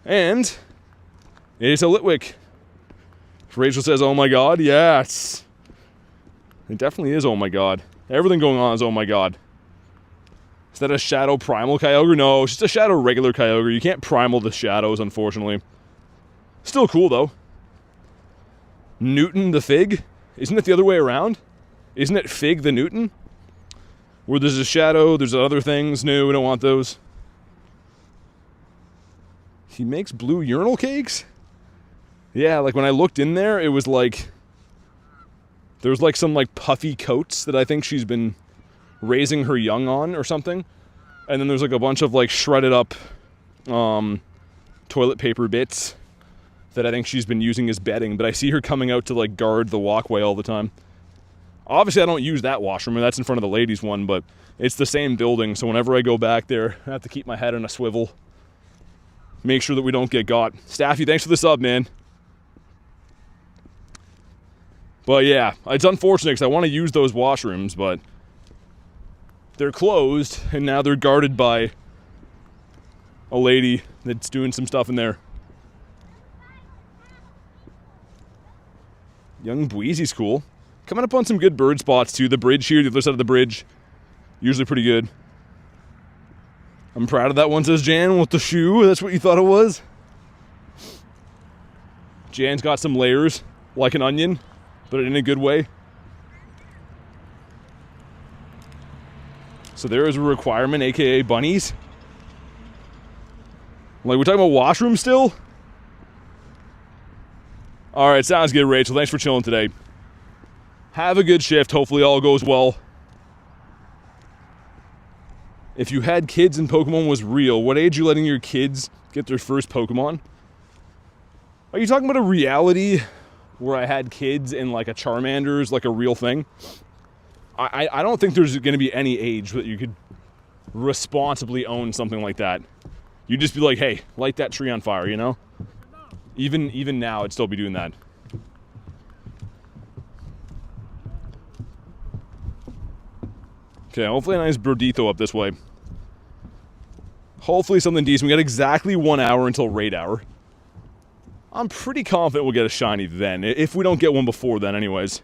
And it's a Litwick. Rachel says, oh my god, yeah, it definitely is oh my god. Everything going on is oh my god. Is that a Shadow Primal Kyogre? No, it's just a Shadow regular Kyogre. You can't Primal the Shadows, unfortunately. Still cool, though. Newton the Fig? Isn't it the other way around? Isn't it Fig the Newton? Where there's a Shadow, there's other things. No, we don't want those. He makes blue urinal cakes? Yeah, like when I looked in there, it was like... There was like some like puffy coats that I think she's been raising her young on or something. And then there's like a bunch of like shredded up toilet paper bits that I think she's been using as bedding, but I see her coming out to like guard the walkway all the time. Obviously I don't use that washroom, that's in front of the ladies one, but it's the same building, so whenever I go back there, I have to keep my head on a swivel. Make sure that we don't get got. Staffy, thanks for the sub, man. But yeah, it's unfortunate because I want to use those washrooms, but they're closed, and now they're guarded by a lady that's doing some stuff in there. Young Bweezy's cool. Coming up on some good bird spots, too. The bridge here, the other side of the bridge, usually pretty good. I'm proud of that one, says Jan, with the shoe. That's what you thought it was? Jan's got some layers, like an onion, but in a good way. So there is a requirement, aka bunnies. Like, we're talking about washrooms still? Alright, sounds good, Rachel. Thanks for chilling today. Have a good shift. Hopefully all goes well. If you had kids and Pokemon was real, what age are you letting your kids get their first Pokemon? Are you talking about a reality where I had kids and like a Charmander is like a real thing? I don't think there's going to be any age that you could responsibly own something like that. You'd just be like, hey, light that tree on fire, you know? Even now, I'd still be doing that. Okay, hopefully a nice Brodito up this way. Hopefully something decent. We got exactly 1 hour until raid hour. I'm pretty confident we'll get a shiny then, if we don't get one before then anyways.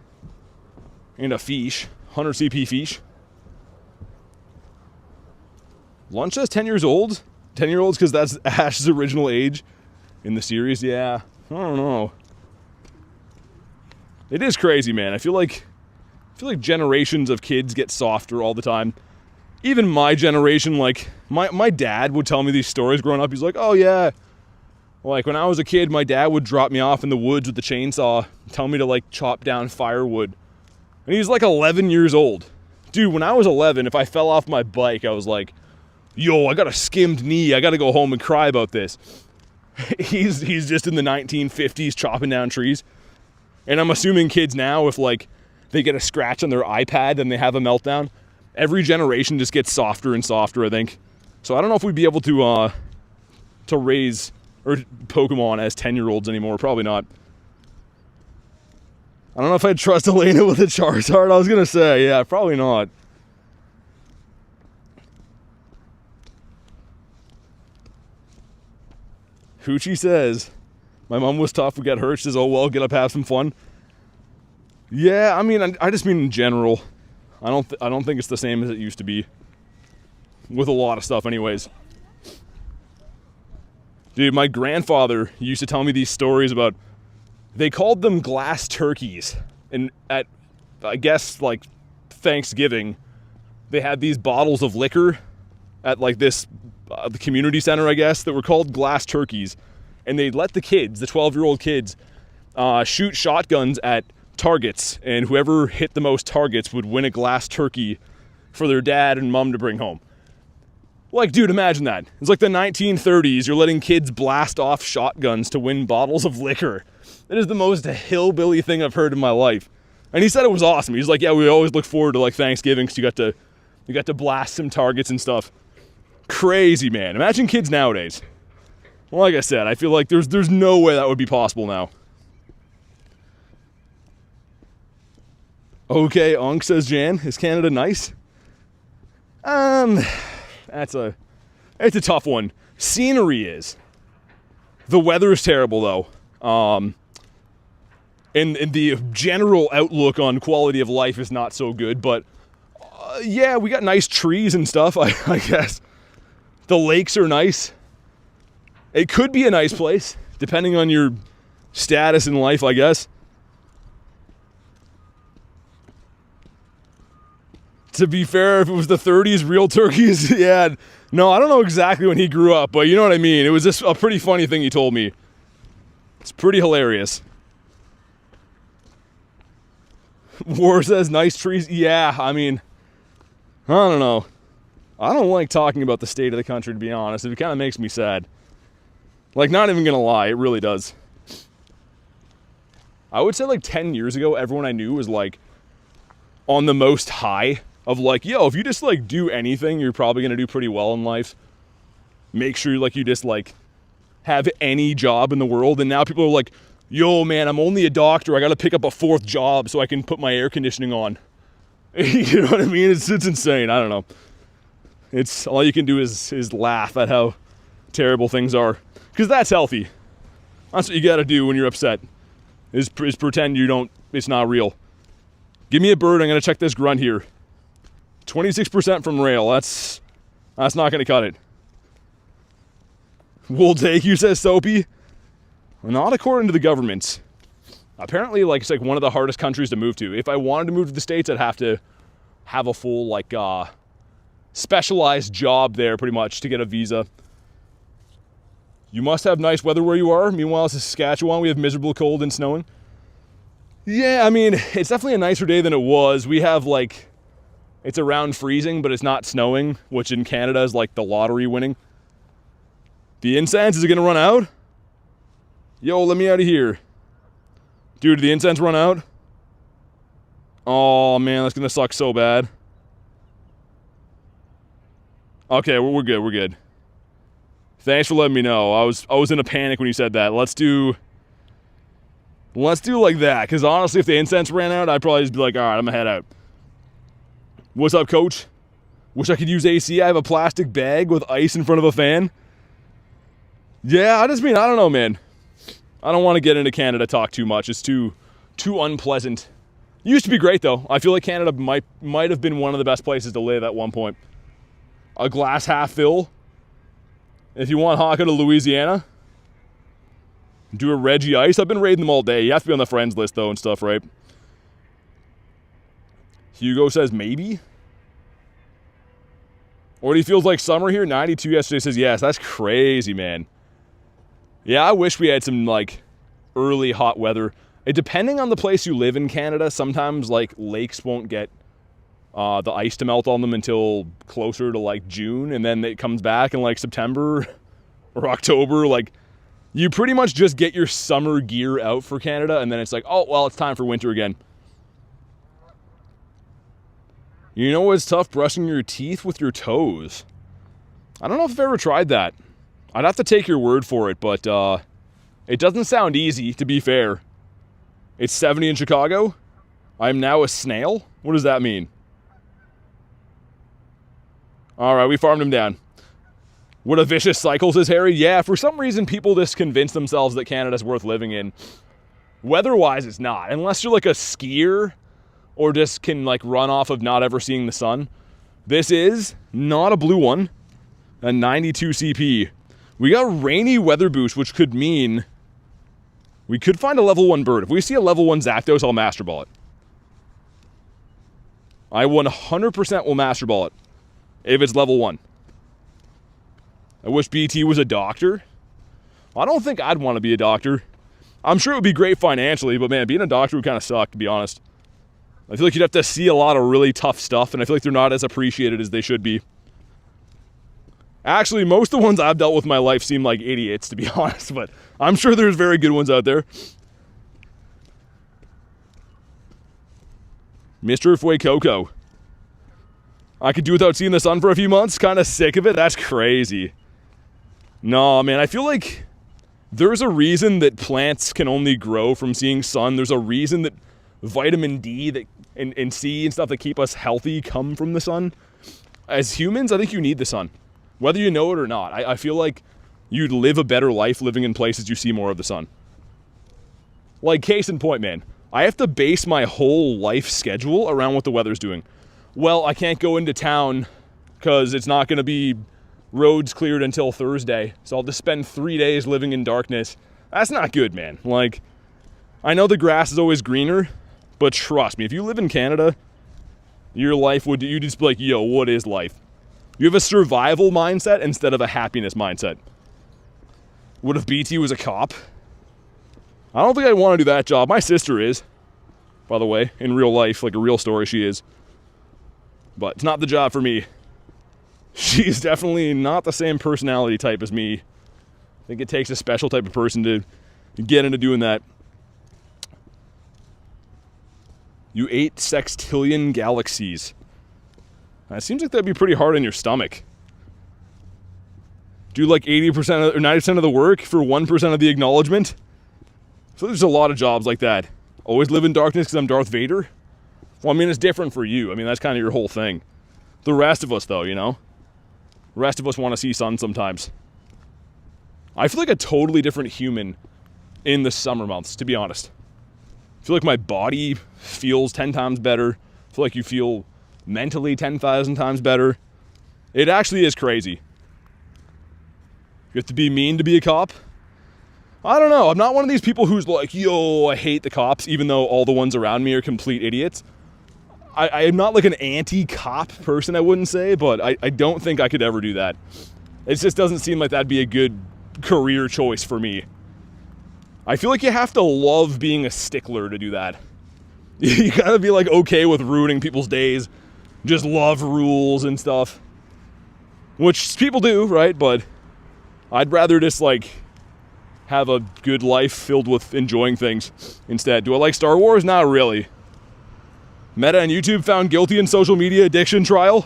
And a fish. 100 CP fish. Lunch is 10 years old? 10-year-olds because that's Ash's original age in the series? Yeah, I don't know. It is crazy, man. I feel like generations of kids get softer all the time. Even my generation, like, my dad would tell me these stories growing up. He's like, oh yeah, like when I was a kid, my dad would drop me off in the woods with the chainsaw, tell me to like chop down firewood. And he's like 11 years old. Dude, when I was 11, if I fell off my bike, I was like, yo, I got a skimmed knee. I got to go home and cry about this. he's just in the 1950s chopping down trees. And I'm assuming kids now, if like they get a scratch on their iPad and they have a meltdown, every generation just gets softer and softer, I think. So I don't know if we'd be able to raise or Pokemon as 10-year-olds anymore. Probably not. I don't know if I'd trust Elena with a Charizard. I was gonna say, yeah, probably not. Hoochie says, my mom was tough, we got hurt. She says, oh well, get up, have some fun. Yeah, I mean, I just mean in general. I don't think it's the same as it used to be. With a lot of stuff anyways. Dude, my grandfather used to tell me these stories about, they called them glass turkeys. And at, I guess, like, Thanksgiving, they had these bottles of liquor at, like, this the community center, I guess, that were called glass turkeys. And they'd let the kids, the 12-year-old kids, shoot shotguns at targets. And whoever hit the most targets would win a glass turkey for their dad and mom to bring home. Like, dude, imagine that. It's like the 1930s. You're letting kids blast off shotguns to win bottles of liquor. That is the most hillbilly thing I've heard in my life. And he said it was awesome. He's like, yeah, we always look forward to like Thanksgiving because you got to blast some targets and stuff. Crazy, man. Imagine kids nowadays. Well, like I said, I feel like there's no way that would be possible now. Okay, Unk says Jan. Is Canada nice? It's a tough one. Scenery is. The weather is terrible though. And the general outlook on quality of life is not so good, but yeah, we got nice trees and stuff, I guess. The lakes are nice. It could be a nice place, depending on your status in life, I guess. To be fair, if it was the 30s, real turkeys, yeah. No, I don't know exactly when he grew up, but you know what I mean. It was just a pretty funny thing he told me. It's pretty hilarious. War says nice trees. Yeah, I mean, I don't know. I don't like talking about the state of the country, to be honest. It kind of makes me sad. Like, not even gonna lie, it really does. I would say like 10 years ago, everyone I knew was like on the most high of like, yo, if you just like do anything, you're probably gonna do pretty well in life. Make sure like you just like have any job in the world. And now people are like, yo man, I'm only a doctor, I gotta pick up a 4th job so I can put my air conditioning on. You know what I mean? It's insane. I don't know. It's all you can do is laugh at how terrible things are, because that's healthy. That's what you gotta do when you're upset, is pretend it's not real. Give me a bird. I'm gonna check this grunt here. 26% from rail. That's not gonna cut it. We'll take you, says Soapy. Not according to the government. Apparently, like, it's like one of the hardest countries to move to. If I wanted to move to the States, I'd have to have a full like specialized job there, pretty much, to get a visa. You must have nice weather where you are. Meanwhile, in Saskatchewan, we have miserable cold and snowing. Yeah, I mean, it's definitely a nicer day than it was. We have like, it's around freezing, but it's not snowing, which in Canada is like the lottery winning. The incense, is it gonna run out? Yo, let me out of here. Dude, did the incense run out? Oh man, that's gonna suck so bad. Okay, we're good. Thanks for letting me know. I was in a panic when you said that. Let's do like that, because honestly, if the incense ran out, I'd probably just be like, all right, I'm gonna head out. What's up, coach? Wish I could use AC. I have a plastic bag with ice in front of a fan. Yeah, I don't know, man. I don't want to get into Canada talk too much. It's too unpleasant. It used to be great, though. I feel like Canada might have been one of the best places to live at one point. A glass half fill. If you want Haka to Louisiana, do a Reggie Ice. I've been raiding them all day. You have to be on the friends list, though, and stuff, right? Hugo says maybe. Or he feels like summer here. 92 yesterday says yes. That's crazy, man. Yeah, I wish we had some, like, early hot weather. Depending on the place you live in Canada, sometimes, like, lakes won't get the ice to melt on them until closer to, like, June, and then it comes back in, like, September or October. Like, You pretty much just get your summer gear out for Canada, and then it's like, oh, well, it's time for winter again. You know what's tough? Brushing your teeth with your toes. I don't know if I've ever tried that. I'd have to take your word for it, but it doesn't sound easy, to be fair. It's 70 in Chicago. I'm now a snail? What does that mean? Alright, we farmed him down. What a vicious cycle, says Harry. Yeah, for some reason people just convince themselves that Canada's worth living in. Weather-wise, it's not. Unless you're like a skier or just can like run off of not ever seeing the sun. This is not a blue one. A 92 CP. We got rainy weather boost, which could mean we could find a level 1 bird. If we see a level 1 Zapdos, I'll Master Ball it. I 100% will Master Ball it if it's level 1. I wish BT was a doctor. I don't think I'd want to be a doctor. I'm sure it would be great financially, but man, being a doctor would kind of suck, to be honest. I feel like you'd have to see a lot of really tough stuff, and I feel like they're not as appreciated as they should be. Actually, most of the ones I've dealt with in my life seem like idiots, to be honest, but I'm sure there's very good ones out there. Mr. Fuecoco. I could do without seeing the sun for a few months. Kind of sick of it. That's crazy. No, man, I feel like there's a reason that plants can only grow from seeing sun. There's a reason that vitamin D and C and stuff that keep us healthy come from the sun. As humans, I think you need the sun. Whether you know it or not. I feel like you'd live a better life living in places you see more of the sun. Like, case in point, man. I have to base my whole life schedule around what the weather's doing. Well, I can't go into town because it's not going to be roads cleared until Thursday. So I'll just spend 3 days living in darkness. That's not good, man. Like, I know the grass is always greener, but trust me, if you live in Canada, your life would, you just be like, yo, what is life? You have a survival mindset instead of a happiness mindset. What if BT was a cop? I don't think I'd want to do that job. My sister is, by the way, in real life, like a real story, she is. But it's not the job for me. She's definitely not the same personality type as me. I think it takes a special type of person to get into doing that. You ate sextillion galaxies. It seems like that'd be pretty hard on your stomach. Do like 80% or 90% of the work for 1% of the acknowledgement. So there's a lot of jobs like that. Always live in darkness because I'm Darth Vader? Well, I mean, it's different for you. I mean, that's kind of your whole thing. The rest of us, though, you know? The rest of us want to see sun sometimes. I feel like a totally different human in the summer months, to be honest. I feel like my body feels 10 times better. I feel like you feel mentally 10,000 times better. It actually is crazy. You have to be mean to be a cop? I don't know. I'm not one of these people who's like, yo, I hate the cops, even though all the ones around me are complete idiots. I am not like an anti-cop person, I wouldn't say, but I don't think I could ever do that. It just doesn't seem like that'd be a good career choice for me. I feel like you have to love being a stickler to do that. You gotta be like okay with ruining people's days. Just love rules and stuff. Which people do, right? But I'd rather just like have a good life filled with enjoying things instead. Do I like Star Wars? Not really. Meta on YouTube found guilty in social media addiction trial.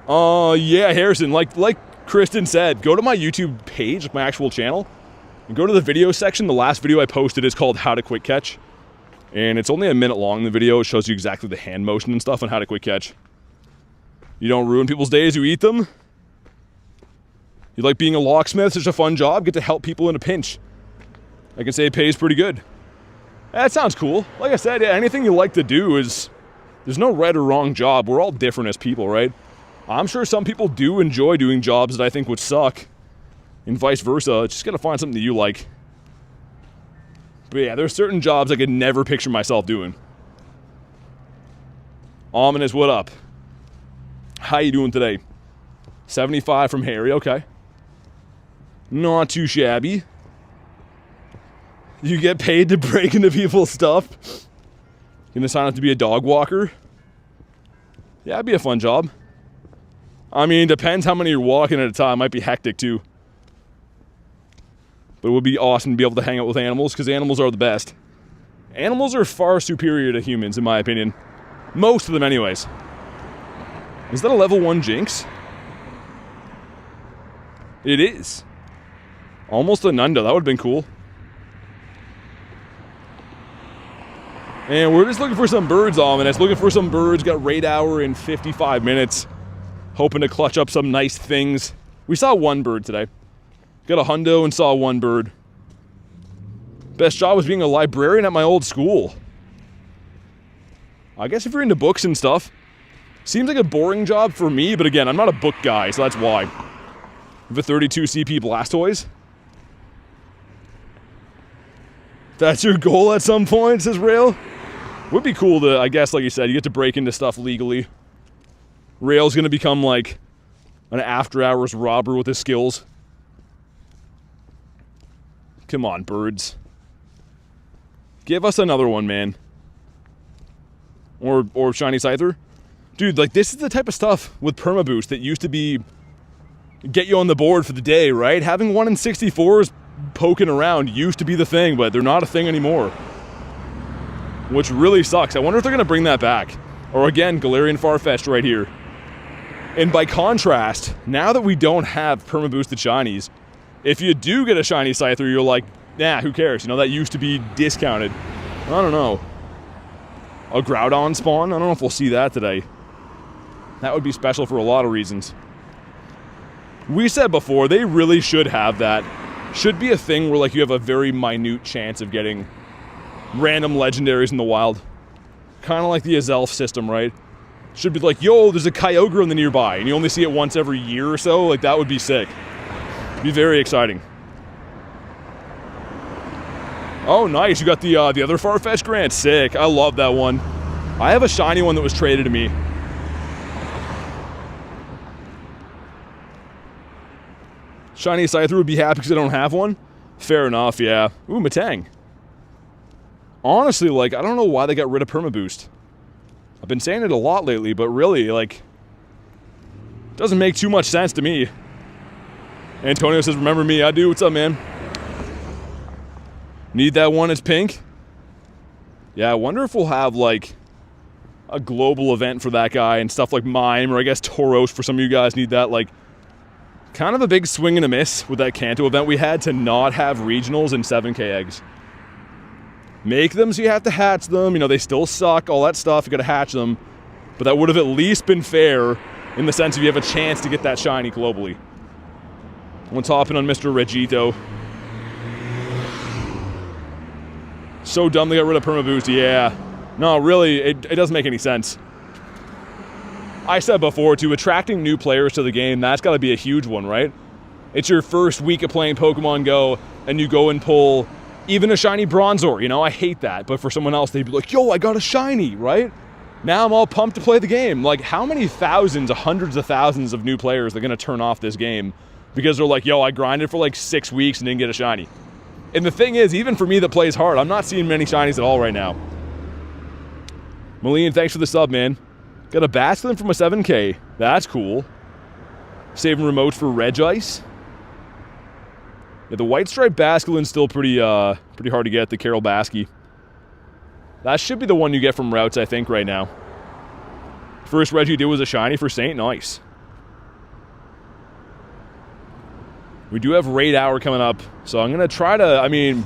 Yeah, Harrison, like Kristen said, go to my YouTube page, like my actual channel, and go to the video section. The last video I posted is called How to Quick Catch. And it's only a minute long, the video. It shows you exactly the hand motion and stuff on how to quick catch. You don't ruin people's days, you eat them. You like being a locksmith, such a fun job, get to help people in a pinch. I can say it pays pretty good. That sounds cool. Like I said, yeah, anything you like to do is, there's no right or wrong job. We're all different as people, right? I'm sure some people do enjoy doing jobs that I think would suck, and vice versa. Just gotta find something that you like. But yeah, there's certain jobs I could never picture myself doing. Ominous, what up? How you doing today? 75 from Harry, okay. Not too shabby. You get paid to break into people's stuff. Gonna sign up to be a dog walker. Yeah, that'd be a fun job. I mean, depends how many you're walking at a time. Might be hectic too. But it would be awesome to be able to hang out with animals, because animals are the best. Animals are far superior to humans, in my opinion. Most of them anyways. Is that a level 1 Jinx? It is. Almost a Nunda. That would have been cool. And we're just looking for some birds, Ominous. Looking for some birds. Got raid hour in 55 minutes. Hoping to clutch up some nice things. We saw one bird today. Got a hundo and saw one bird. Best job was being a librarian at my old school. I guess if you're into books and stuff. Seems like a boring job for me, but again, I'm not a book guy, so that's why. With a 32 CP Blastoise. That's your goal at some point, says Rail. Would be cool to, I guess, like you said, you get to break into stuff legally. Rail's gonna become like an after-hours robber with his skills. Come on, birds. Give us another one, man. Or Shiny Scyther. Dude, like, this is the type of stuff with permaboost that used to be get you on the board for the day, right? Having 1 in 64s poking around used to be the thing, but they're not a thing anymore. Which really sucks. I wonder if they're going to bring that back. Or again, Galarian Farfetch'd right here. And by contrast, now that we don't have permaboosted shinies, if you do get a shiny Scyther, you're like, nah, who cares? You know, that used to be discounted. I don't know. A Groudon spawn? I don't know if we'll see that today. That would be special for a lot of reasons. We said before, they really should have that. Should be a thing where, like, you have a very minute chance of getting random legendaries in the wild. Kind of like the Azelf system, right? Should be like, yo, there's a Kyogre in the nearby, and you only see it once every year or so. Like, that would be sick. Be very exciting. Oh, nice. You got the other Farfetch'd Grant. Sick. I love that one. I have a shiny one that was traded to me. Shiny Scyther would be happy because I don't have one? Fair enough, yeah. Ooh, Matang. Honestly, like, I don't know why they got rid of permaboost. I've been saying it a lot lately, but really, like, doesn't make too much sense to me. Antonio says, remember me? I do. What's up, man? Need that one? It's pink? Yeah, I wonder if we'll have, like, a global event for that guy and stuff like Mime, or I guess Tauros for some of you guys need that, like, kind of a big swing and a miss with that Kanto event we had to not have regionals and 7k eggs. Make them so you have to hatch them, you know, they still suck, all that stuff, you gotta hatch them. But that would have at least been fair in the sense of you have a chance to get that shiny globally. Let's hop in on Mr. Regito. So dumb they got rid of permaboost, yeah. No, really, it doesn't make any sense. I said before, too, attracting new players to the game, that's got to be a huge one, right? It's your first week of playing Pokemon GO, and you go and pull even a shiny Bronzor, you know? I hate that, but for someone else, they'd be like, yo, I got a shiny, right? Now I'm all pumped to play the game. Like, how many thousands, hundreds of thousands of new players are going to turn off this game because they're like, yo, I grinded for like 6 weeks and didn't get a shiny? And the thing is, even for me that plays hard, I'm not seeing many shinies at all right now. Malian, thanks for the sub, man. Got a Basculin from a 7k. That's cool. Saving remotes for Regice. Yeah, the White Stripe Basculin's still pretty hard to get, the Carol Basky. That should be the one you get from routes, I think, right now. First Reg you did was a shiny for Saint. Nice. We do have raid hour coming up, so I'm going to try to, I mean,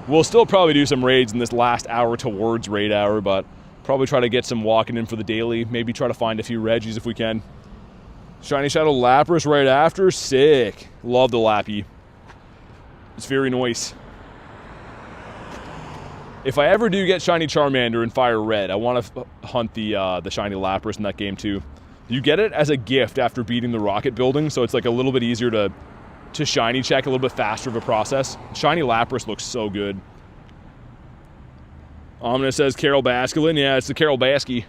we'll still probably do some raids in this last hour towards raid hour, but probably try to get some walking in for the daily. Maybe try to find a few Reggies if we can. Shiny Shadow Lapras right after. Sick. Love the Lappy. It's very nice. If I ever do get Shiny Charmander and Fire Red, I want to hunt the Shiny Lapras in that game too. You get it as a gift after beating the rocket building, so it's like a little bit easier to shiny check, a little bit faster of a process. Shiny Lapras looks so good. Omnis says Carol Basculin. Yeah, it's the Carol Basky.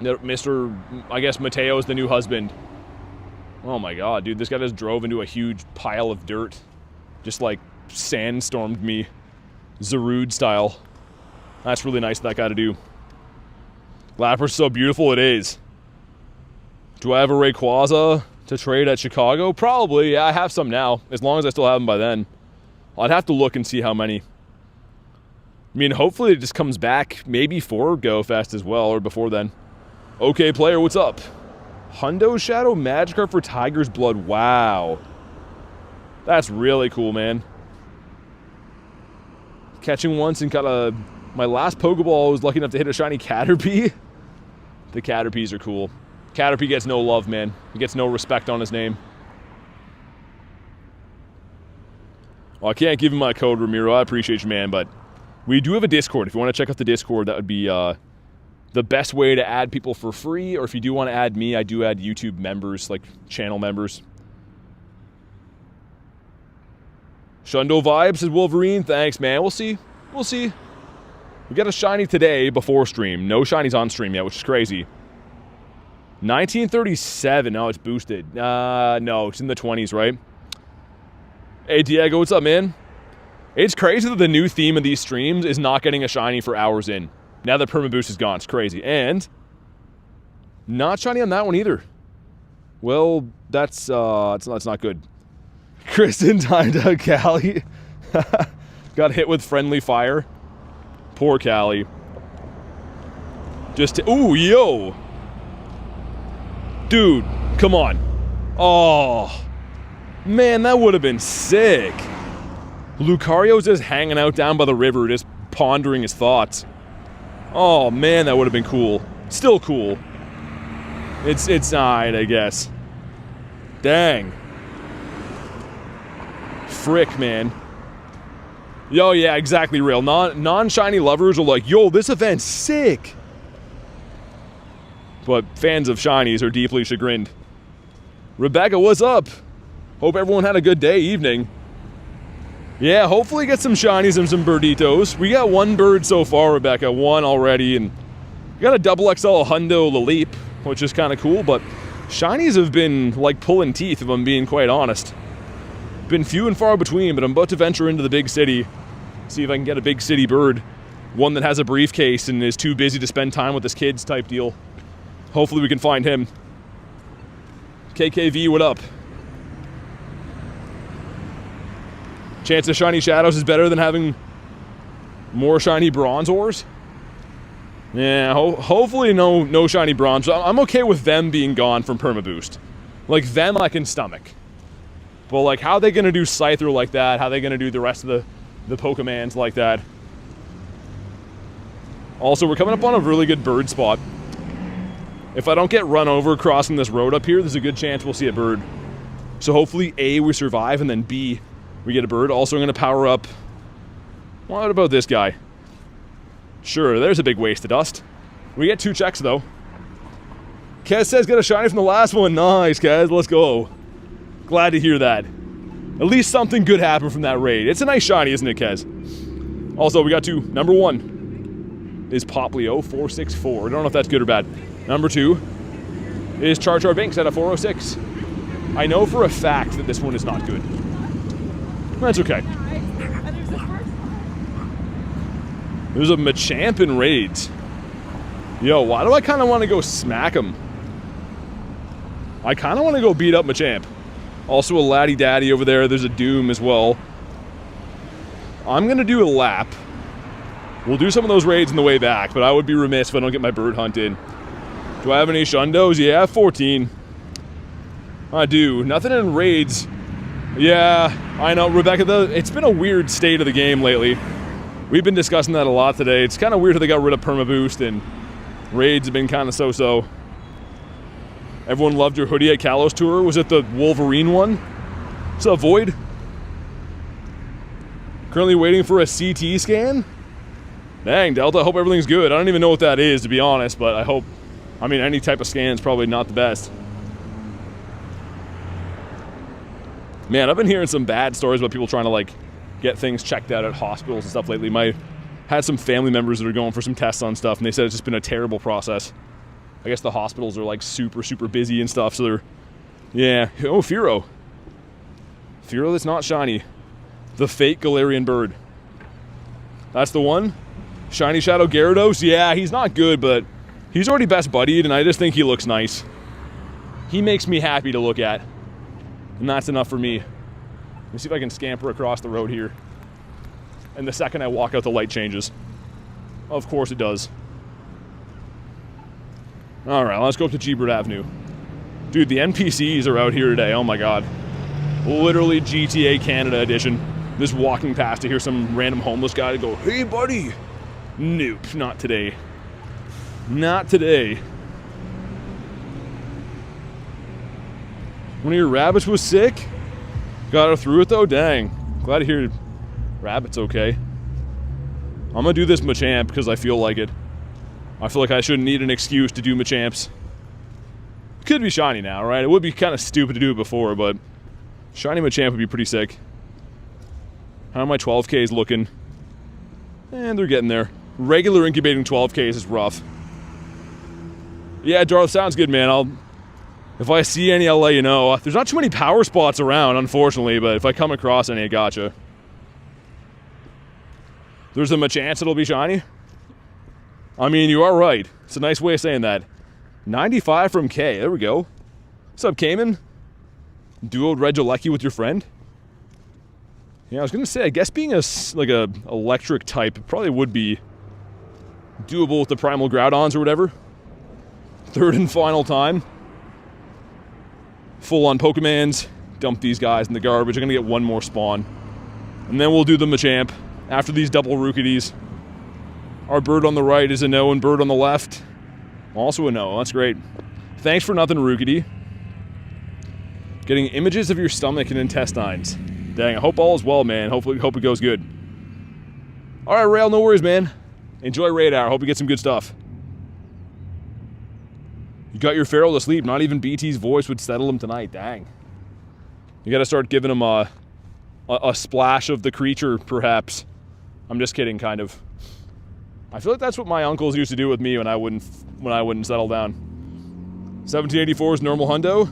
Mr. I guess Mateo is the new husband. Oh my god, dude, this guy just drove into a huge pile of dirt. Just like sandstormed me. Zarude style. That's really nice of that guy to do. Lapras so beautiful, it is. Do I have a Rayquaza to trade at Chicago? Probably. Yeah, I have some now, as long as I still have them by then. I'd have to look and see how many. I mean, hopefully it just comes back maybe for Go Fest as well, or before then. Okay, player, what's up? Hundo Shadow Magikarp for Tiger's Blood. Wow. That's really cool, man. Catching once and got a... My last Pokeball, I was lucky enough to hit a shiny Caterpie. The Caterpies are cool. Caterpie gets no love, man. He gets no respect on his name. Well, I can't give him my code, Ramiro. I appreciate you, man, but we do have a Discord. If you want to check out the Discord, that would be the best way to add people for free. Or if you do want to add me, I do add YouTube members, like channel members. Shundo Vibes says Wolverine. Thanks, man. We'll see. We'll see. We got a shiny today before stream. No shinies on stream yet, which is crazy. 1937. Oh, it's boosted. No, it's in the 20s, right? Hey, Diego, what's up, man? It's crazy that the new theme of these streams is not getting a shiny for hours in. Now that Perma Boost is gone, it's crazy. And not shiny on that one either. Well, that's not good. Kristen timed out Callie. Got hit with friendly fire. Poor Callie. Ooh, yo. Dude, come on. Oh. Man, that would have been sick. Lucario's just hanging out down by the river, just pondering his thoughts. Oh, man, that would have been cool. Still cool. It's alright, I guess. Dang. Frick, man. Yo, yeah, exactly, real. Non-shiny lovers are like, yo, this event's sick. But fans of shinies are deeply chagrined. Rebecca, what's up? Hope everyone had a good day, evening. Yeah, hopefully get some shinies and some birditos. We got one bird so far, Rebecca. One already, and we got a double XL Hundo Laleep, which is kind of cool, but shinies have been like pulling teeth, if I'm being quite honest. Been few and far between, but I'm about to venture into the big city. See if I can get a big city bird. One that has a briefcase and is too busy to spend time with his kids type deal. Hopefully we can find him. KKV, what up? Chance of shiny shadows is better than having more shiny Bronzors? Yeah, hopefully no shiny bronze. I'm okay with them being gone from Permaboost. Like, them I can stomach. But, like, how are they going to do Scyther like that? How are they going to do the rest of the Pokemans like that? Also, we're coming up on a really good bird spot. If I don't get run over crossing this road up here, there's a good chance we'll see a bird. So hopefully, A, we survive, and then B, we get a bird. Also, I'm going to power up... What about this guy? Sure, there's a big waste of dust. We get 2 checks, though. Kez says got a shiny from the last one. Nice, Kez. Let's go. Glad to hear that. At least something good happened from that raid. It's a nice shiny, isn't it, Kez? Also, we got 2. Number 1 is Poplio, 464. I don't know if that's good or bad. Number 2 is Char Char Binks at a 406. I know for a fact that this one is not good. That's okay. There's a Machamp in raids. Yo, why do I kind of want to go smack him? I kind of want to go beat up Machamp. Also a Laddie Daddy over there. There's a Doom as well. I'm going to do a lap. We'll do some of those raids on the way back, but I would be remiss if I don't get my bird hunt in. Do I have any Shundos? Yeah, 14. I do. Nothing in raids. Yeah, I know, Rebecca, it's been a weird state of the game lately. We've been discussing that a lot today. It's kind of weird how they got rid of Permaboost, and raids have been kind of so-so. Everyone loved your Hoodie at Kalos tour. Was it the Wolverine one? What's up, Void? Currently waiting for a CT scan? Dang, Delta, I hope everything's good. I don't even know what that is, to be honest, but I hope... I mean, any type of scan is probably not the best. Man, I've been hearing some bad stories about people trying to, like, get things checked out at hospitals and stuff lately. Had some family members that are going for some tests on stuff, and they said it's just been a terrible process. I guess the hospitals are, like, super, super busy and stuff, so they're... Yeah. Oh, Furo. Furo that's not shiny. The fake Galarian Bird. That's the one? Shiny Shadow Gyarados? Yeah, he's not good, but he's already best buddied, and I just think he looks nice. He makes me happy to look at. And that's enough for me. Let me see if I can scamper across the road here. And the second I walk out, the light changes. Of course it does. Alright, let's go up to G-Bird Avenue. Dude, the NPCs are out here today. Oh my god. Literally GTA Canada edition. Just walking past to hear some random homeless guy go, "Hey buddy!" Nope, not today. Not today. One of your rabbits was sick? Got her through it though? Dang. Glad to hear rabbit's okay. I'm gonna do this Machamp because I feel like it. I feel like I shouldn't need an excuse to do Machamps. Could be shiny now, right? It would be kind of stupid to do it before, but shiny Machamp would be pretty sick. How are my 12Ks looking? And they're getting there. Regular incubating 12Ks is rough. Yeah, Darth, sounds good, man. If I see any, I'll let you know. There's not too many power spots around, unfortunately, but if I come across any, I gotcha. There's a chance it'll be shiny? I mean, you are right. It's a nice way of saying that. 95 from K. There we go. What's up, Cayman? Duoed Regieleki with your friend? Yeah, I was gonna say, I guess being a electric type probably would be doable with the Primal Groudons or whatever. Third and final time. Full on Pokemans. Dump these guys in the garbage. I'm gonna get one more spawn. And then we'll do the Machamp after these double Rookities. Our bird on the right is a no, and bird on the left also a no. That's great. Thanks for nothing, Rookity. Getting images of your stomach and intestines. Dang, I hope all is well, man. Hope it goes good. Alright, Rail, no worries, man. Enjoy Raid Hour. Hope you get some good stuff. You got your Feral to sleep. Not even BT's voice would settle him tonight. Dang. You gotta start giving him a splash of the creature, perhaps. I'm just kidding, kind of. I feel like that's what my uncles used to do with me when I wouldn't settle down. 1784 is normal hundo.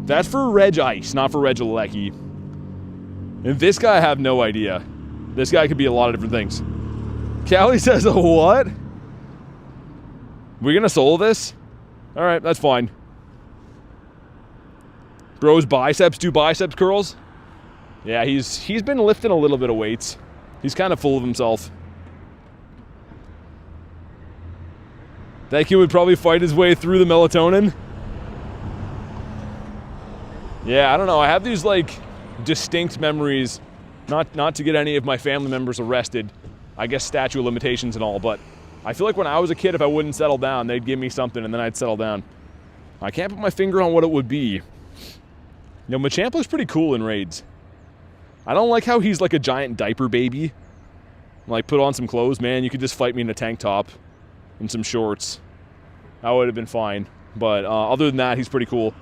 That's for Reg Ice, not for Regieleki. And this guy, I have no idea. This guy could be a lot of different things. Callie says, "A what? We gonna solo this? Alright, that's fine. Bro's biceps do biceps curls? Yeah, he's been lifting a little bit of weights. He's kind of full of himself. That kid would probably fight his way through the melatonin. Yeah, I don't know. I have these, like, distinct memories. Not to get any of my family members arrested. I guess statute of limitations and all, but I feel like when I was a kid, if I wouldn't settle down, they'd give me something and then I'd settle down. I can't put my finger on what it would be. You know, Machamp looks pretty cool in raids. I don't like how he's like a giant diaper baby. Like, put on some clothes, man. You could just fight me in a tank top and some shorts. That would have been fine. But other than that, he's pretty cool.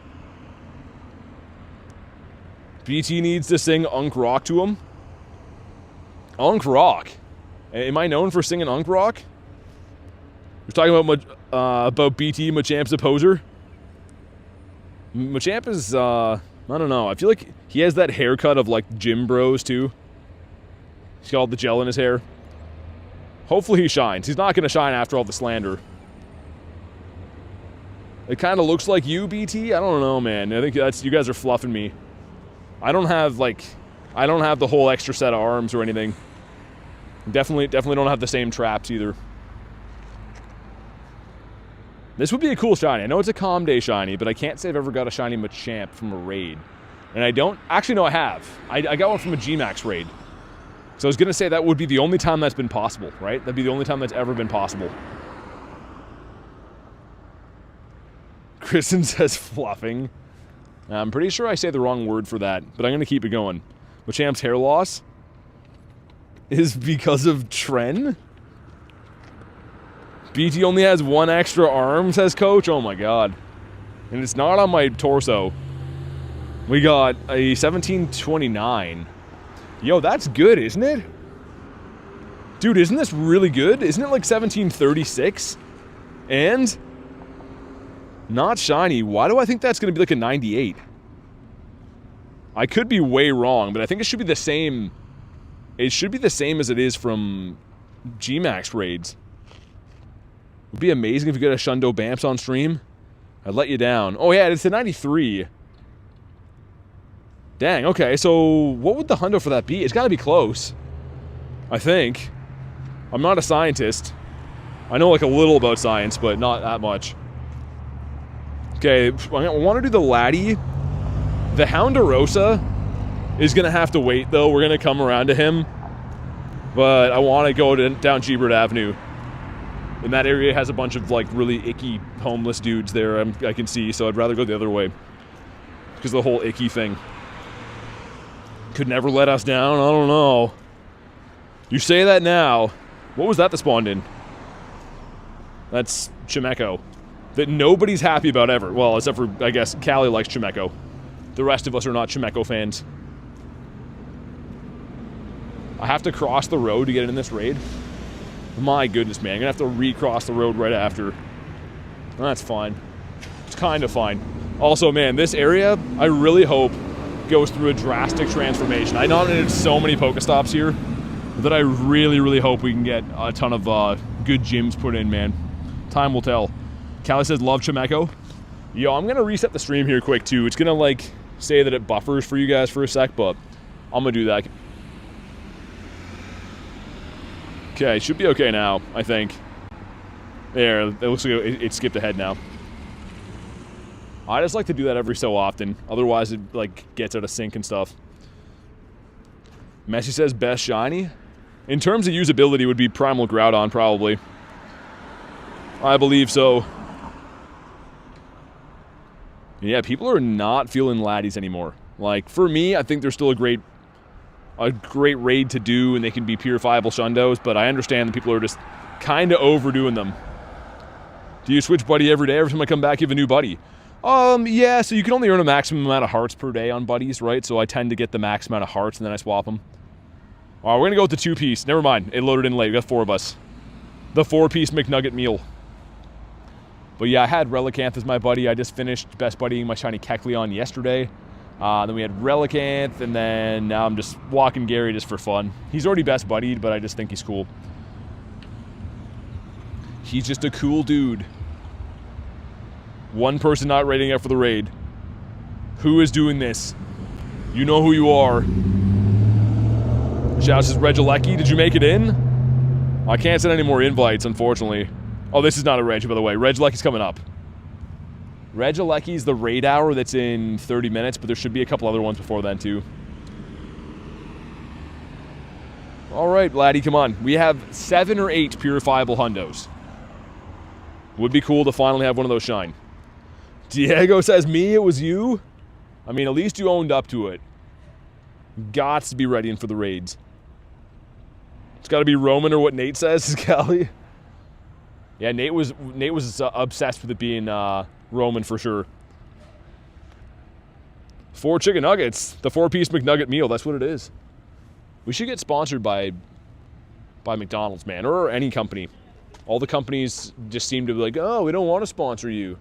BT needs to sing Unk Rock to him. Unk Rock? Am I known for singing Unk Rock? We're talking about BT, Machamp's a poser. Machamp is, I don't know. I feel like he has that haircut of, like, gym bros, too. He's got all the gel in his hair. Hopefully he shines. He's not going to shine after all the slander. It kind of looks like you, BT. I don't know, man. I think you guys are fluffing me. I don't have the whole extra set of arms or anything. Definitely don't have the same traps either. This would be a cool shiny. I know it's a Calm Day shiny, but I can't say I've ever got a shiny Machamp from a raid. And I don't... Actually, no, I have. I got one from a G-Max raid. So I was going to say that would be the only time that's been possible, right? That'd be the only time that's ever been possible. Kristen says fluffing. I'm pretty sure I say the wrong word for that, but I'm going to keep it going. Machamp's hair loss is because of Tren? BT only has one extra arm, says Coach. Oh my god. And it's not on my torso. We got a 1729. Yo, that's good, isn't it? Dude, isn't this really good? Isn't it like 1736? And not shiny. Why do I think that's going to be like a 98? I could be way wrong, but I think it should be the same. It should be the same as it is from G-Max raids. Would be amazing if you get a Shundo Bamps on stream. I let you down. Oh, yeah, it's a 93. Dang, okay, so what would the hundo for that be? It's got to be close, I think. I'm not a scientist. I know, like, a little about science, but not that much. Okay, I want to do the Laddie. The Hounderosa is going to have to wait, though. We're going to come around to him. But I want to go down Gebert Avenue. And that area has a bunch of, like, really icky homeless dudes there, I can see, so I'd rather go the other way. Because of the whole icky thing. Could never let us down? I don't know. You say that now. What was that spawned in? That's Chimecho. That nobody's happy about ever. Well, except for, I guess, Callie likes Chimecho. The rest of us are not Chimecho fans. I have to cross the road to get in this raid? My goodness, man. I'm going to have to recross the road right after. That's fine. It's kind of fine. Also, man, this area, I really hope, goes through a drastic transformation. I nominated so many Pokestops here that I really, really hope we can get a ton of good gyms put in, man. Time will tell. Callie says, love Chimecho. Yo, I'm going to reset the stream here quick, too. It's going to, like, say that it buffers for you guys for a sec, but I'm going to do that. Okay, should be okay now, I think. There, it looks like it skipped ahead now. I just like to do that every so often. Otherwise, it, like, gets out of sync and stuff. Messi says best shiny. In terms of usability, it would be Primal Groudon, probably. I believe so. Yeah, people are not feeling laddies anymore. Like, for me, I think they're still a great raid to do, and they can be purifiable shundos, but I understand that people are just kind of overdoing them. Do you switch buddy every day? Every time I come back, you have a new buddy. Yeah, so you can only earn a maximum amount of hearts per day on buddies, right? So I tend to get the max amount of hearts, and then I swap them. All right, we're going to go with the two-piece. Never mind. It loaded in late. We got 4 of us. The 4-piece McNugget meal. But yeah, I had Relicanth as my buddy. I just finished best buddying my shiny Kecleon yesterday. Then we had Relicanth, and then now I'm just walking Gary just for fun. He's already best buddied, but I just think he's cool. He's just a cool dude. One person not raiding up for the raid. Who is doing this? You know who you are. Shout says, Regieleki, did you make it in? I can't send any more invites, unfortunately. Oh, this is not a Reg, by the way. Regieleki's coming up. Regieleki's the raid hour that's in 30 minutes, but there should be a couple other ones before then, too. All right, laddie, come on. We have 7 or 8 purifiable hundos. Would be cool to finally have one of those shine. Diego says, me, it was you? I mean, at least you owned up to it. Gots to be ready in for the raids. It's got to be Roman or what Nate says, Callie. Yeah, Nate was obsessed with it being Roman for sure. 4 chicken nuggets. The 4-piece McNugget meal. That's what it is. We should get sponsored by McDonald's, man, or any company. All the companies just seem to be like, oh, we don't want to sponsor you.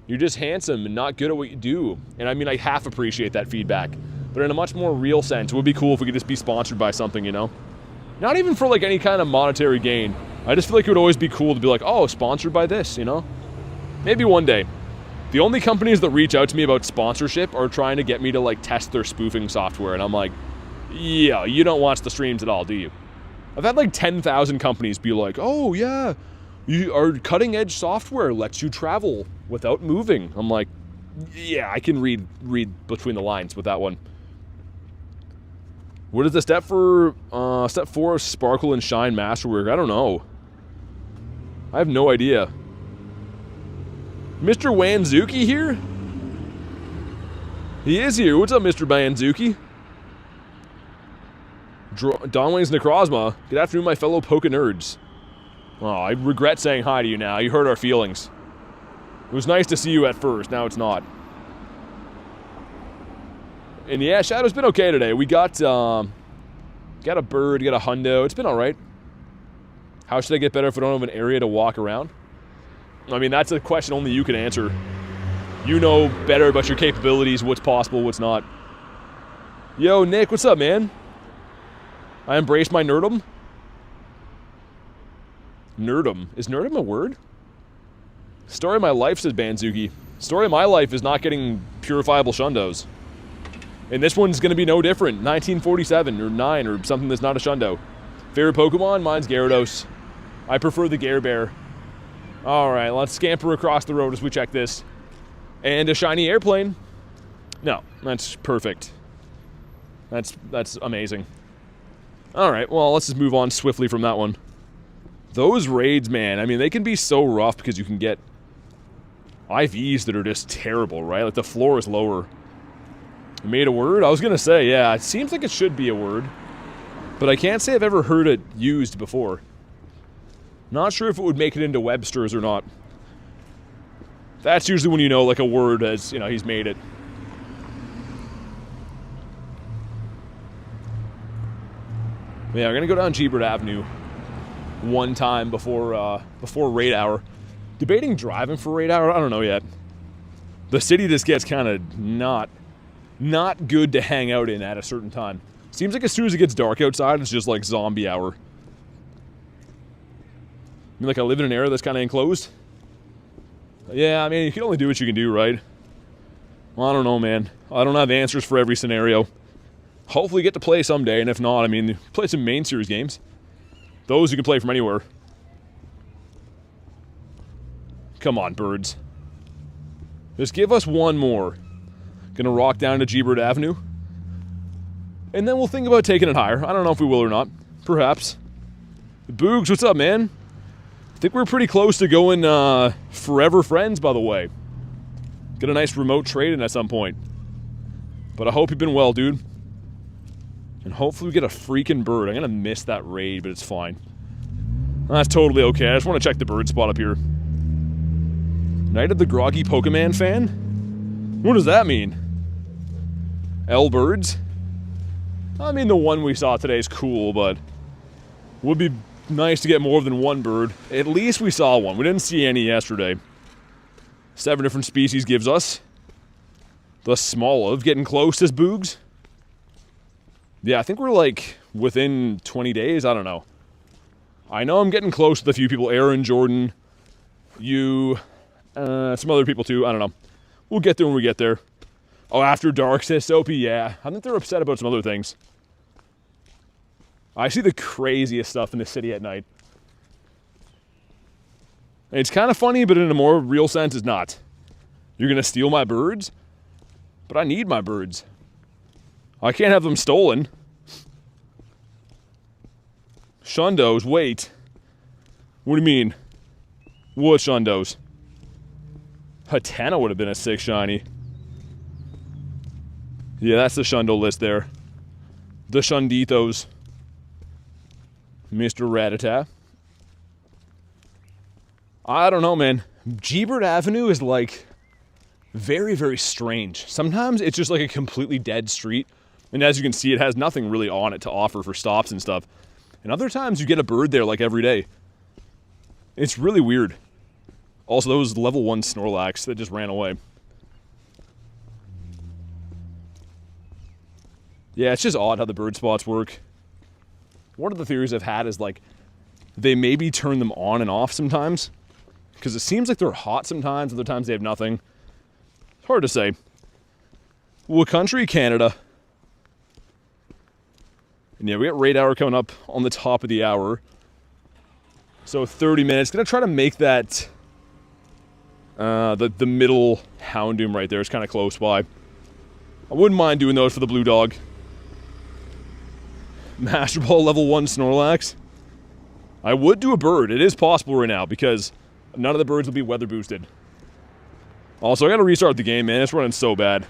You're just handsome and not good at what you do. And I mean, I half appreciate that feedback. But in a much more real sense, it would be cool if we could just be sponsored by something, you know? Not even for, like, any kind of monetary gain. I just feel like it would always be cool to be like, oh, sponsored by this, you know? Maybe one day. The only companies that reach out to me about sponsorship are trying to get me to, like, test their spoofing software. And I'm like, yeah, you don't watch the streams at all, do you? I've had, like, 10,000 companies be like, oh, yeah, our cutting-edge software lets you travel without moving. I'm like, yeah, I can read between the lines with that one. What is the step 4 of Sparkle and Shine Masterwork? I don't know. I have no idea. Mr. Wanzuki here? He is here. What's up, Mr. Wanzuki? Donwayne's Necrozma. Good afternoon, my fellow Poke Nerds. Oh, I regret saying hi to you now. You hurt our feelings. It was nice to see you at first. Now it's not. And yeah, Shadow's been okay today. We got a bird, got a hundo. It's been all right. How should I get better if I don't have an area to walk around? I mean, that's a question only you can answer. You know better about your capabilities, what's possible, what's not. Yo, Nick, what's up, man? I embrace my nerdum. Nerdum. Is nerdum a word? Story of my life, says Banzuki. Story of my life is not getting purifiable Shundos. And this one's going to be no different. 1947 or 9 or something that's not a Shundo. Favorite Pokemon? Mine's Gyarados. I prefer the Gare Bear. Alright, let's scamper across the road as we check this. And a shiny airplane. No, that's perfect. That's amazing. Alright, well, let's just move on swiftly from that one. Those raids, man, I mean, they can be so rough because you can get IVs that are just terrible, right? Like, the floor is lower. Made a word? I was gonna say, yeah, it seems like it should be a word. But I can't say I've ever heard it used before. Not sure if it would make it into Webster's or not. That's usually when you know, like, a word as, you know, he's made it. Yeah, we're gonna go down Gebert Avenue one time before Raid Hour. Debating driving for Raid Hour? I don't know yet. The city just gets kind of not good to hang out in at a certain time. Seems like as soon as it gets dark outside, it's just like zombie hour. I mean, like, I live in an area that's kind of enclosed. Yeah, I mean, you can only do what you can do, right? Well, I don't know, man. I don't have answers for every scenario. Hopefully get to play someday, and if not, I mean, play some main series games. Those you can play from anywhere. Come on, birds. Just give us one more. Gonna rock down to Gebert Avenue. And then we'll think about taking it higher. I don't know if we will or not. Perhaps. Boogs, what's up, man? I think we're pretty close to going forever friends, by the way. Get a nice remote trade in at some point. But I hope you've been well, dude. And hopefully we get a freaking bird. I'm gonna miss that raid, but it's fine. That's totally okay. I just want to check the bird spot up here. Night of the Groggy Pokemon fan? What does that mean? L birds? I mean, the one we saw today is cool, but would be nice to get more than one bird. At least we saw one. We didn't see any yesterday. 7 different species gives us. The small of getting close, says Boogs. Yeah, I think we're like within 20 days. I don't know. I know I'm getting close with a few people. Aaron, Jordan, you, some other people too. I don't know. We'll get there when we get there. Oh, After Dark, says Soapy. Yeah, I think they're upset about some other things. I see the craziest stuff in the city at night. It's kind of funny, but in a more real sense, it's not. You're going to steal my birds? But I need my birds. I can't have them stolen. Shundos, wait. What do you mean? What Shundos? Hatena would have been a 6 shiny. Yeah, that's the Shundo list there. The Shunditos. Mr. Rattata. I don't know, man. Gebert Avenue is like very, very strange. Sometimes it's just like a completely dead street. And as you can see, it has nothing really on it to offer for stops and stuff. And other times you get a bird there like every day. It's really weird. Also, those level 1 Snorlax that just ran away. Yeah, it's just odd how the bird spots work. One of the theories I've had is like they maybe turn them on and off sometimes. Because it seems like they're hot sometimes, other times they have nothing. It's hard to say. What country? Canada. And yeah, we got Raid Hour coming up on the top of the hour. So 30 minutes. Gonna try to make that the middle Houndoom right there. It's kind of close by. I wouldn't mind doing those for the blue dog. Master Ball level 1 Snorlax. I would do a bird. It is possible right now because none of the birds will be weather boosted. Also, I gotta restart the game, man. It's running so bad.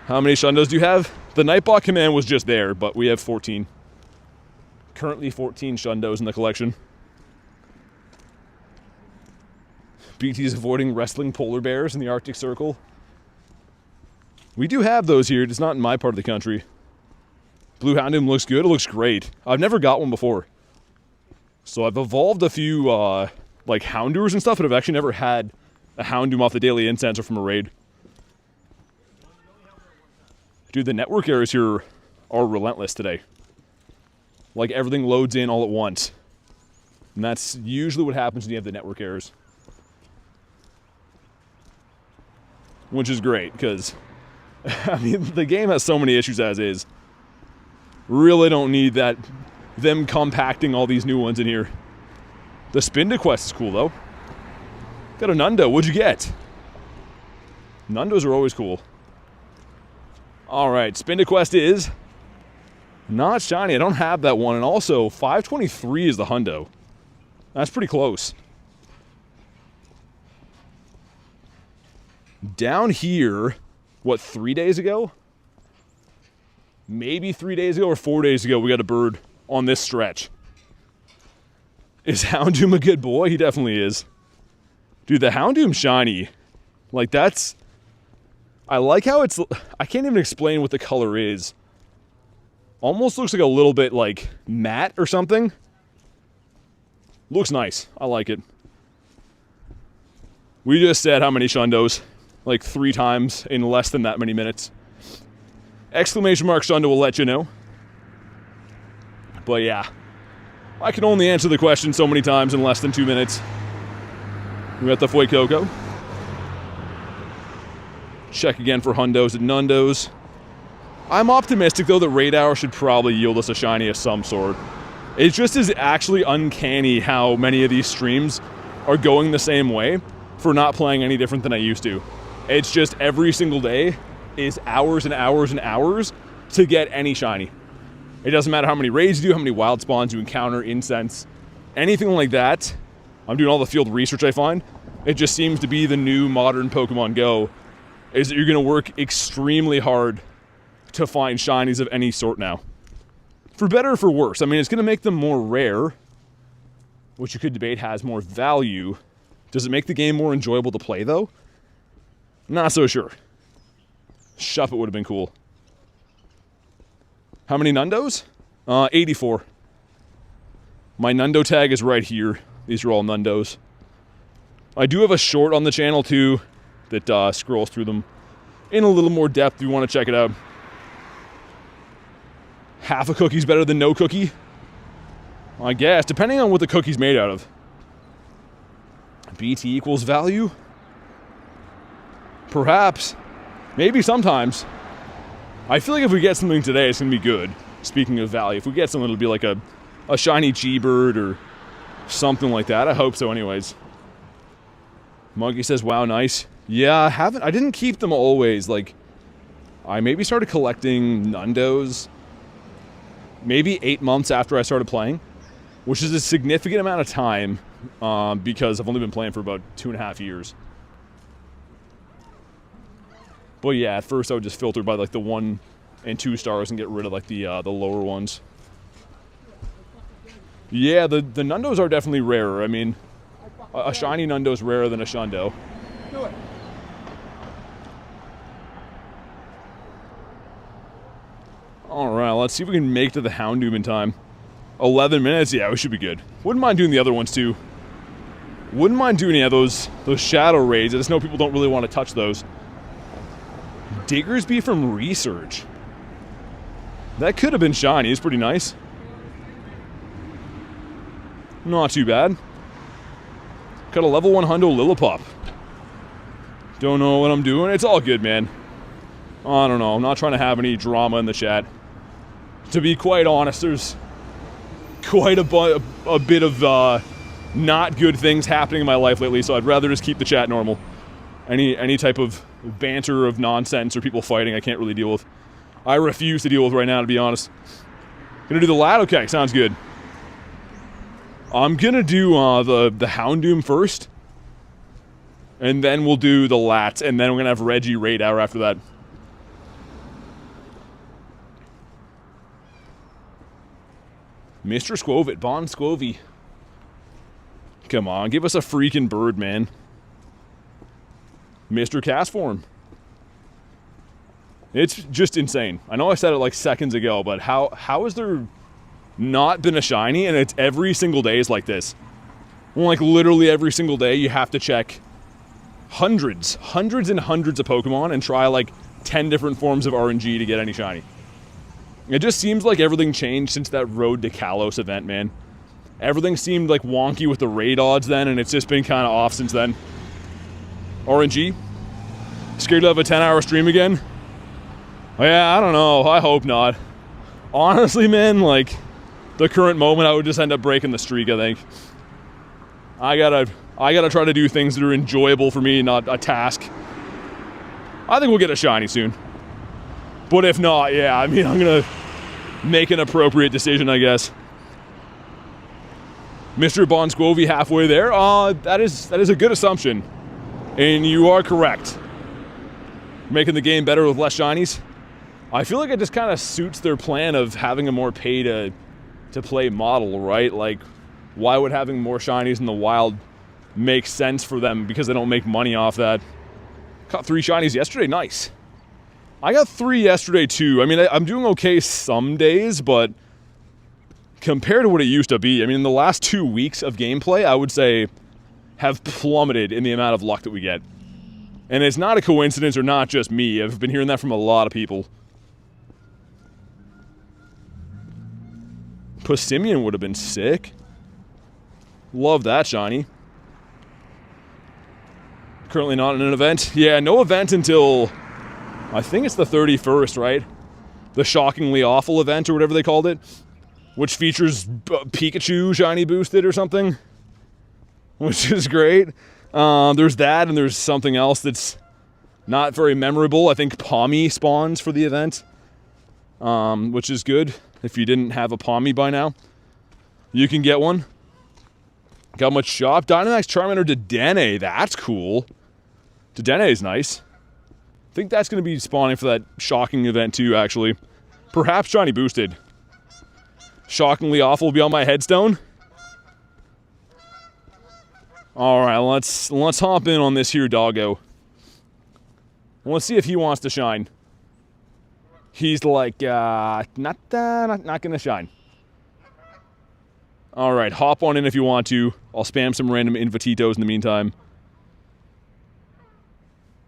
How many Shundos do you have? The Nightbot command was just there, but we have 14. Currently 14 Shundos in the collection. BT's avoiding wrestling polar bears in the Arctic Circle. We do have those here, just not in my part of the country. Blue Houndoom looks good. It looks great. I've never got one before. So I've evolved a few like Houndours and stuff, but I've actually never had a Houndoom off the Daily Incense or from a raid. Dude, the network errors here are relentless today. Like, everything loads in all at once. And that's usually what happens when you have the network errors. which is great, because, I mean, the game has so many issues as is. Really don't need them compacting all these new ones in here. The Spin Quest is cool, though. Got a Nundo. What'd you get? Nundos are always cool. Alright, Spin Quest is not shiny. I don't have that one. And also, 523 is the hundo. That's pretty close. Down here, what, 3 days ago? Maybe 3 days ago or 4 days ago, we got a bird on this stretch. Is Houndoom a good boy? He definitely is. Dude, the Houndoom shiny, like that's... I like how it's... I can't even explain what the color is. Almost looks like a little bit like matte or something. Looks nice. I like it. We just said how many Shundos? Like 3 times in less than that many minutes. Exclamation mark Shundo will let you know. But yeah. I can only answer the question so many times in less than 2 minutes. We got the Fuecoco. Check again for hundos and nundos. I'm optimistic, though, that Raid Hour should probably yield us a shiny of some sort. It just is actually uncanny how many of these streams are going the same way for not playing any different than I used to. It's just every single day is hours and hours and hours to get any shiny. It doesn't matter how many raids you do, how many wild spawns you encounter, incense, anything like that. I'm doing all the field research I find. It just seems to be the new modern Pokemon Go, is that you're going to work extremely hard to find shinies of any sort now. For better or for worse. I mean, it's going to make them more rare, which you could debate has more value. Does it make the game more enjoyable to play, though? Not so sure. Shuffit would have been cool. How many Nundos? 84. My Nundo tag is right here. These are all Nundos. I do have a short on the channel, too, that scrolls through them in a little more depth if you want to check it out. Half a cookie's better than no cookie? I guess, depending on what the cookie's made out of. BT equals value? Perhaps. Maybe sometimes. I feel like if we get something today, it's going to be good. Speaking of value, if we get something, it'll be like a shiny G-Bird or something like that. I hope so anyways. Monkey says, wow, nice. Yeah, I didn't keep them always. Like, I maybe started collecting Nundos maybe 8 months after I started playing, which is a significant amount of time because I've only been playing for about 2.5 years. But yeah, at first I would just filter by like the 1 and 2 stars and get rid of like the lower ones. Yeah, the Nundos are definitely rarer. I mean, a shiny Nundo is rarer than a Shundo. Alright, let's see if we can make it to the Houndoom in time. 11 minutes? Yeah, we should be good. Wouldn't mind doing the other ones too. Wouldn't mind doing any of those shadow raids. I just know people don't really want to touch those. Diggersby from Research. That could have been shiny. It's pretty nice. Not too bad. Got a level 1 hundo Lillipup. Don't know what I'm doing. It's all good, man. I don't know. I'm not trying to have any drama in the chat. To be quite honest, there's quite a bit of not good things happening in my life lately, so I'd rather just keep the chat normal. Any type of banter of nonsense or people fighting I can't really deal with. I refuse to deal with right now, to be honest. Gonna do the lat? Okay, sounds good. I'm gonna do the Houndoom first. And then we'll do the lats, and then we're gonna have Regieleki Raid Hour after that. Mr. Squovit, Bon Squovy. Come on, give us a freaking bird, man. Mr. Castform. It's just insane. I know I said it like seconds ago, but how has there not been a shiny, and it's every single day is like this? Well, like literally every single day you have to check hundreds and hundreds of Pokemon and try like 10 different forms of RNG to get any shiny. It just seems like everything changed since that Road to Kalos event, man. Everything seemed like wonky with the raid odds then, and it's just been kind of off since then. RNG? Scared to have a 10-hour stream again? Yeah, I don't know. I hope not. Honestly, man, like, the current moment, I would just end up breaking the streak, I think. I gotta try to do things that are enjoyable for me, not a task. I think we'll get a shiny soon. But if not, yeah, I mean, I'm gonna make an appropriate decision, I guess. Mr. Bonsquovi halfway there. That is a good assumption. And you are correct. Making the game better with less shinies. I feel like it just kind of suits their plan of having a more pay-to-play model, right? Like, why would having more shinies in the wild make sense for them? Because they don't make money off that. Caught 3 shinies yesterday. Nice. I got 3 yesterday, too. I mean, I'm doing okay some days, but compared to what it used to be, I mean, in the last 2 weeks of gameplay, I would say have plummeted in the amount of luck that we get. And it's not a coincidence or not just me. I've been hearing that from a lot of people. Passimian would have been sick. Love that shiny. Currently not in an event. Yeah, no event until, I think it's the 31st, right? The Shockingly Awful event or whatever they called it. Which features Pikachu shiny boosted or something. Which is great. There's that, and there's something else that's not very memorable. I think Pommy spawns for the event, which is good. If you didn't have a Pommy by now, you can get one. Got much shop. Dynamax Charmander Dedenne. That's cool. Dedenne is nice. I think that's going to be spawning for that shocking event too, actually. Perhaps shiny boosted. Shockingly Awful will be on my headstone. Alright, let's hop in on this here doggo. Let's see if he wants to shine. He's like, not gonna shine. Alright, hop on in if you want to. I'll spam some random invititos in the meantime.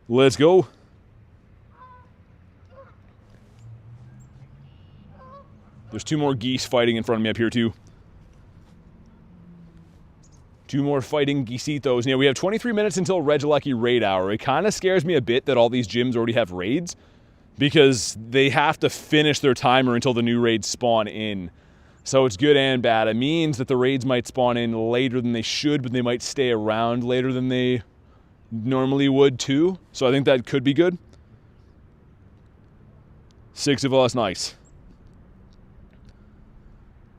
Let's go. There's 2 more geese fighting in front of me up here too. 2 more fighting geesitos. Yeah, we have 23 minutes until Regieleki Raid Hour. It kind of scares me a bit that all these gyms already have raids, because they have to finish their timer until the new raids spawn in. So it's good and bad. It means that the raids might spawn in later than they should, but they might stay around later than they normally would too. So I think that could be good. 6 of us, nice.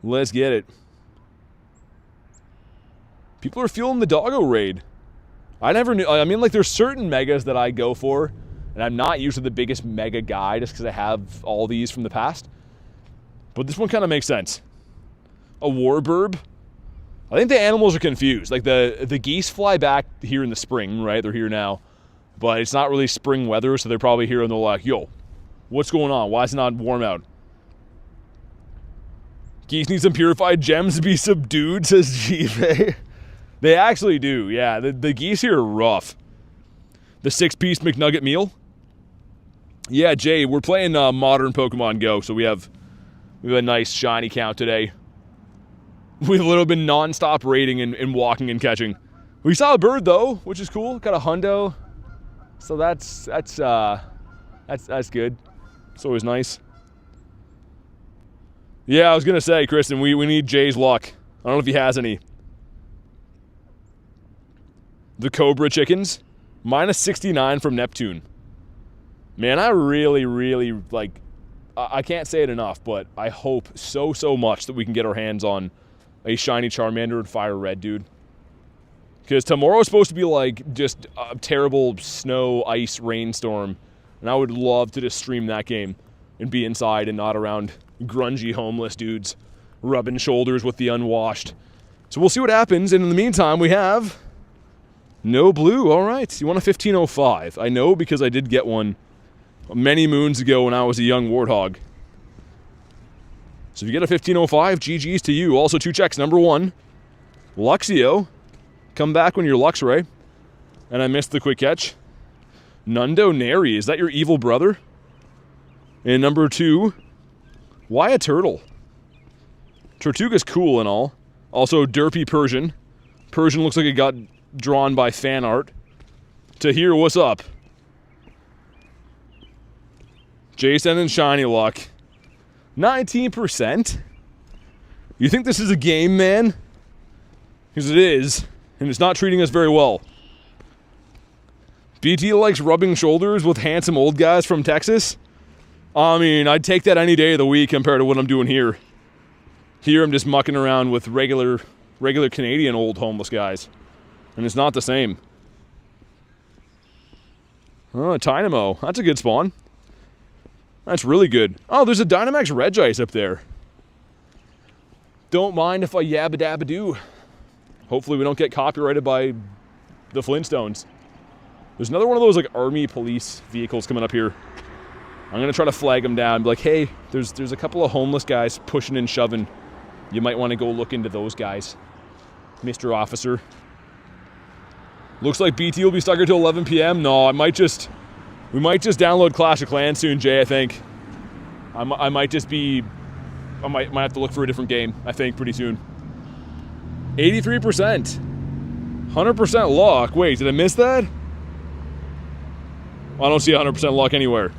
Let's get it. People are feeling the doggo raid. I never knew. I mean, like, there's certain megas that I go for, and I'm not usually the biggest mega guy just because I have all these from the past. But this one kind of makes sense. A Warburb. I think the animals are confused. Like, the geese fly back here in the spring, right? They're here now. But it's not really spring weather, so they're probably here and they're like, yo, what's going on? Why is it not warm out? Geese need some purified gems to be subdued, says Jive. They actually do, yeah. The geese here are rough. The 6-piece McNugget meal. Yeah, Jay, we're playing modern Pokemon GO, so we have a nice shiny count today. We've literally been non-stop raiding and walking and catching. We saw a bird though, which is cool. Got a hundo, so that's good. It's always nice. Yeah, I was gonna say, Kristen, we need Jay's luck. I don't know if he has any. The Cobra chickens, minus 69 from Neptune. Man, I really, like, I can't say it enough, but I hope so much that we can get our hands on a shiny Charmander and Fire Red, dude. Because tomorrow's supposed to be, like, just a terrible snow, ice, rainstorm. And I would love to just stream that game and be inside and not around grungy, homeless dudes rubbing shoulders with the unwashed. So we'll see what happens. And in the meantime, we have no blue. All right. You want a 1505? I know because I did get one many moons ago when I was a young warthog. So if you get a 1505, GG's to you. Also 2 checks. Number 1, Luxio. Come back when you're Luxray. And I missed the quick catch. Nundo Neri. Is that your evil brother? And number 2, why a turtle? Tortuga's cool and all. Also Derpy Persian. Persian looks like it got drawn by fan art. Tahir, what's up? Jason and Shiny Luck. 19%? You think this is a game, man? Because it is, and it's not treating us very well. BT likes rubbing shoulders with handsome old guys from Texas. I mean, I'd take that any day of the week compared to what I'm doing here. Here I'm just mucking around with regular Canadian old homeless guys. And it's not the same. Oh, Dynamo. That's a good spawn. That's really good. Oh, there's a Dynamax Regice up there. Don't mind if I yabba dabba do. Hopefully we don't get copyrighted by the Flintstones. There's another one of those like army police vehicles coming up here. I'm gonna try to flag them down and be like, hey, there's a couple of homeless guys pushing and shoving. You might want to go look into those guys, Mr. Officer. Looks like BT will be stuck here till 11 p.m. No, we might just download Clash of Clans soon, Jay, I think. I might have to look for a different game, I think, pretty soon. 83%. 100% luck. Wait, did I miss that? I don't see 100% luck anywhere.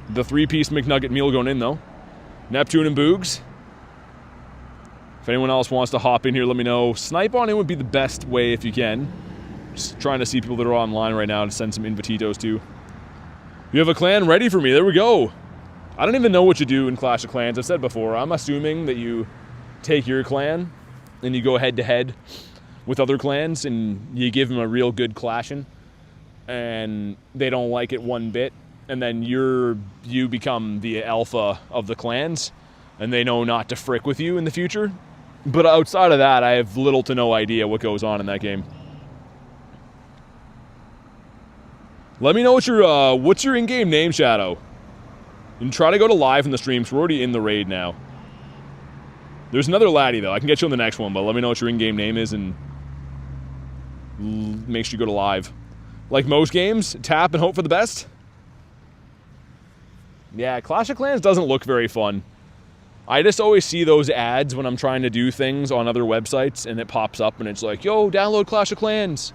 The 3-piece McNugget meal going in, though. Neptune and Boogs. If anyone else wants to hop in here, let me know. Snipe on in would be the best way if you can. Just trying to see people that are online right now to send some invititos to. You have a clan ready for me. There we go. I don't even know what you do in Clash of Clans. I've said before, I'm assuming that you take your clan and you go head-to-head with other clans and you give them a real good clashing. And they don't like it one bit. And then you become the alpha of the clans. And they know not to frick with you in the future. But outside of that, I have little to no idea what goes on in that game. Let me know what's your in-game name, Shadow. And try to go to live in the stream, so we're already in the raid now. There's another laddie, though. I can get you on the next one, but let me know what your in-game name is and make sure you go to live. Like most games, tap and hope for the best. Yeah, Clash of Clans doesn't look very fun. I just always see those ads when I'm trying to do things on other websites, and it pops up, and it's like, yo, download Clash of Clans.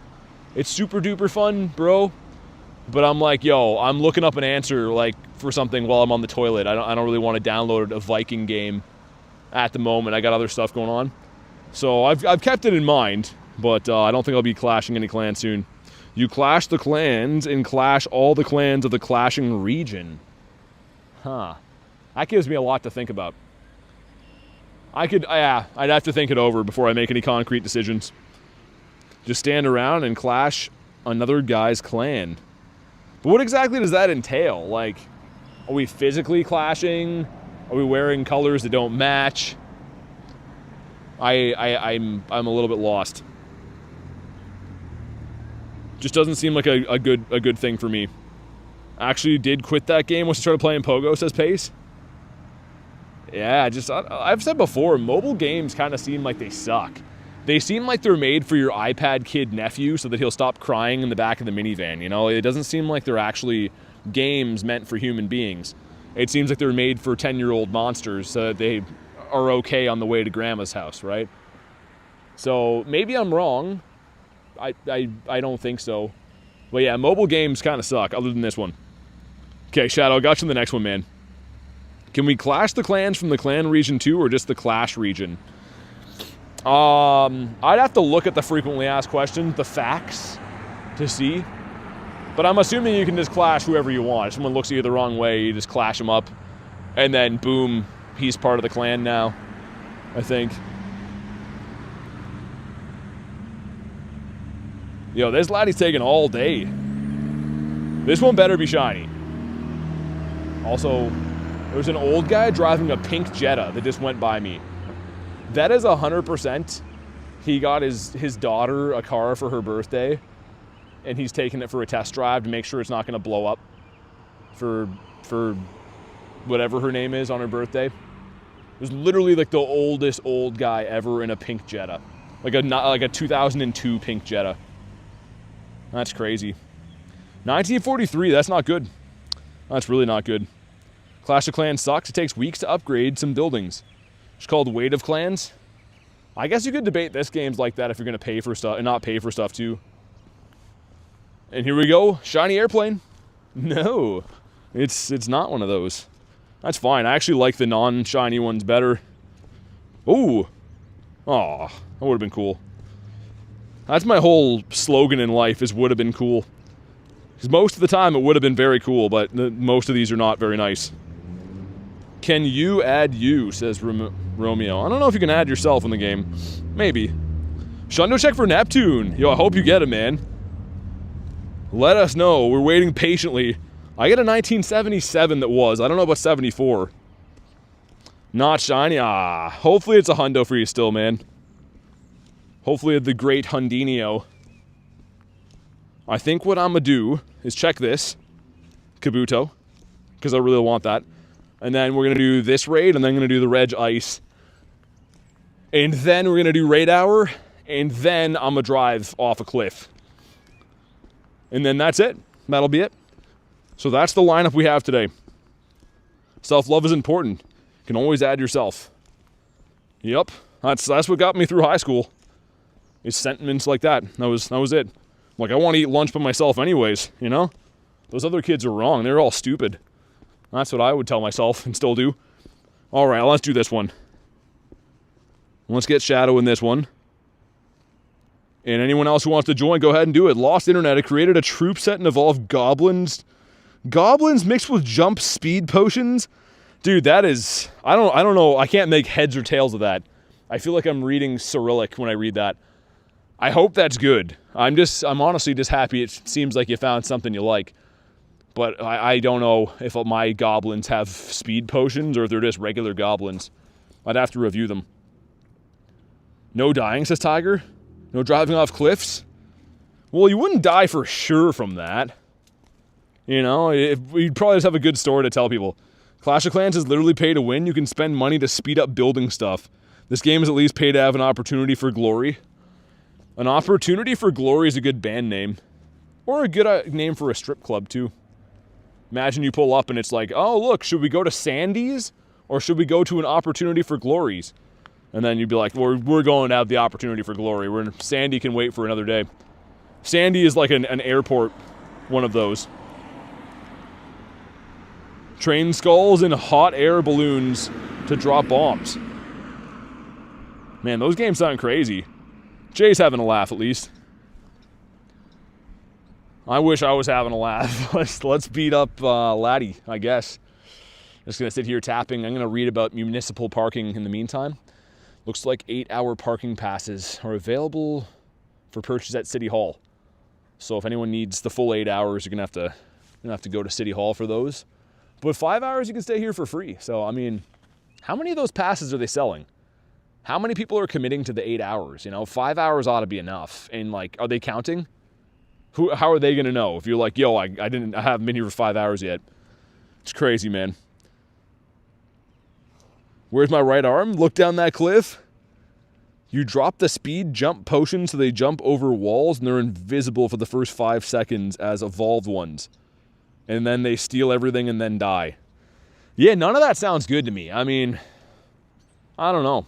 It's super duper fun, bro. But I'm like, yo, I'm looking up an answer like for something while I'm on the toilet. I don't really want to download a Viking game at the moment. I got other stuff going on. So I've kept it in mind, but I don't think I'll be clashing any clans soon. You clash the clans and clash all the clans of the clashing region. Huh. That gives me a lot to think about. I'd have to think it over before I make any concrete decisions. Just stand around and clash another guy's clan. But what exactly does that entail? Like, are we physically clashing? Are we wearing colors that don't match? I'm a little bit lost. Just doesn't seem like a good thing for me. I actually did quit that game once I started playing Pogo, says Pace. Yeah, I've said before, mobile games kind of seem like they suck. They seem like they're made for your iPad kid nephew so that he'll stop crying in the back of the minivan, you know? It doesn't seem like they're actually games meant for human beings. It seems like they're made for 10-year-old monsters so that they are okay on the way to grandma's house, right? So maybe I'm wrong. I don't think so. But yeah, mobile games kind of suck, other than this one. Okay, Shadow, got you in the next one, man. Can we clash the clans from the clan region too, or just the clash region? I'd have to look at the frequently asked questions, the facts, to see. But I'm assuming you can just clash whoever you want. If someone looks at you the wrong way, you just clash them up. And then, boom, he's part of the clan now, I think. Yo, this laddie's taking all day. This one better be shiny. Also, there's an old guy driving a pink Jetta that just went by me. That is 100%. He got his daughter a car for her birthday, and he's taking it for a test drive to make sure it's not going to blow up for whatever her name is on her birthday. It was literally like the oldest old guy ever in a pink Jetta, like a 2002 pink Jetta. That's crazy. 1943. That's not good. That's really not good. Clash of Clans sucks. It takes weeks to upgrade some buildings. It's called Weight of Clans. I guess you could debate this game's like that if you're going to pay for stuff and not pay for stuff too. And here we go. Shiny airplane. No. It's not one of those. That's fine. I actually like the non-shiny ones better. Ooh. Aw, that would have been cool. That's my whole slogan in life, is would have been cool. Because most of the time it would have been very cool, but most of these are not very nice. Can you add you, says Romeo. I don't know if you can add yourself in the game. Maybe. Shundo check for Neptune. Yo, I hope you get it, man. Let us know. We're waiting patiently. I get a 1977 that was. I don't know about 74. Not shiny. Ah, hopefully it's a hundo for you still, man. Hopefully the great Hundinio. I think what I'm going to do is check this. Kabuto. Because I really want that. And then we're going to do this raid, and then I'm going to do the Reg Ice. And then we're going to do Raid Hour, and then I'm going to drive off a cliff. And then that's it. That'll be it. So that's the lineup we have today. Self-love is important. You can always add yourself. Yep. That's what got me through high school. Is sentiments like that. That was it. Like, I want to eat lunch by myself anyways, you know? Those other kids are wrong. They're all stupid. That's what I would tell myself and still do. Alright, let's do this one. Let's get Shadow in this one. And anyone else who wants to join, go ahead and do it. Lost Internet, it created a troop set and evolved goblins. Goblins mixed with jump speed potions? Dude, that is... I don't know. I can't make heads or tails of that. I feel like I'm reading Cyrillic when I read that. I hope that's good. I'm honestly just happy it seems like you found something you like. But I don't know if my goblins have speed potions or if they're just regular goblins. I'd have to review them. No dying, says Tiger. No driving off cliffs. Well, you wouldn't die for sure from that. You know, you'd probably just have a good story to tell people. Clash of Clans is literally pay to win. You can spend money to speed up building stuff. This game is at least pay to have an opportunity for glory. An opportunity for glory is a good band name. Or a good name for a strip club, too. Imagine you pull up and it's like, oh, look, should we go to Sandy's? Or should we go to an opportunity for glories? And then you'd be like, well, we're going to have the opportunity for glory. Sandy can wait for another day. Sandy is like an airport, one of those. Train skulls and hot air balloons to drop bombs. Man, those games sound crazy. Jay's having a laugh, at least. I wish I was having a laugh. Let's beat up Laddie, I guess. Just going to sit here tapping. I'm going to read about municipal parking in the meantime. Looks like 8-hour parking passes are available for purchase at City Hall. So if anyone needs the full 8 hours, you're going to have to go to City Hall for those. But 5 hours, you can stay here for free. So, I mean, how many of those passes are they selling? How many people are committing to the 8 hours? You know, 5 hours ought to be enough. And, like, are they counting? How are they going to know? If you're like, yo, I haven't been here for 5 hours yet. It's crazy, man. Where's my right arm? Look down that cliff. You drop the speed jump potion so they jump over walls and they're invisible for the first 5 seconds as evolved ones. And then they steal everything and then die. Yeah, none of that sounds good to me. I mean, I don't know.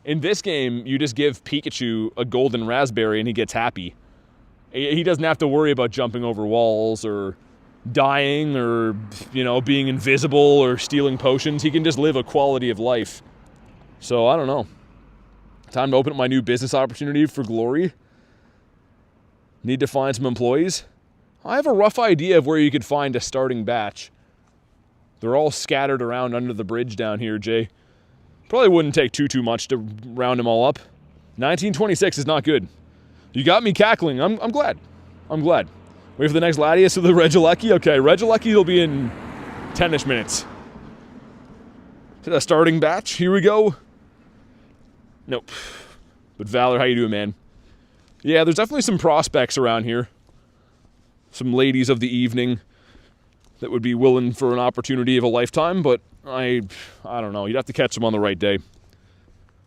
In this game, you just give Pikachu a golden raspberry and he gets happy. He doesn't have to worry about jumping over walls or dying or, you know, being invisible or stealing potions. He can just live a quality of life. So, I don't know. Time to open up my new business opportunity for glory. Need to find some employees. I have a rough idea of where you could find a starting batch. They're all scattered around under the bridge down here, Jay. Probably wouldn't take too much to round them all up. 1926 is not good. You got me cackling. I'm glad. I'm glad. Wait for the next Latias to the Regieleki. Okay, Regieleki will be in 10-ish minutes. A starting batch. Here we go. Nope. But Valor, how you doing, man? Yeah, there's definitely some prospects around here. Some ladies of the evening that would be willing for an opportunity of a lifetime, but I don't know. You'd have to catch them on the right day.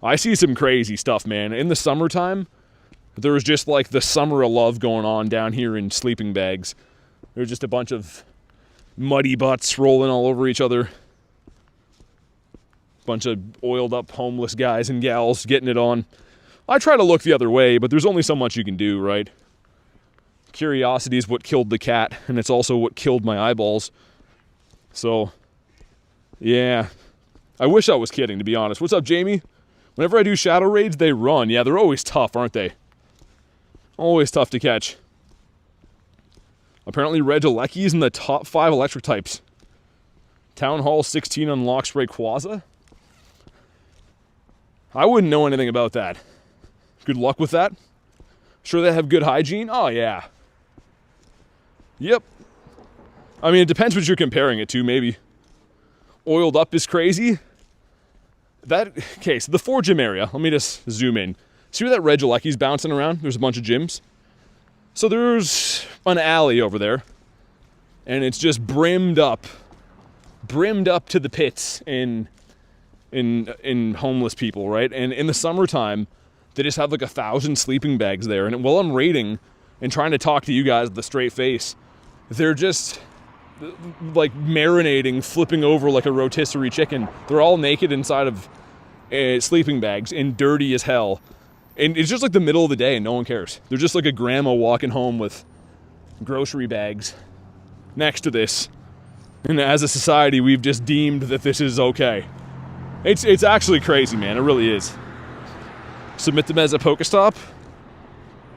I see some crazy stuff, man. In the summertime, there was just like the summer of love going on down here in sleeping bags. There's just a bunch of muddy butts rolling all over each other. Bunch of oiled up homeless guys and gals getting it on. I try to look the other way, but there's only so much you can do, right? Curiosity is what killed the cat, and it's also what killed my eyeballs. So, yeah. I wish I was kidding, to be honest. What's up, Jamie? Whenever I do shadow raids, they run. Yeah, they're always tough, aren't they? Always tough to catch. Apparently, Regieleki is in the top 5 electric types. Town Hall 16 unlocks Rayquaza. I wouldn't know anything about that. Good luck with that. Sure they have good hygiene? Oh, yeah. Yep. I mean, it depends what you're comparing it to, maybe. Oiled up is crazy. Okay, so the 4 gym area. Let me just zoom in. See where that Regieleki's bouncing around? There's a bunch of gyms. So there's an alley over there. And it's just brimmed up to the pits in homeless people, right? And in the summertime, they just have like 1,000 sleeping bags there. And while I'm raiding and trying to talk to you guys with a straight face, they're just like marinating, flipping over like a rotisserie chicken. They're all naked inside of sleeping bags and dirty as hell. And it's just like the middle of the day and no one cares. They're just like a grandma walking home with grocery bags next to this. And as a society, we've just deemed that this is okay. It's actually crazy, man. It really is. Submit them as a Pokestop?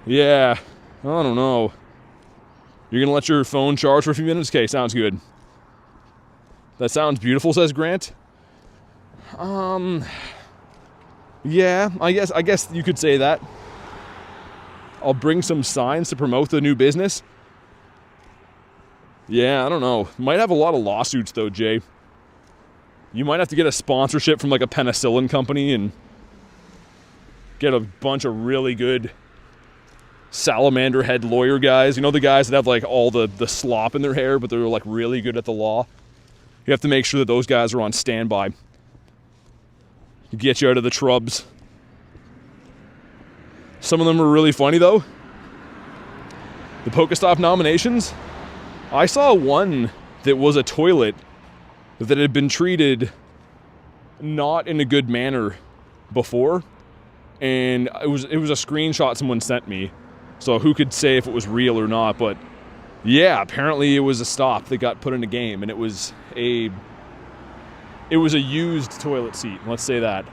Yeah. I don't know. You're going to let your phone charge for a few minutes? Okay, sounds good. That sounds beautiful, says Grant. Yeah, I guess you could say that. I'll bring some signs to promote the new business. Yeah, I don't know. Might have a lot of lawsuits, though, Jay. You might have to get a sponsorship from, like, a penicillin company and get a bunch of really good salamander head lawyer guys. You know, the guys that have, like, all the slop in their hair, but they're, like, really good at the law? You have to make sure that those guys are on standby to get you out of the trubs. Some of them are really funny, though. The Pokestop nominations, I saw one that was a toilet that had been treated not in a good manner before, and it was a screenshot someone sent me, so who could say if it was real or not, but yeah, apparently it was a stop that got put in a game, and it was a used toilet seat, let's say that.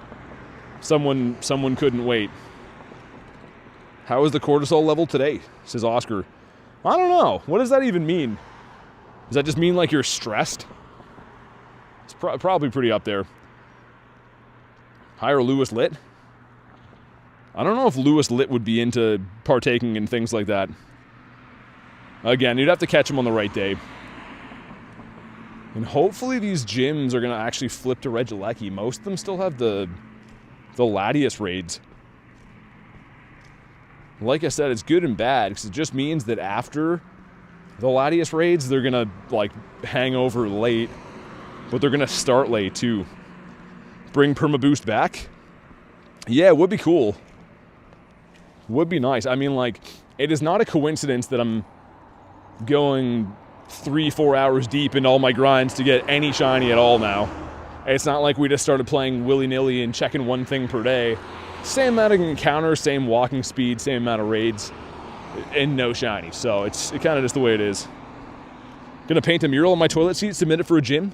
Someone couldn't wait. How is the cortisol level today, says Oscar. I don't know. What does that even mean? Does that just mean like you're stressed? It's probably pretty up there. Hire Lewis Litt? I don't know if Lewis Litt would be into partaking in things like that. Again, you'd have to catch him on the right day. And hopefully these gyms are going to actually flip to Regieleki. Most of them still have the Latias raids. Like I said, it's good and bad, because it just means that after the Latias raids, they're going to, like, hang over late. But they're going to start late, too. Bring Permaboost back? Yeah, it would be cool. Would be nice. I mean, like, it is not a coincidence that I'm going 3-4 hours deep into all my grinds to get any shiny at all now. It's not like we just started playing willy-nilly and checking one thing per day. Same amount of encounters, same walking speed, same amount of raids, and no shiny. So it's kind of just the way it is. Gonna paint a mural on my toilet seat, submit it for a gym?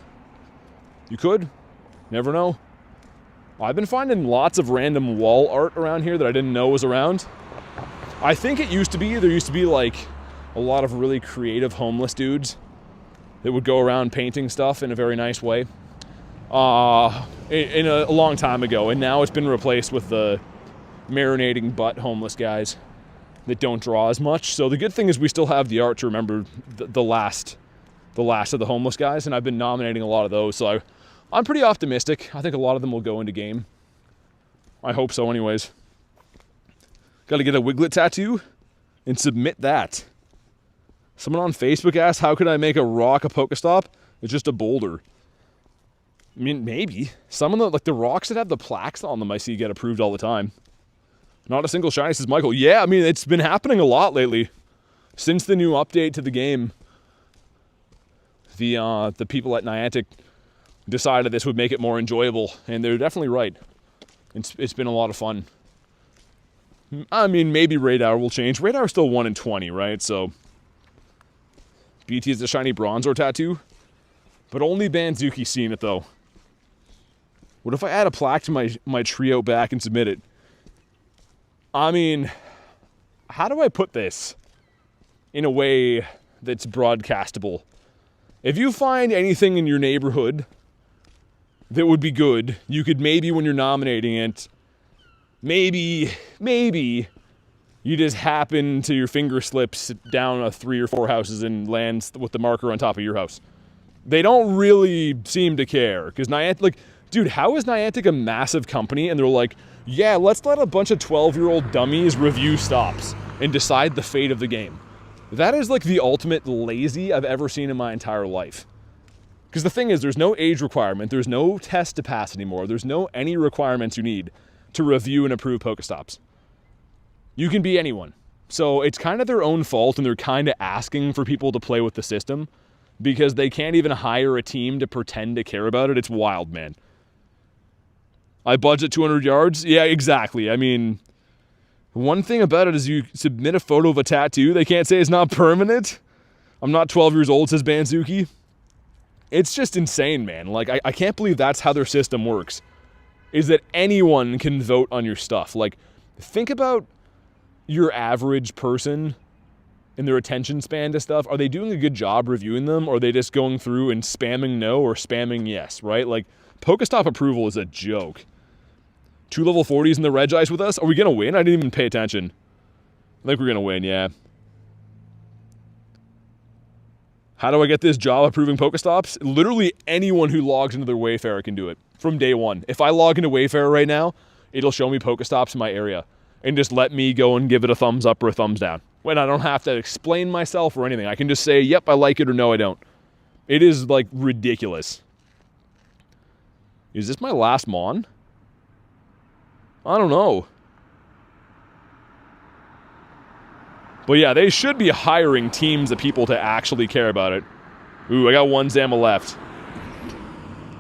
You could. Never know. I've been finding lots of random wall art around here that I didn't know was around. I think there used to be like a lot of really creative homeless dudes that would go around painting stuff in a very nice way. In a long time ago, and now it's been replaced with the marinating butt homeless guys that don't draw as much. So the good thing is we still have the art to remember the last of the homeless guys, and I've been nominating a lot of those, so I'm pretty optimistic. I think a lot of them will go into game. I hope so anyways. Got to get a Wiglet tattoo and submit that. Someone on Facebook asked, how could I make a rock a Pokestop? It's just a boulder. I mean, maybe. Some of the rocks that have the plaques on them I see get approved all the time. Not a single shiny, says Michael. Yeah, I mean, it's been happening a lot lately. Since the new update to the game, the people at Niantic decided this would make it more enjoyable, and they're definitely right. It's been a lot of fun. I mean, maybe Raid Hour will change. Raid Hour is still 1 in 20, right? So, BT is the shiny Bronzor tattoo. But only Banzuki's seen it, though. What if I add a plaque to my trio back and submit it? I mean, how do I put this in a way that's broadcastable? If you find anything in your neighborhood that would be good, you could maybe, when you're nominating it, maybe you just happen to your finger slips down 3 or 4 houses and lands with the marker on top of your house. They don't really seem to care, because Niantic, like, dude, how is Niantic a massive company and they're like, yeah, let's let a bunch of 12-year-old dummies review stops and decide the fate of the game? That is like the ultimate lazy I've ever seen in my entire life. Because the thing is, there's no age requirement, there's no test to pass anymore, there's no any requirements you need to review and approve Pokestops. You can be anyone. So it's kind of their own fault, and they're kind of asking for people to play with the system because they can't even hire a team to pretend to care about it. It's wild, man. I budget 200 yards? Yeah, exactly. I mean, one thing about it is you submit a photo of a tattoo, they can't say it's not permanent. I'm not 12 years old, says Banzuki. It's just insane, man. Like, I can't believe that's how their system works, is that anyone can vote on your stuff. Like, think about your average person and their attention span to stuff. Are they doing a good job reviewing them, or are they just going through and spamming no or spamming yes, right? Like, Pokestop approval is a joke. 2 level 40s in the Regice with us? Are we going to win? I didn't even pay attention. I think we're going to win, yeah. How do I get this job approving Pokestops? Literally anyone who logs into their Wayfarer can do it from day one. If I log into Wayfarer right now, it'll show me Pokestops in my area and just let me go and give it a thumbs up or a thumbs down. When I don't have to explain myself or anything. I can just say, yep, I like it, or no, I don't. It is, like, ridiculous. Is this my last Mon? I don't know. But yeah, they should be hiring teams of people to actually care about it. Ooh, I got 1 Zama left.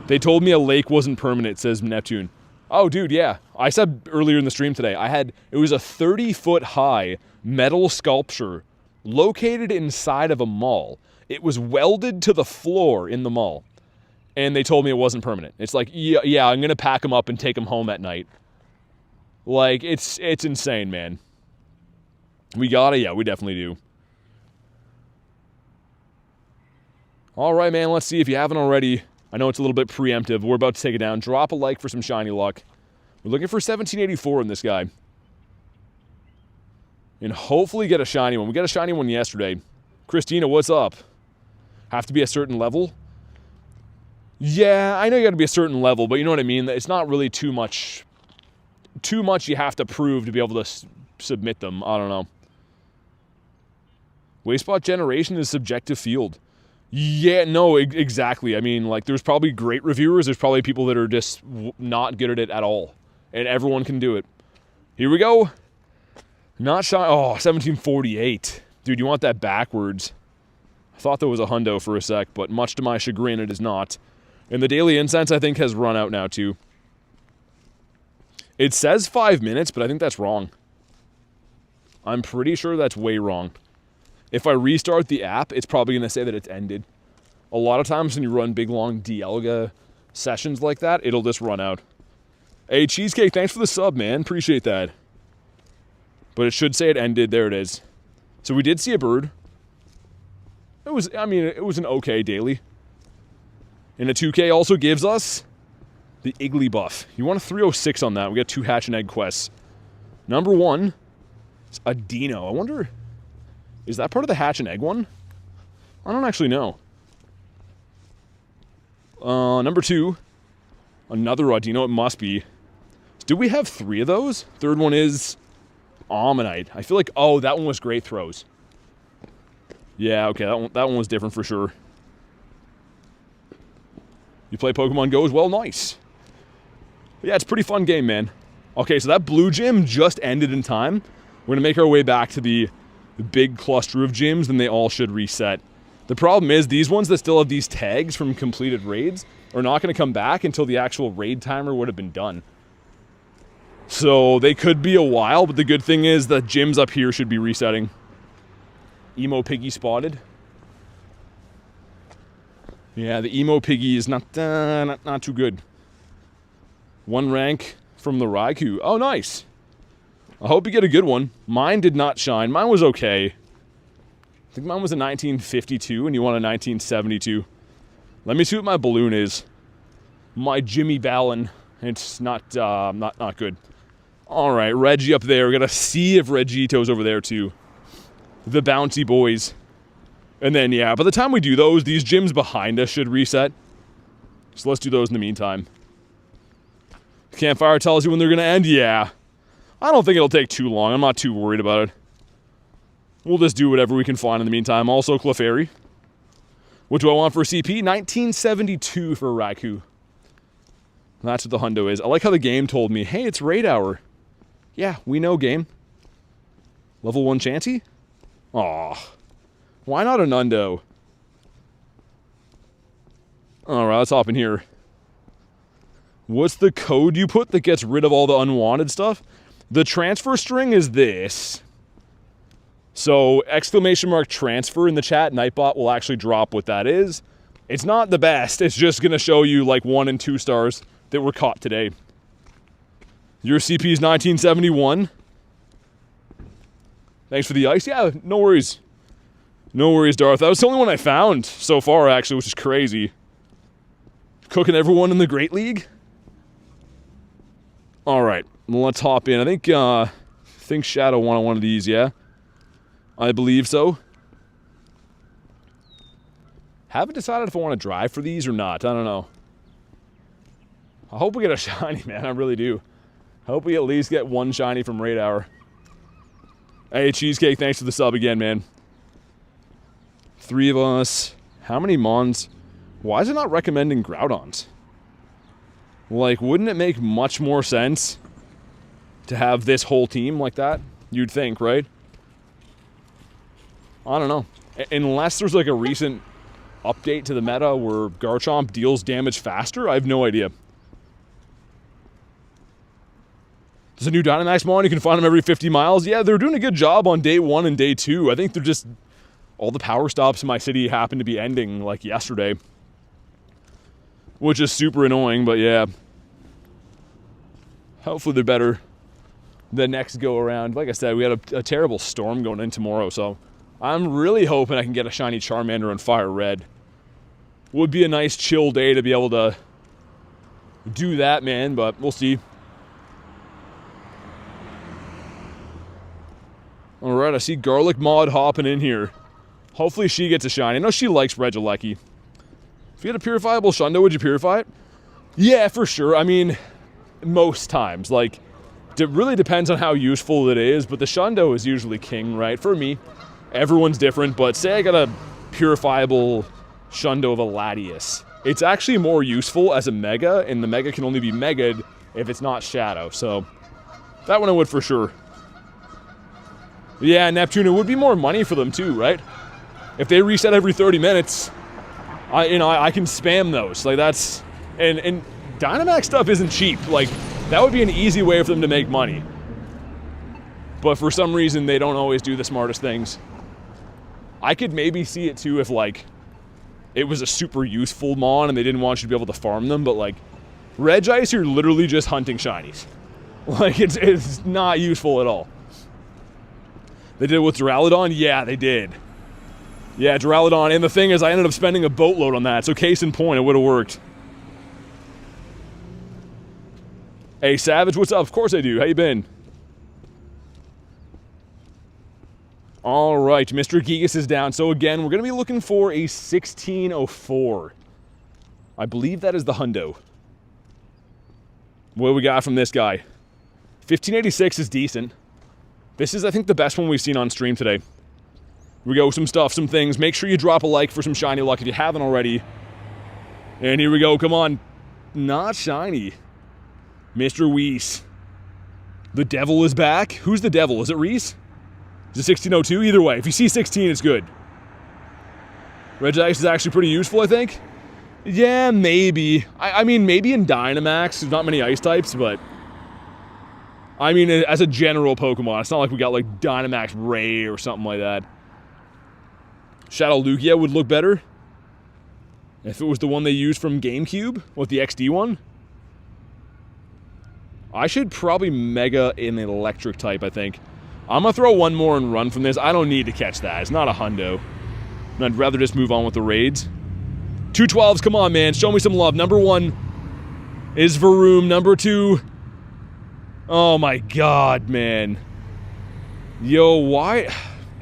They told me a lake wasn't permanent, says Neptune. Oh, dude, yeah. I said earlier in the stream today, it was a 30-foot high metal sculpture located inside of a mall. It was welded to the floor in the mall. And they told me it wasn't permanent. It's like, yeah, I'm going to pack them up and take them home at night. Like, it's insane, man. We got it? Yeah, we definitely do. All right, man, let's see if you haven't already. I know it's a little bit preemptive. We're about to take it down. Drop a like for some shiny luck. We're looking for 1784 in this guy. And hopefully get a shiny one. We got a shiny one yesterday. Christina, what's up? Have to be a certain level? Yeah, I know you got to be a certain level, but you know what I mean? It's not really too much you have to prove to be able to submit them. I don't know. Wayspot generation is subjective field. Yeah, no, exactly. I mean, like, there's probably great reviewers. There's probably people that are just not good at it at all. And everyone can do it. Here we go. Not shy. Oh, 1748. Dude, you want that backwards. I thought there was a hundo for a sec, but much to my chagrin, it is not. And the daily incense, I think, has run out now, too. It says 5 minutes, but I think that's wrong. I'm pretty sure that's way wrong. If I restart the app, it's probably going to say that it's ended. A lot of times when you run big, long Dialga sessions like that, it'll just run out. Hey, Cheesecake, thanks for the sub, man. Appreciate that. But it should say it ended. There it is. So we did see a bird. It was an okay daily. And a 2K also gives us the Iggly buff. You want a 306 on that. We got 2 hatch and egg quests. Number 1 is a Dino. I wonder, is that part of the hatch and egg one? I don't actually know. Number 2, another Audino. It must be. Do we have 3 of those? Third one is Ammonite. I feel like, oh, that one was Great Throws. Yeah, okay, that one was different for sure. You play Pokemon GO as well? Nice. Yeah, it's a pretty fun game, man. Okay, so that blue gym just ended in time. We're going to make our way back to the big cluster of gyms, then they all should reset. The problem is these ones that still have these tags from completed raids are not going to come back until the actual raid timer would have been done. So they could be a while, but the good thing is the gyms up here should be resetting. Emo Piggy spotted. Yeah, the Emo Piggy is not too good. 1 rank from the Raikou. Oh, nice. I hope you get a good one. Mine did not shine. Mine was okay. I think mine was a 1952 and you want a 1972. Let me see what my balloon is. My Jimmy Ballon. It's not good. All right, Reggie up there. We got to see if Regito's over there too. The bouncy boys. And then, yeah, by the time we do those, these gyms behind us should reset. So let's do those in the meantime. Campfire tells you when they're going to end. Yeah. I don't think it'll take too long. I'm not too worried about it. We'll just do whatever we can find in the meantime. Also, Clefairy. What do I want for a CP? 1972 for a Raikou. That's what the hundo is. I like how the game told me, hey, it's raid hour. Yeah, we know, game. Level 1 Chansey? Aw. Why not a Nundo? Alright, let's hop in here. What's the code you put that gets rid of all the unwanted stuff? The transfer string is this. So, exclamation mark transfer in the chat, Nightbot will actually drop what that is. It's not the best. It's just going to show you like 1 and 2 stars that were caught today. Your CP is 1971. Thanks for the ice. Yeah, no worries. No worries, Darth. That was the only one I found so far, actually, which is crazy. Cooking everyone in the Great League? Alright, let's hop in. I think Shadow wanted one of these, yeah? I believe so. Haven't decided if I want to drive for these or not. I don't know. I hope we get a shiny, man. I really do. I hope we at least get 1 shiny from Raid Hour. Hey, Cheesecake, thanks for the sub again, man. 3 of us. How many Mons? Why is it not recommending Groudons? Like, wouldn't it make much more sense to have this whole team like that? You'd think, right? I don't know. Unless there's like a recent update to the meta where Garchomp deals damage faster, I have no idea. There's a new Dynamax Mon, you can find them every 50 miles. Yeah, they're doing a good job on day 1 and day 2. I think they're just... all the power stops in my city happen to be ending, like, yesterday. Which is super annoying, but yeah. Hopefully they're better the next go-around. Like I said, we had a terrible storm going in tomorrow, so... I'm really hoping I can get a shiny Charmander and Fire Red. Would be a nice chill day to be able to do that, man, but we'll see. Alright, I see Garlic Mod hopping in here. Hopefully she gets a shiny. I know she likes Regieleki. If you had a purifiable Shundo, would you purify it? Yeah, for sure. I mean, most times. Like, it really depends on how useful it is, but the Shundo is usually king, right? For me. Everyone's different, but say I got a purifiable Shundo of a Latias. It's actually more useful as a Mega, and the Mega can only be Mega'd if it's not Shadow, so that one I would for sure. Yeah, Neptune, it would be more money for them too, right? If they reset every 30 minutes, I can spam those. Like, that's... And Dynamax stuff isn't cheap. Like, that would be an easy way for them to make money. But for some reason, they don't always do the smartest things. I could maybe see it too if, like, it was a super useful Mon and they didn't want you to be able to farm them, but, like, Regice, you're literally just hunting shinies. Like, it's not useful at all. They did it with Duraludon? Yeah, they did. Yeah, Duraludon, and the thing is, I ended up spending a boatload on that, so case in point, it would have worked. Hey, Savage, what's up? Of course I do. How you been? All right, Mr. Gigas is down. So again, we're going to be looking for a 1604. I believe that is the hundo. What do we got from this guy? 1586 is decent. This is, I think, the best one we've seen on stream today. Here we go, some stuff, some things. Make sure you drop a like for some shiny luck if you haven't already. And here we go, come on. Not shiny. Mr. Weiss. The devil is back. Who's the devil? Is it Reese? Is it 1602? Either way, if you see 16, it's good. Regice is actually pretty useful, I think. Yeah, maybe. I mean, maybe in Dynamax, there's not many ice types, but... I mean, as a general Pokemon, it's not like we got like Dynamax Ray or something like that. Shadow Lugia would look better if it was the one they used from GameCube, with the XD one. I should probably Mega an Electric type, I think. I'm going to throw one more and run from this. I don't need to catch that. It's not a hundo. And I'd rather just move on with the raids. 212s, come on, man. Show me some love. Number 1 is Varoom. Number 2... Oh my god, man. Yo, why?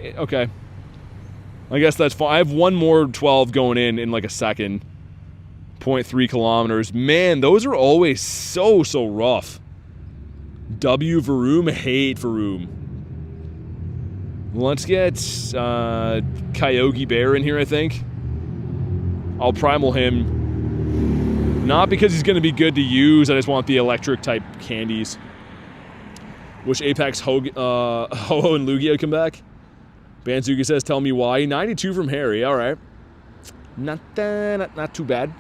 Okay. I guess that's fine. I have one more 12 going in like a second. 0.3 kilometers. Man, those are always so rough. W Varoom, hate Varoom. Let's get Kyogre Bear in here, I think. I'll primal him. Not because he's going to be good to use, I just want the electric type candies. Wish Apex, Ho-Oh, and Lugia come back. Banzuka says, tell me why. 92 from Harry, alright. Not too bad.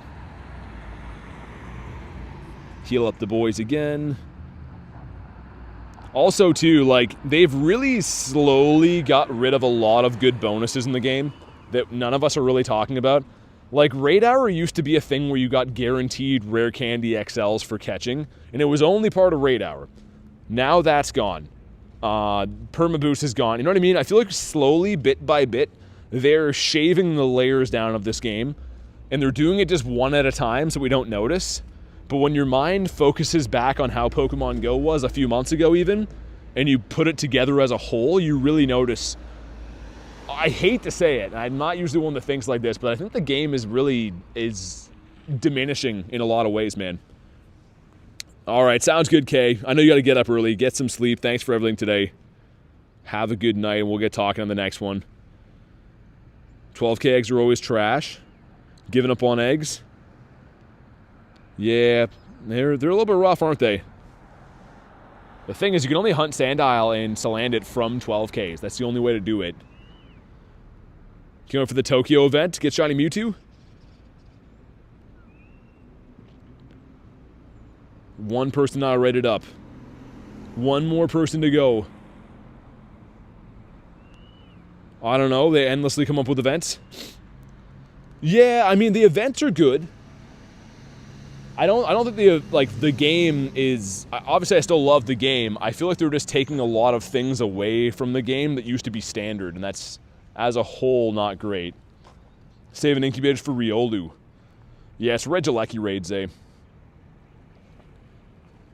Heal up the boys again. Also, too, like, they've really slowly got rid of a lot of good bonuses in the game that none of us are really talking about. Like, Raid Hour used to be a thing where you got guaranteed rare candy XLs for catching, and it was only part of Raid Hour. Now that's gone. Permaboost is gone. You know what I mean? I feel like slowly, bit by bit, they're shaving the layers down of this game, and they're doing it just one at a time so we don't notice. But when your mind focuses back on how Pokemon GO was a few months ago even, and you put it together as a whole, you really notice. I hate to say it, and I'm not usually one that thinks like this, but I think the game is diminishing in a lot of ways, man. All right, sounds good, Kay. I know you got to get up early. Get some sleep. Thanks for everything today. Have a good night, and we'll get talking on the next one. 12K eggs are always trash. Giving up on eggs. Yeah, they're a little bit rough, aren't they? The thing is, you can only hunt Sandile and Salandit from 12Ks. That's the only way to do it. Going for the Tokyo event to get Shiny Mewtwo. One person not rated up. One more person to go. I don't know. They endlessly come up with events. Yeah, I mean, the events are good. I don't think the game is... Obviously, I still love the game. I feel like they're just taking a lot of things away from the game that used to be standard, and that's, as a whole, not great. Save an incubator for Riolu. Yes, Regieleki Raids, eh?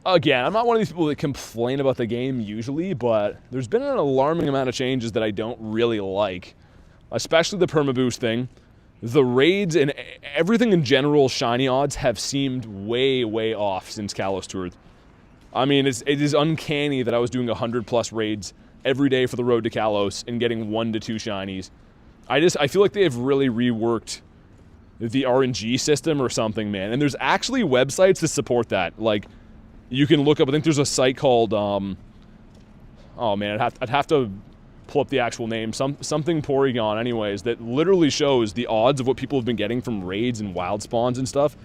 Again, I'm not one of these people that complain about the game usually, but there's been an alarming amount of changes that I don't really like. Especially the permaboost thing. The raids and everything in general, shiny odds, have seemed way off since Kalos toured. I mean, it is uncanny that I was doing 100+ raids every day for the road to Kalos and getting 1 to 2 shinies. I feel like they have really reworked the RNG system or something, man. And there's actually websites that support that. Like, you can look up, I think there's a site called, oh man, I'd have to pull up the actual name, something Porygon anyways, that literally shows the odds of what people have been getting from raids and wild spawns and stuff.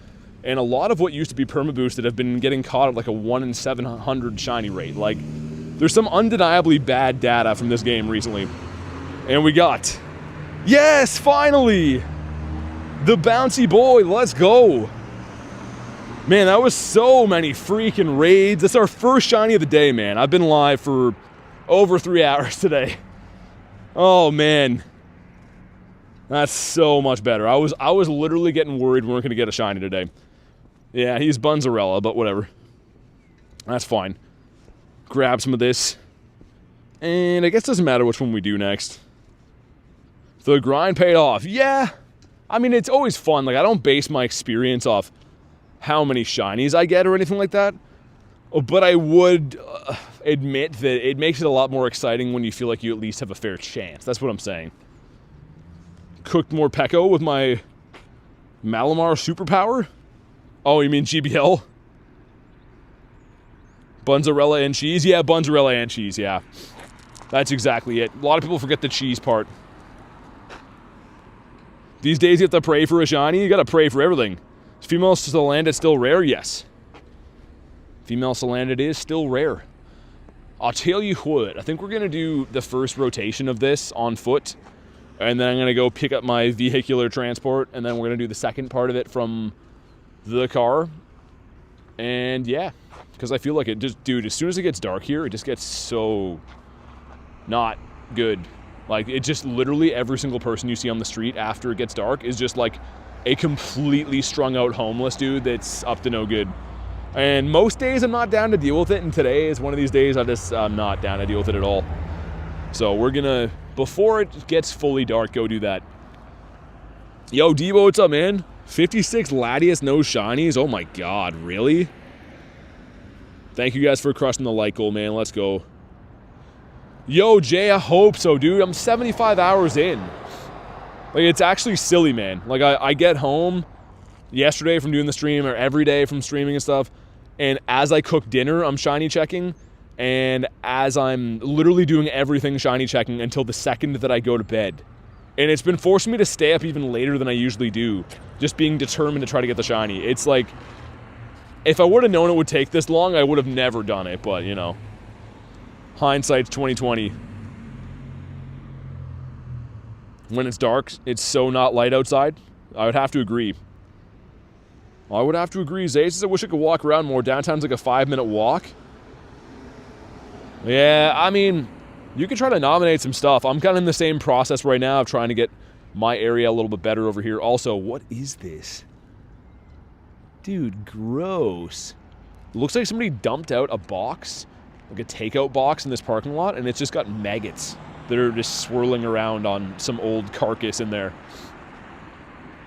And a lot of what used to be permaboost that have been getting caught at like a 1 in 700 shiny rate. Like, there's some undeniably bad data from this game recently. And we got, yes, finally! The bouncy boy, let's go! Man, that was so many freaking raids. That's our first shiny of the day, man. I've been live for over 3 hours today. Oh, man. That's so much better. I was literally getting worried we weren't going to get a shiny today. Yeah, he's Bunzarella, but whatever. That's fine. Grab some of this. And I guess it doesn't matter which one we do next. The grind paid off. Yeah. I mean, it's always fun. Like, I don't base my experience off how many shinies I get or anything like that. But I would admit that it makes it a lot more exciting when you feel like you at least have a fair chance. That's what I'm saying. Cooked more Peko with my Malamar superpower? Oh, you mean GBL? Bunzarella and cheese? Yeah, Bunzarella and cheese, yeah. That's exactly it. A lot of people forget the cheese part. These days you have to pray for a shiny. You gotta pray for everything. Is female Salandit still rare? Yes. Female Salandit is still rare. I'll tell you what, I think we're going to do the first rotation of this on foot, and then I'm going to go pick up my vehicular transport, and then we're going to do the second part of it from the car. And yeah, because I feel like it just, dude, as soon as it gets dark here, it just gets so not good. Like, it just literally every single person you see on the street after it gets dark is just like a completely strung out homeless dude that's up to no good. And most days I'm not down to deal with it, and today is one of these days I'm not down to deal with it at all. So we're gonna, before it gets fully dark, go do that. Yo, Debo, what's up, man? 56 Latias, no shinies. Oh my god, really? Thank you guys for crushing the like goal, man. Let's go. Yo, Jay, I hope so, dude. I'm 75 hours in. Like, it's actually silly, man. Like, I get home yesterday from doing the stream, or every day from streaming and stuff, and as I cook dinner, I'm shiny checking, and as I'm literally doing everything shiny checking until the second that I go to bed. And it's been forcing me to stay up even later than I usually do, just being determined to try to get the shiny. It's like, if I would have known it would take this long, I would have never done it, but, you know, hindsight's 2020. When it's dark, it's so not light outside. I would have to agree. I would have to agree. Zay says, I wish I could walk around more. Downtown's like a 5-minute walk. Yeah, I mean, you can try to nominate some stuff. I'm kind of in the same process right now of trying to get my area a little bit better over here. Also, what is this? Dude, gross. It looks like somebody dumped out a box, like a takeout box in this parking lot, and it's just got maggots that are just swirling around on some old carcass in there.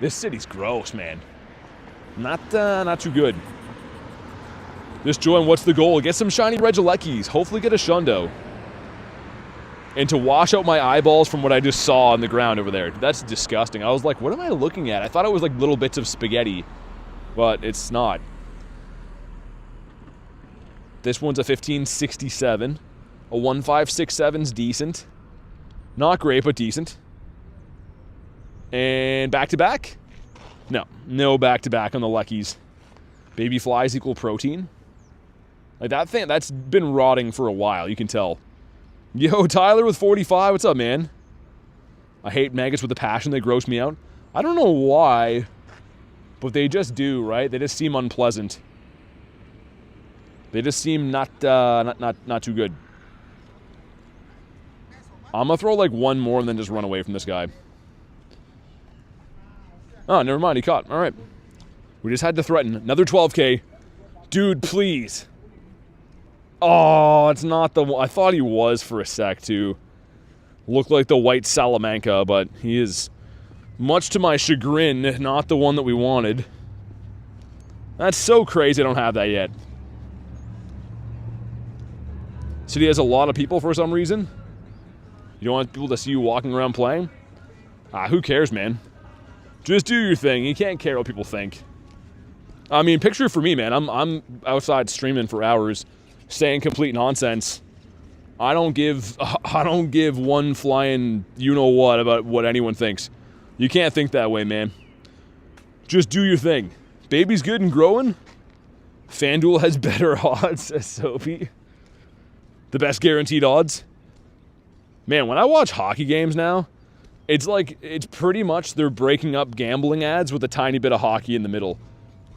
This city's gross, man. Not too good. Just join, what's the goal? Get some shiny Regielekis. Hopefully get a Shundo. And to wash out my eyeballs from what I just saw on the ground over there. That's disgusting. I was like, what am I looking at? I thought it was like little bits of spaghetti, but it's not. This one's a 1567. A 1567's decent. Not great, but decent. And back-to-back? No back-to-back on the Leckies. Baby flies equal protein. Like, that thing, that's been rotting for a while, you can tell. Yo, Tyler with 45, what's up, man? I hate maggots with a passion, they gross me out. I don't know why, but they just do, right? They just seem unpleasant. They just seem not too good. I'm gonna throw like one more and then just run away from this guy. Oh, never mind, he caught. All right. We just had to threaten. Another 12K. Dude, please. Oh, it's not the one. I thought he was for a sec, too. Looked like the white Salamanca, but he is, much to my chagrin, not the one that we wanted. That's so crazy I don't have that yet. City has a lot of people for some reason. You don't want people to see you walking around playing? Who cares, man? Just do your thing. You can't care what people think. I mean, picture for me, man. I'm outside streaming for hours, saying complete nonsense. I don't give one flying you-know-what about what anyone thinks. You can't think that way, man. Just do your thing. Baby's good and growing. FanDuel has better odds, says Sophie. The best guaranteed odds. Man, when I watch hockey games now, it's like, it's pretty much they're breaking up gambling ads with a tiny bit of hockey in the middle.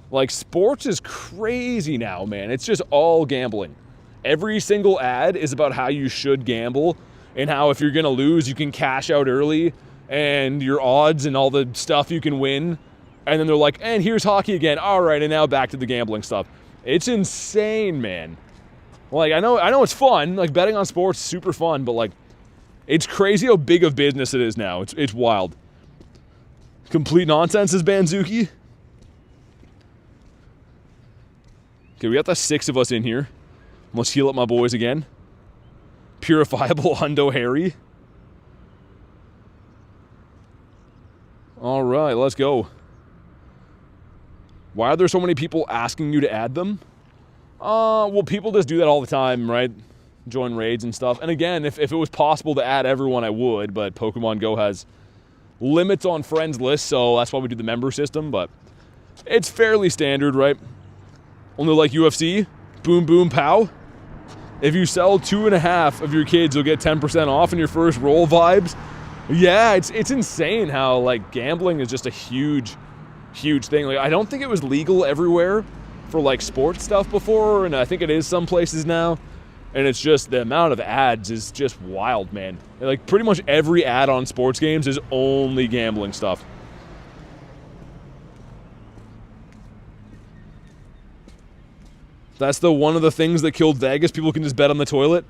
Like, sports is crazy now, man. It's just all gambling. Every single ad is about how you should gamble and how if you're going to lose, you can cash out early and your odds and all the stuff you can win. And then they're like, and here's hockey again. All right, and now back to the gambling stuff. It's insane, man. Like, I know it's fun. Like, betting on sports is super fun, but, like, it's crazy how big of business it is now. It's wild. Complete nonsense is Banzuki. Okay, we got the 6 of us in here. Let's heal up my boys again. Purifiable Hundo Harry. All right, let's go. Why are there so many people asking you to add them? Well, people just do that all the time, right? Join raids and stuff. And again, if it was possible to add everyone, I would, but Pokemon GO has limits on friends lists, so that's why we do the member system, but it's fairly standard, right? Only like UFC, boom, boom, pow. If you sell 2.5 of your kids, you'll get 10% off in your first roll vibes. Yeah, it's insane how, like, gambling is just a huge thing. Like, I don't think it was legal everywhere for, like, sports stuff before, and I think it is some places now. And it's just, the amount of ads is just wild, man. Like, pretty much every ad on sports games is only gambling stuff. That's one of the things that killed Vegas. People can just bet on the toilet.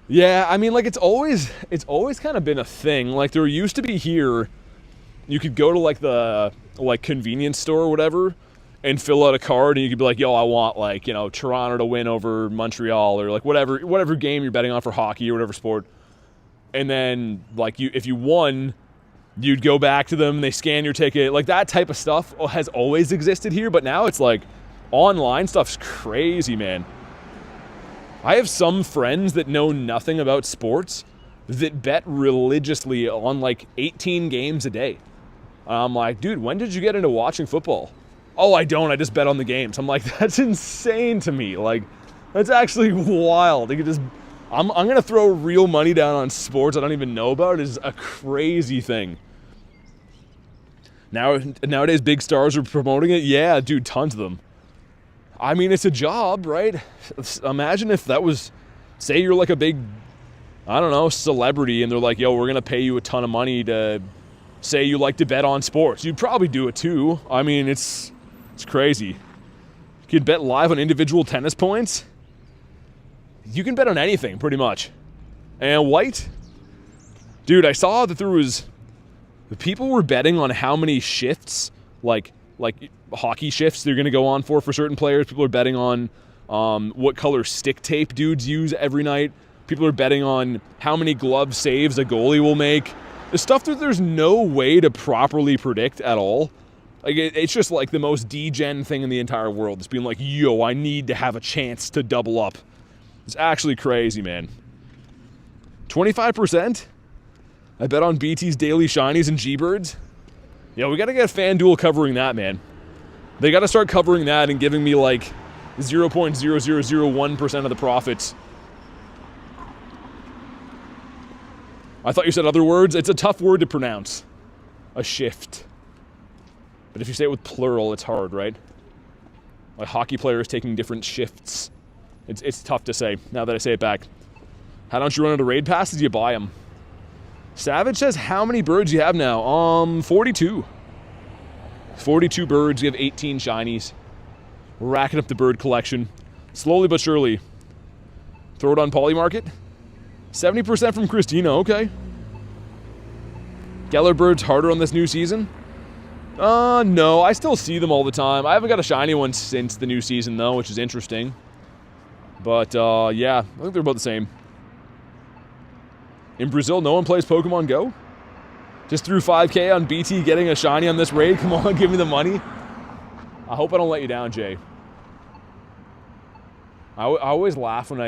Yeah, I mean, like, it's always kind of been a thing. Like, there used to be here, you could go to, like, the, like, convenience store or whatever and fill out a card, and you could be like, yo, I want, like, you know, Toronto to win over Montreal, or, like, whatever game you're betting on for hockey or whatever sport. And then, like, if you won, you'd go back to them, they scan your ticket. Like, that type of stuff has always existed here, but now it's, like, online stuff's crazy, man. I have some friends that know nothing about sports that bet religiously on, like, 18 games a day. I'm like, dude, when did you get into watching football? Oh, I don't. I just bet on the games. I'm like, that's insane to me. Like, that's actually wild. You could just, I'm going to throw real money down on sports I don't even know about. It is a crazy thing. Nowadays, big stars are promoting it. Yeah, dude, tons of them. I mean, it's a job, right? Imagine if that was, say you're like a big, I don't know, celebrity, and they're like, yo, we're going to pay you a ton of money to say you like to bet on sports. You'd probably do it too. I mean, it's crazy. You can bet live on individual tennis points. You can bet on anything, pretty much. And white? Dude, I saw that people were betting on how many shifts, like hockey shifts they're going to go on for certain players. People are betting on what color stick tape dudes use every night. People are betting on how many glove saves a goalie will make. The stuff that there's no way to properly predict at all. Like, it's just like the most degen thing in the entire world. It's being like, yo, I need to have a chance to double up. It's actually crazy, man. 25%? I bet on BT's Daily Shinies and G-Birds. Yeah, we got to get FanDuel covering that, man. They got to start covering that and giving me like 0.0001% of the profits. I thought you said other words. It's a tough word to pronounce. A shift. But if you say it with plural, it's hard, right? Like hockey players taking different shifts. It's tough to say now that I say it back. How don't you run into raid passes? You buy them. Savage says, how many birds do you have now? 42. 42 birds. We have 18 shinies. We're racking up the bird collection. Slowly but surely. Throw it on Polymarket. 70% from Christina. Okay. Galarian Birds harder on this new season? No. I still see them all the time. I haven't got a shiny one since the new season, though, which is interesting. But, yeah. I think they're about the same. In Brazil, no one plays Pokemon GO? Just threw 5K on BT getting a shiny on this raid? Come on, give me the money. I hope I don't let you down, Jay. I always laugh when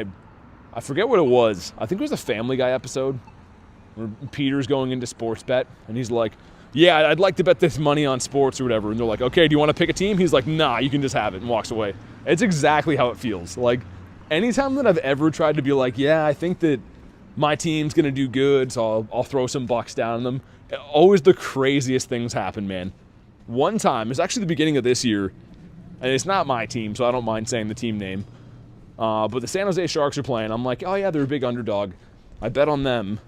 I forget what it was. I think it was a Family Guy episode where Peter's going into sports bet, and he's like, yeah, I'd like to bet this money on sports or whatever. And they're like, okay, do you want to pick a team? He's like, nah, you can just have it, and walks away. It's exactly how it feels. Like, anytime that I've ever tried to be like, yeah, I think that my team's going to do good, so I'll throw some bucks down on them, always the craziest things happen, man. One time, it's actually the beginning of this year, and it's not my team, so I don't mind saying the team name, but the San Jose Sharks are playing. I'm like, oh yeah, they're a big underdog. I bet on them,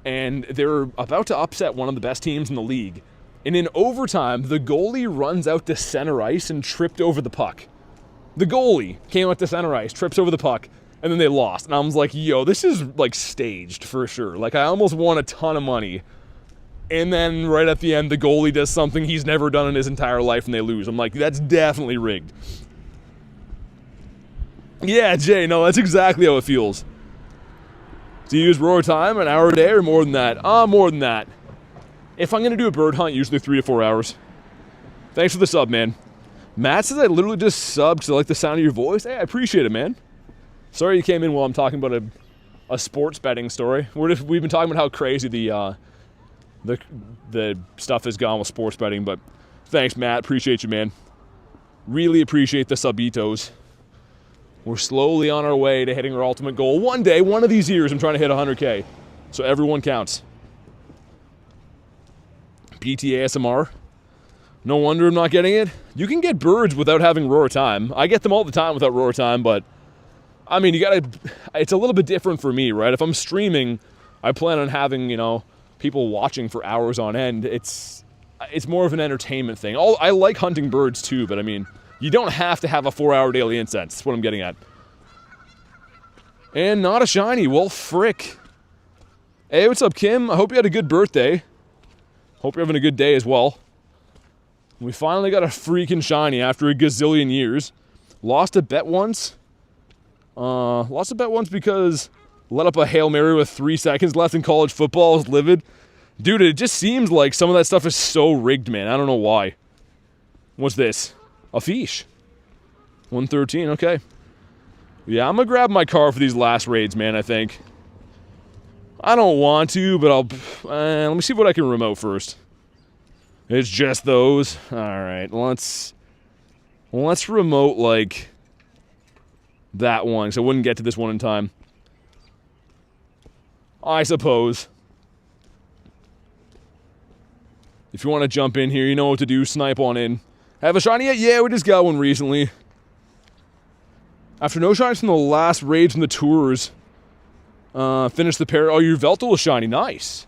and they're about to upset one of the best teams in the league. And in overtime, the goalie runs out to center ice and tripped over the puck. The goalie came out to center ice, trips over the puck, and then they lost. And I was like, yo, this is like staged for sure. Like, I almost won a ton of money. And then right at the end, the goalie does something he's never done in his entire life and they lose. I'm like, that's definitely rigged. Yeah, Jay, no, that's exactly how it feels. Do you use roar time an hour a day or more than that? More than that. If I'm going to do a bird hunt, usually 3 to 4 hours. Thanks for the sub, man. Matt says I literally just subbed because I like the sound of your voice. Hey, I appreciate it, man. Sorry you came in while I'm talking about a sports betting story. We've been talking about how crazy the stuff has gone with sports betting, but thanks, Matt. Appreciate you, man. Really appreciate the subitos. We're slowly on our way to hitting our ultimate goal. One day, one of these years, I'm trying to hit 100K. So everyone counts. PT ASMR. No wonder I'm not getting it. You can get birds without having roar time. I get them all the time without roar time, but I mean, it's a little bit different for me, right? If I'm streaming, I plan on having, you know, people watching for hours on end. It's more of an entertainment thing. I like hunting birds too, but I mean, you don't have to have a 4-hour daily incense. That's what I'm getting at. And not a shiny. Well, frick. Hey, what's up, Kim? I hope you had a good birthday. Hope you're having a good day as well. We finally got a freaking shiny after a gazillion years. Lost a bet once. Lost a bet once because let up a Hail Mary with 3 seconds left in college football. I was livid. Dude, it just seems like some of that stuff is so rigged, man. I don't know why. What's this? A fish. 113, okay. Yeah, I'm gonna grab my car for these last raids, man, I think. I don't want to, but let me see what I can remote first. It's just those. Alright, let's remote, like, that one, so I wouldn't get to this one in time. I suppose. If you want to jump in here, you know what to do. Snipe on in. Have a shiny yet? Yeah, we just got one recently. After no shinies from the last raids from the tours, finished the pair. Oh, your Veltal is shiny. Nice.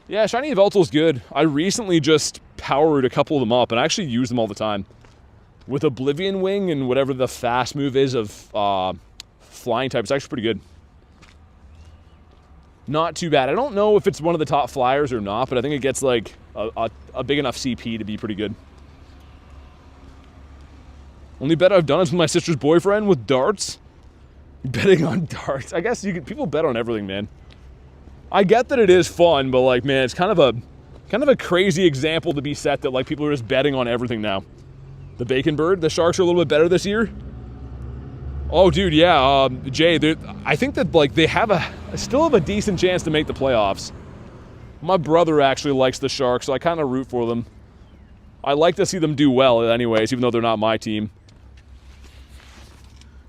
Yeah, shiny Veltal is good. I recently just powered a couple of them up, and I actually use them all the time. With Oblivion Wing and whatever the fast move is of flying type, it's actually pretty good. Not too bad. I don't know if it's one of the top flyers or not, but I think it gets like a big enough CP to be pretty good. Only bet I've done is with my sister's boyfriend with darts. Betting on darts. I guess people bet on everything, man. I get that it is fun, but like, man, it's kind of a crazy example to be set that like people are just betting on everything now. The bacon bird, the Sharks are a little bit better this year. Oh, dude, yeah, Jay, I think that like they still have a decent chance to make the playoffs. My brother actually likes the Sharks, so I kind of root for them. I like to see them do well anyways, even though they're not my team.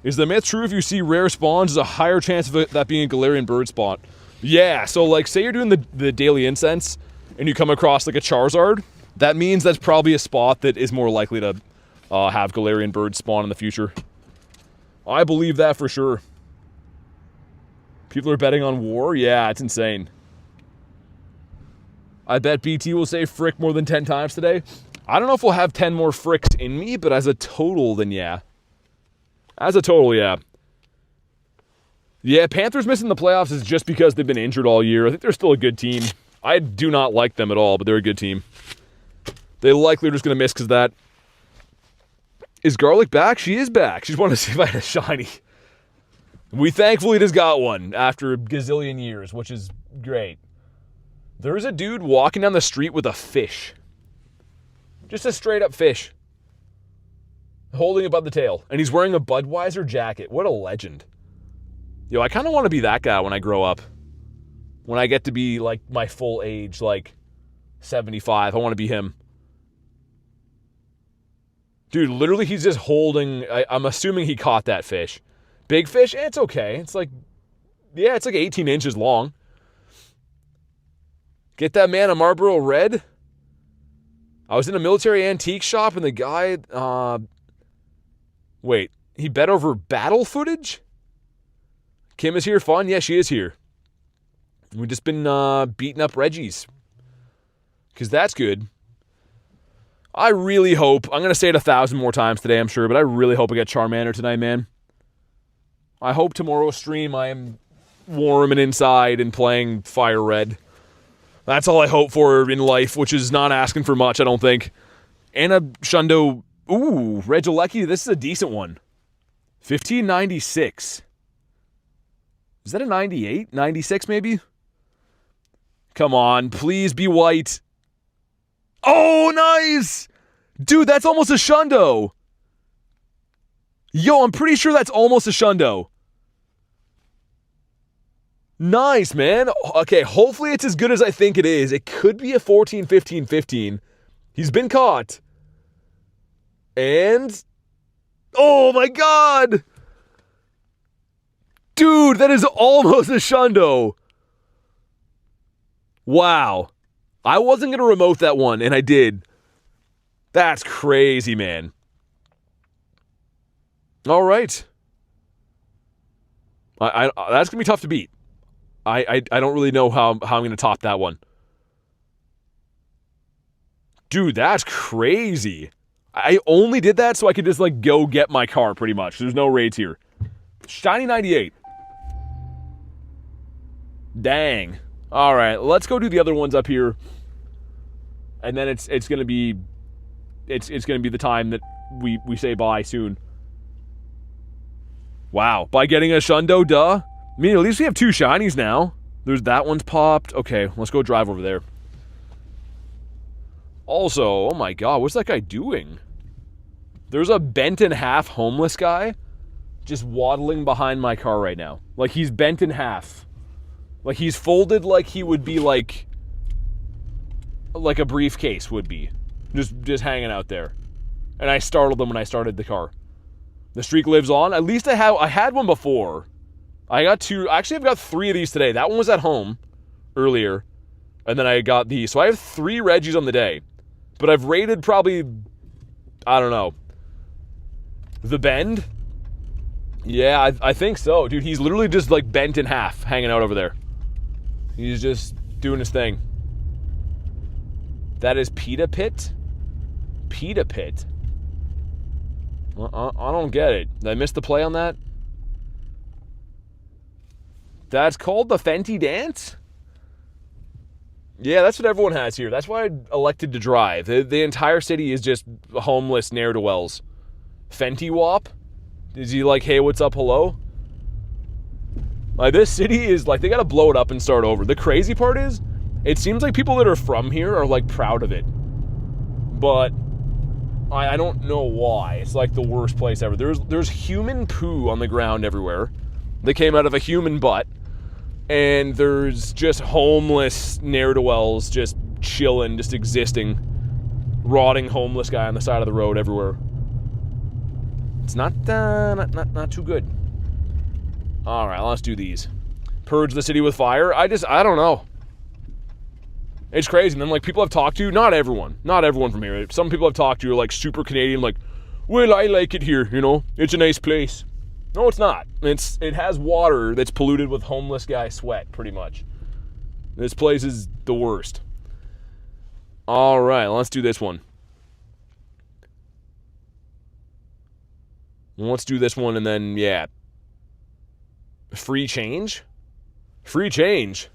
Is the myth true if you see rare spawns, there's a higher chance of that being a Galarian Bird spawn? Yeah, so like say you're doing the daily incense and you come across like a Charizard, that means that's probably a spot that is more likely to have Galarian Bird spawn in the future. I believe that for sure. People are betting on war? Yeah, it's insane. I bet BT will say frick more than 10 times today. I don't know if we'll have 10 more fricks in me, but as a total, then yeah. As a total, yeah. Yeah, Panthers missing the playoffs is just because they've been injured all year. I think they're still a good team. I do not like them at all, but they're a good team. They likely are just going to miss because of that. Is Garlic back? She is back. She just wanted to see if I had a shiny. We thankfully just got one after a gazillion years, which is great. There is a dude walking down the street with a fish. Just a straight up fish. Holding above the tail. And he's wearing a Budweiser jacket. What a legend. Yo, I kind of want to be that guy when I grow up. When I get to be like my full age, like 75. I want to be him. Dude, literally he's just holding, I'm assuming he caught that fish. Big fish? It's okay. It's like, yeah, it's like 18 inches long. Get that man a Marlboro Red? I was in a military antique shop and the guy, wait, he bet over battle footage? Kim is here, fun? Yeah, she is here. We've just been beating up Reggies. Because that's good. I really hope, I'm going to say it 1,000 more times today, I'm sure, but I really hope I get Charmander tonight, man. I hope tomorrow's stream I am warm and inside and playing Fire Red. That's all I hope for in life, which is not asking for much, I don't think. And a Shundo, ooh, Regieleki, this is a decent one. 1596. Is that a 98? 96 maybe? Come on, please be white. Oh, nice! Dude, that's almost a Shundo. Yo, I'm pretty sure that's almost a Shundo. Nice, man. Okay, hopefully it's as good as I think it is. It could be a 14, 15, 15. He's been caught. And... oh my god! Dude, that is almost a Shundo. Wow. I wasn't going to remote that one, and I did. That's crazy, man. All right. That's going to be tough to beat. I don't really know how I'm going to top that one. Dude, that's crazy. I only did that so I could just, like, go get my car, pretty much. There's no raids here. Shiny 98. Dang. All right, let's go do the other ones up here. And then it's going to be... It's going to be the time that we say bye soon. Wow. By getting a Shundo, duh. I mean, at least we have 2 shinies now. There's that one's popped. Okay, let's go drive over there. Also, oh my god, what's that guy doing? There's a bent in half homeless guy just waddling behind my car right now. Like, he's bent in half. Like, he's folded like he would be like a briefcase would be. Just hanging out there. And I startled him when I started the car. The streak lives on. At least I had one before. I got 2. Actually, I've got 3 of these today. That one was at home earlier. And then I got these. So I have 3 Reggies on the day. But I've rated probably, I don't know, the Bend? Yeah, I think so. Dude, he's literally just like bent in half, hanging out over there. He's just doing his thing. That is Pita Pit? Pita Pit? I don't get it. Did I miss the play on that? That's called the Fenty Dance? Yeah, that's what everyone has here. That's why I elected to drive. The entire city is just homeless ne'er-do-wells. Fenty Wop? Is he like, hey, what's up, hello? Like, this city is like, they gotta blow it up and start over. The crazy part is, it seems like people that are from here are like proud of it. But I don't know why. It's like the worst place ever. There's human poo on the ground everywhere. That came out of a human butt. And there's just homeless ne'er-do-wells just chilling, just existing. Rotting homeless guy on the side of the road everywhere. It's not too good. Alright, let's do these. Purge the city with fire. I don't know. It's crazy. And then, like, people I've talked to, not everyone from here. Some people I've talked to are, like, super Canadian, like, well, I like it here, you know? It's a nice place. No, it's not. It has water that's polluted with homeless guy sweat, pretty much. This place is the worst. Alright, let's do this one. Let's do this one and then, yeah. Free change? Free change?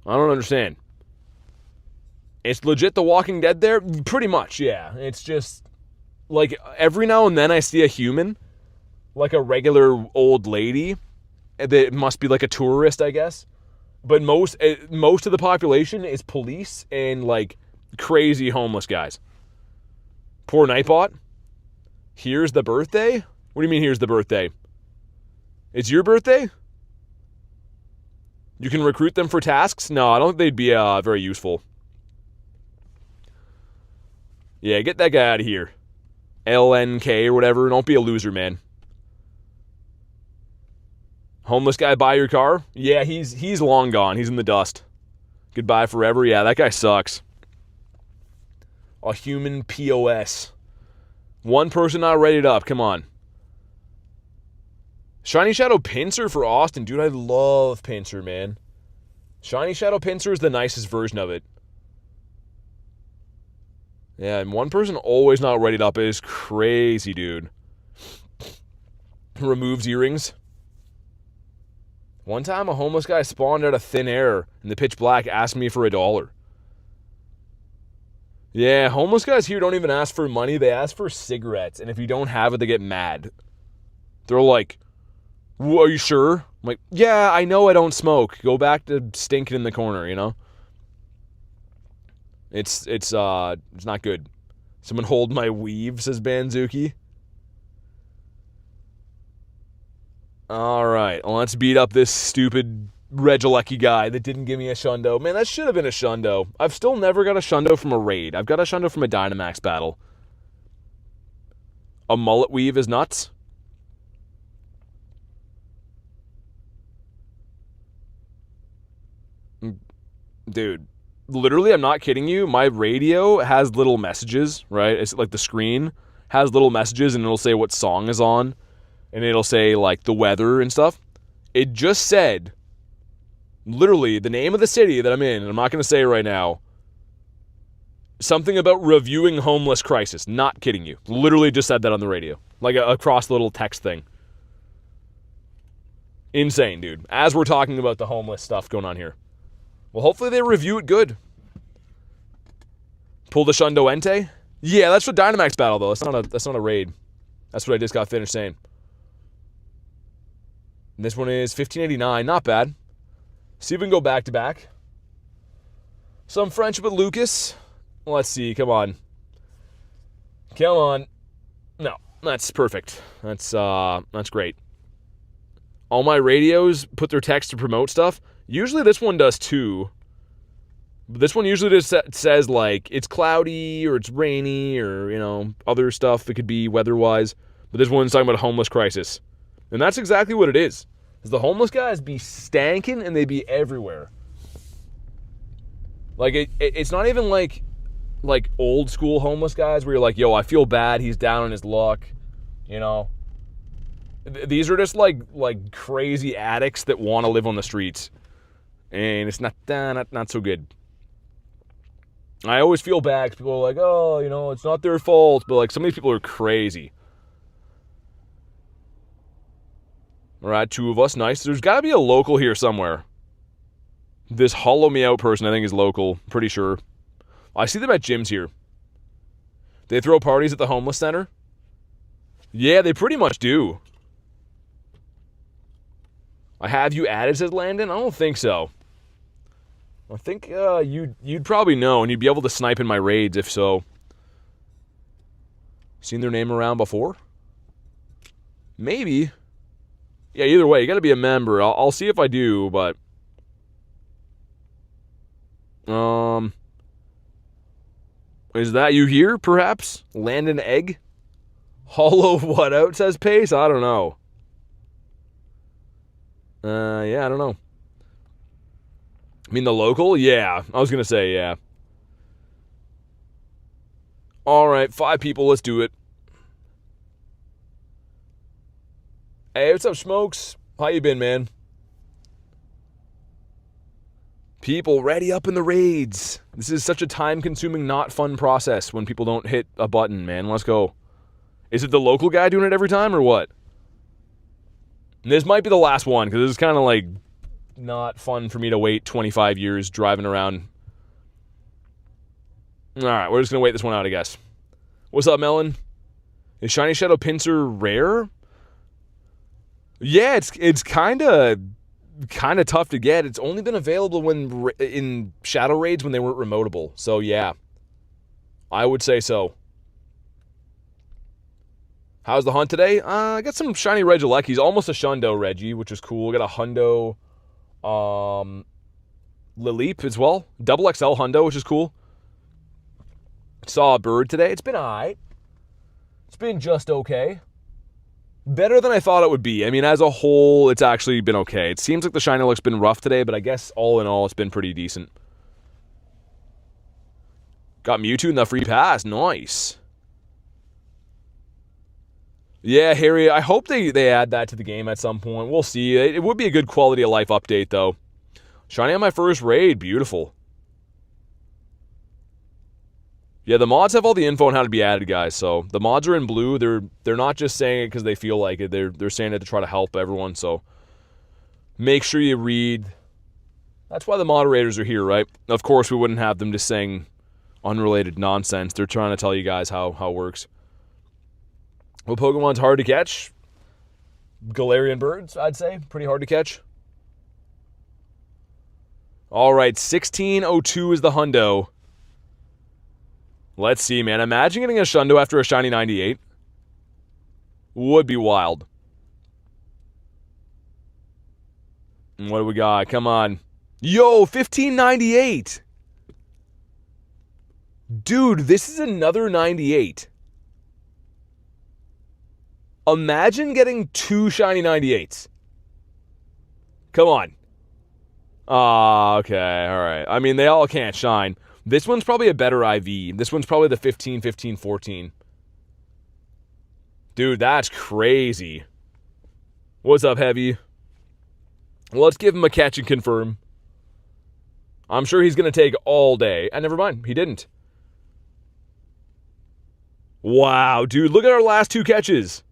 I don't understand. It's legit The Walking Dead there? Pretty much, yeah. It's just, like, every now and then I see a human, like a regular old lady, that must be like a tourist, I guess. But most of the population is police and, like, crazy homeless guys. Poor Nightbot. Here's the birthday? What do you mean, here's the birthday? It's your birthday? You can recruit them for tasks? No, I don't think they'd be very useful. Yeah, get that guy out of here. LNK or whatever. Don't be a loser, man. Homeless guy buy your car? Yeah, he's long gone. He's in the dust. Goodbye forever? Yeah, that guy sucks. A human POS. One person not rated up. Come on. Shiny Shadow Pinsir for Austin. Dude, I love Pinsir, man. Shiny Shadow Pinsir is the nicest version of it. Yeah, and one person always not rated up is crazy, dude. Removes earrings. One time a homeless guy spawned out of thin air in the pitch black, asked me for $1. Yeah, homeless guys here don't even ask for money. They ask for cigarettes. And if you don't have it, they get mad. They're like, are you sure? I'm like, yeah, I know I don't smoke. Go back to stinking in the corner, you know? It's not good. Someone hold my weave, says Banzuki. Alright, let's beat up this stupid Regieleki guy that didn't give me a Shundo. Man, that should have been a Shundo. I've still never got a Shundo from a raid. I've got a Shundo from a Dynamax battle. A mullet weave is nuts. Dude, literally, I'm not kidding you. My radio has little messages, right? It's like the screen has little messages, and it'll say what song is on, and it'll say like the weather and stuff. It just said, literally, the name of the city that I'm in, and I'm not going to say it right now, something about reviewing homeless crisis. Not kidding you. Literally just said that on the radio, like across the little text thing. Insane, dude. As we're talking about the homeless stuff going on here. Well, hopefully they review it good. Pull the Shundo Entei? Yeah, that's for Dynamax battle, though. That's not a raid. That's what I just got finished saying. And this one is 1589. Not bad. See if we can go back to back. Some friendship with Lucas. Let's see. Come on. Come on. No, that's perfect. That's great. All my radios put their text to promote stuff. Usually this one does too. But this one usually just says like it's cloudy or it's rainy or, you know, other stuff it could be weather-wise. But this one's talking about a homeless crisis. And that's exactly what it is. Because the homeless guys be stanking and they be everywhere. Like it's not even like old school homeless guys where you're like, yo, I feel bad, he's down on his luck, you know. These are just like crazy addicts that want to live on the streets. And it's not so good. I always feel bad because people are like, oh, you know, it's not their fault. But like some of these people are crazy. All right, 2 of us. Nice. There's got to be a local here somewhere. This Hollow Me Out person I think is local. Pretty sure. I see them at gyms here. They throw parties at the homeless center. Yeah, they pretty much do. I have you added, says Landon? I don't think so. I think you'd probably know, and you'd be able to snipe in my raids if so. Seen their name around before? Maybe. Yeah, either way, you got to be a member. I'll see if I do, but is that you here, perhaps? Landon Egg? Hollow what out, says Pace? I don't know. Yeah, I don't know. I mean, the local? Yeah, I was going to say, yeah. All right, 5 people, let's do it. Hey, what's up, Smokes? How you been, man? People ready up in the raids. This is such a time-consuming, not fun process when people don't hit a button, man. Let's go. Is it the local guy doing it every time or what? This might be the last one because it's kind of like not fun for me to wait 25 years driving around. All right, we're just going to wait this one out, I guess. What's up, Melon? Is Shiny Shadow Pinsir rare? Yeah, it's kind of tough to get. It's only been available when in Shadow Raids when they weren't remotable. So, yeah. I would say so. How's the hunt today? I got some shiny Regielekis. Almost a Shundo Reggie, which is cool. I got a Hundo Lileep as well. Double XL Hundo, which is cool. Saw a bird today. It's been alright. It's been just okay. Better than I thought it would be. I mean, as a whole, it's actually been okay. It seems like the shiny look's been rough today, but I guess all in all, it's been pretty decent. Got Mewtwo in the free pass. Nice. Yeah, Harry, I hope they add that to the game at some point. We'll see. It would be a good quality of life update, though. Shiny on my first raid. Beautiful. Yeah, the mods have all the info on how to be added, guys. So the mods are in blue. They're not just saying it because they feel like it. They're saying it to try to help everyone. So make sure you read. That's why the moderators are here, right? Of course, we wouldn't have them just saying unrelated nonsense. They're trying to tell you guys how it works. What Pokemon's hard to catch? Galarian Birds, I'd say. Pretty hard to catch. All right, 1602 is the hundo. Let's see, man. Imagine getting a Shundo after a shiny 98. Would be wild. And what do we got? Come on. Yo, 1598. Dude, this is another 98. Imagine getting 2 shiny 98s. Come on. Ah, okay, all right. I mean, they all can't shine. This one's probably a better IV. This one's probably the 15, 15, 14. Dude, that's crazy. What's up, Heavy? Let's give him a catch and confirm. I'm sure he's going to take all day. And never mind, he didn't. Wow, dude, look at our last 2 catches.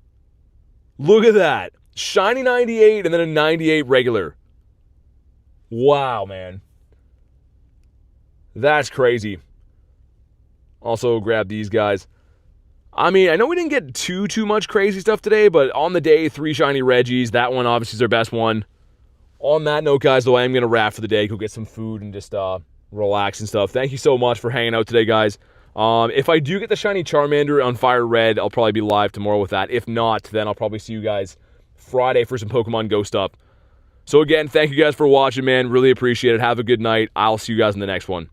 Look at that. Shiny 98 and then a 98 regular. Wow, man. That's crazy. Also, grab these guys. I mean, I know we didn't get too much crazy stuff today, but on the day, 3 shiny Reggies. That one obviously is our best one. On that note, guys, though, I am going to wrap for the day. Go get some food and just relax and stuff. Thank you so much for hanging out today, guys. If I do get the shiny Charmander on Fire Red, I'll probably be live tomorrow with that. If not, then I'll probably see you guys Friday for some Pokemon GO stuff. So again, thank you guys for watching, man. Really appreciate it. Have a good night. I'll see you guys in the next one.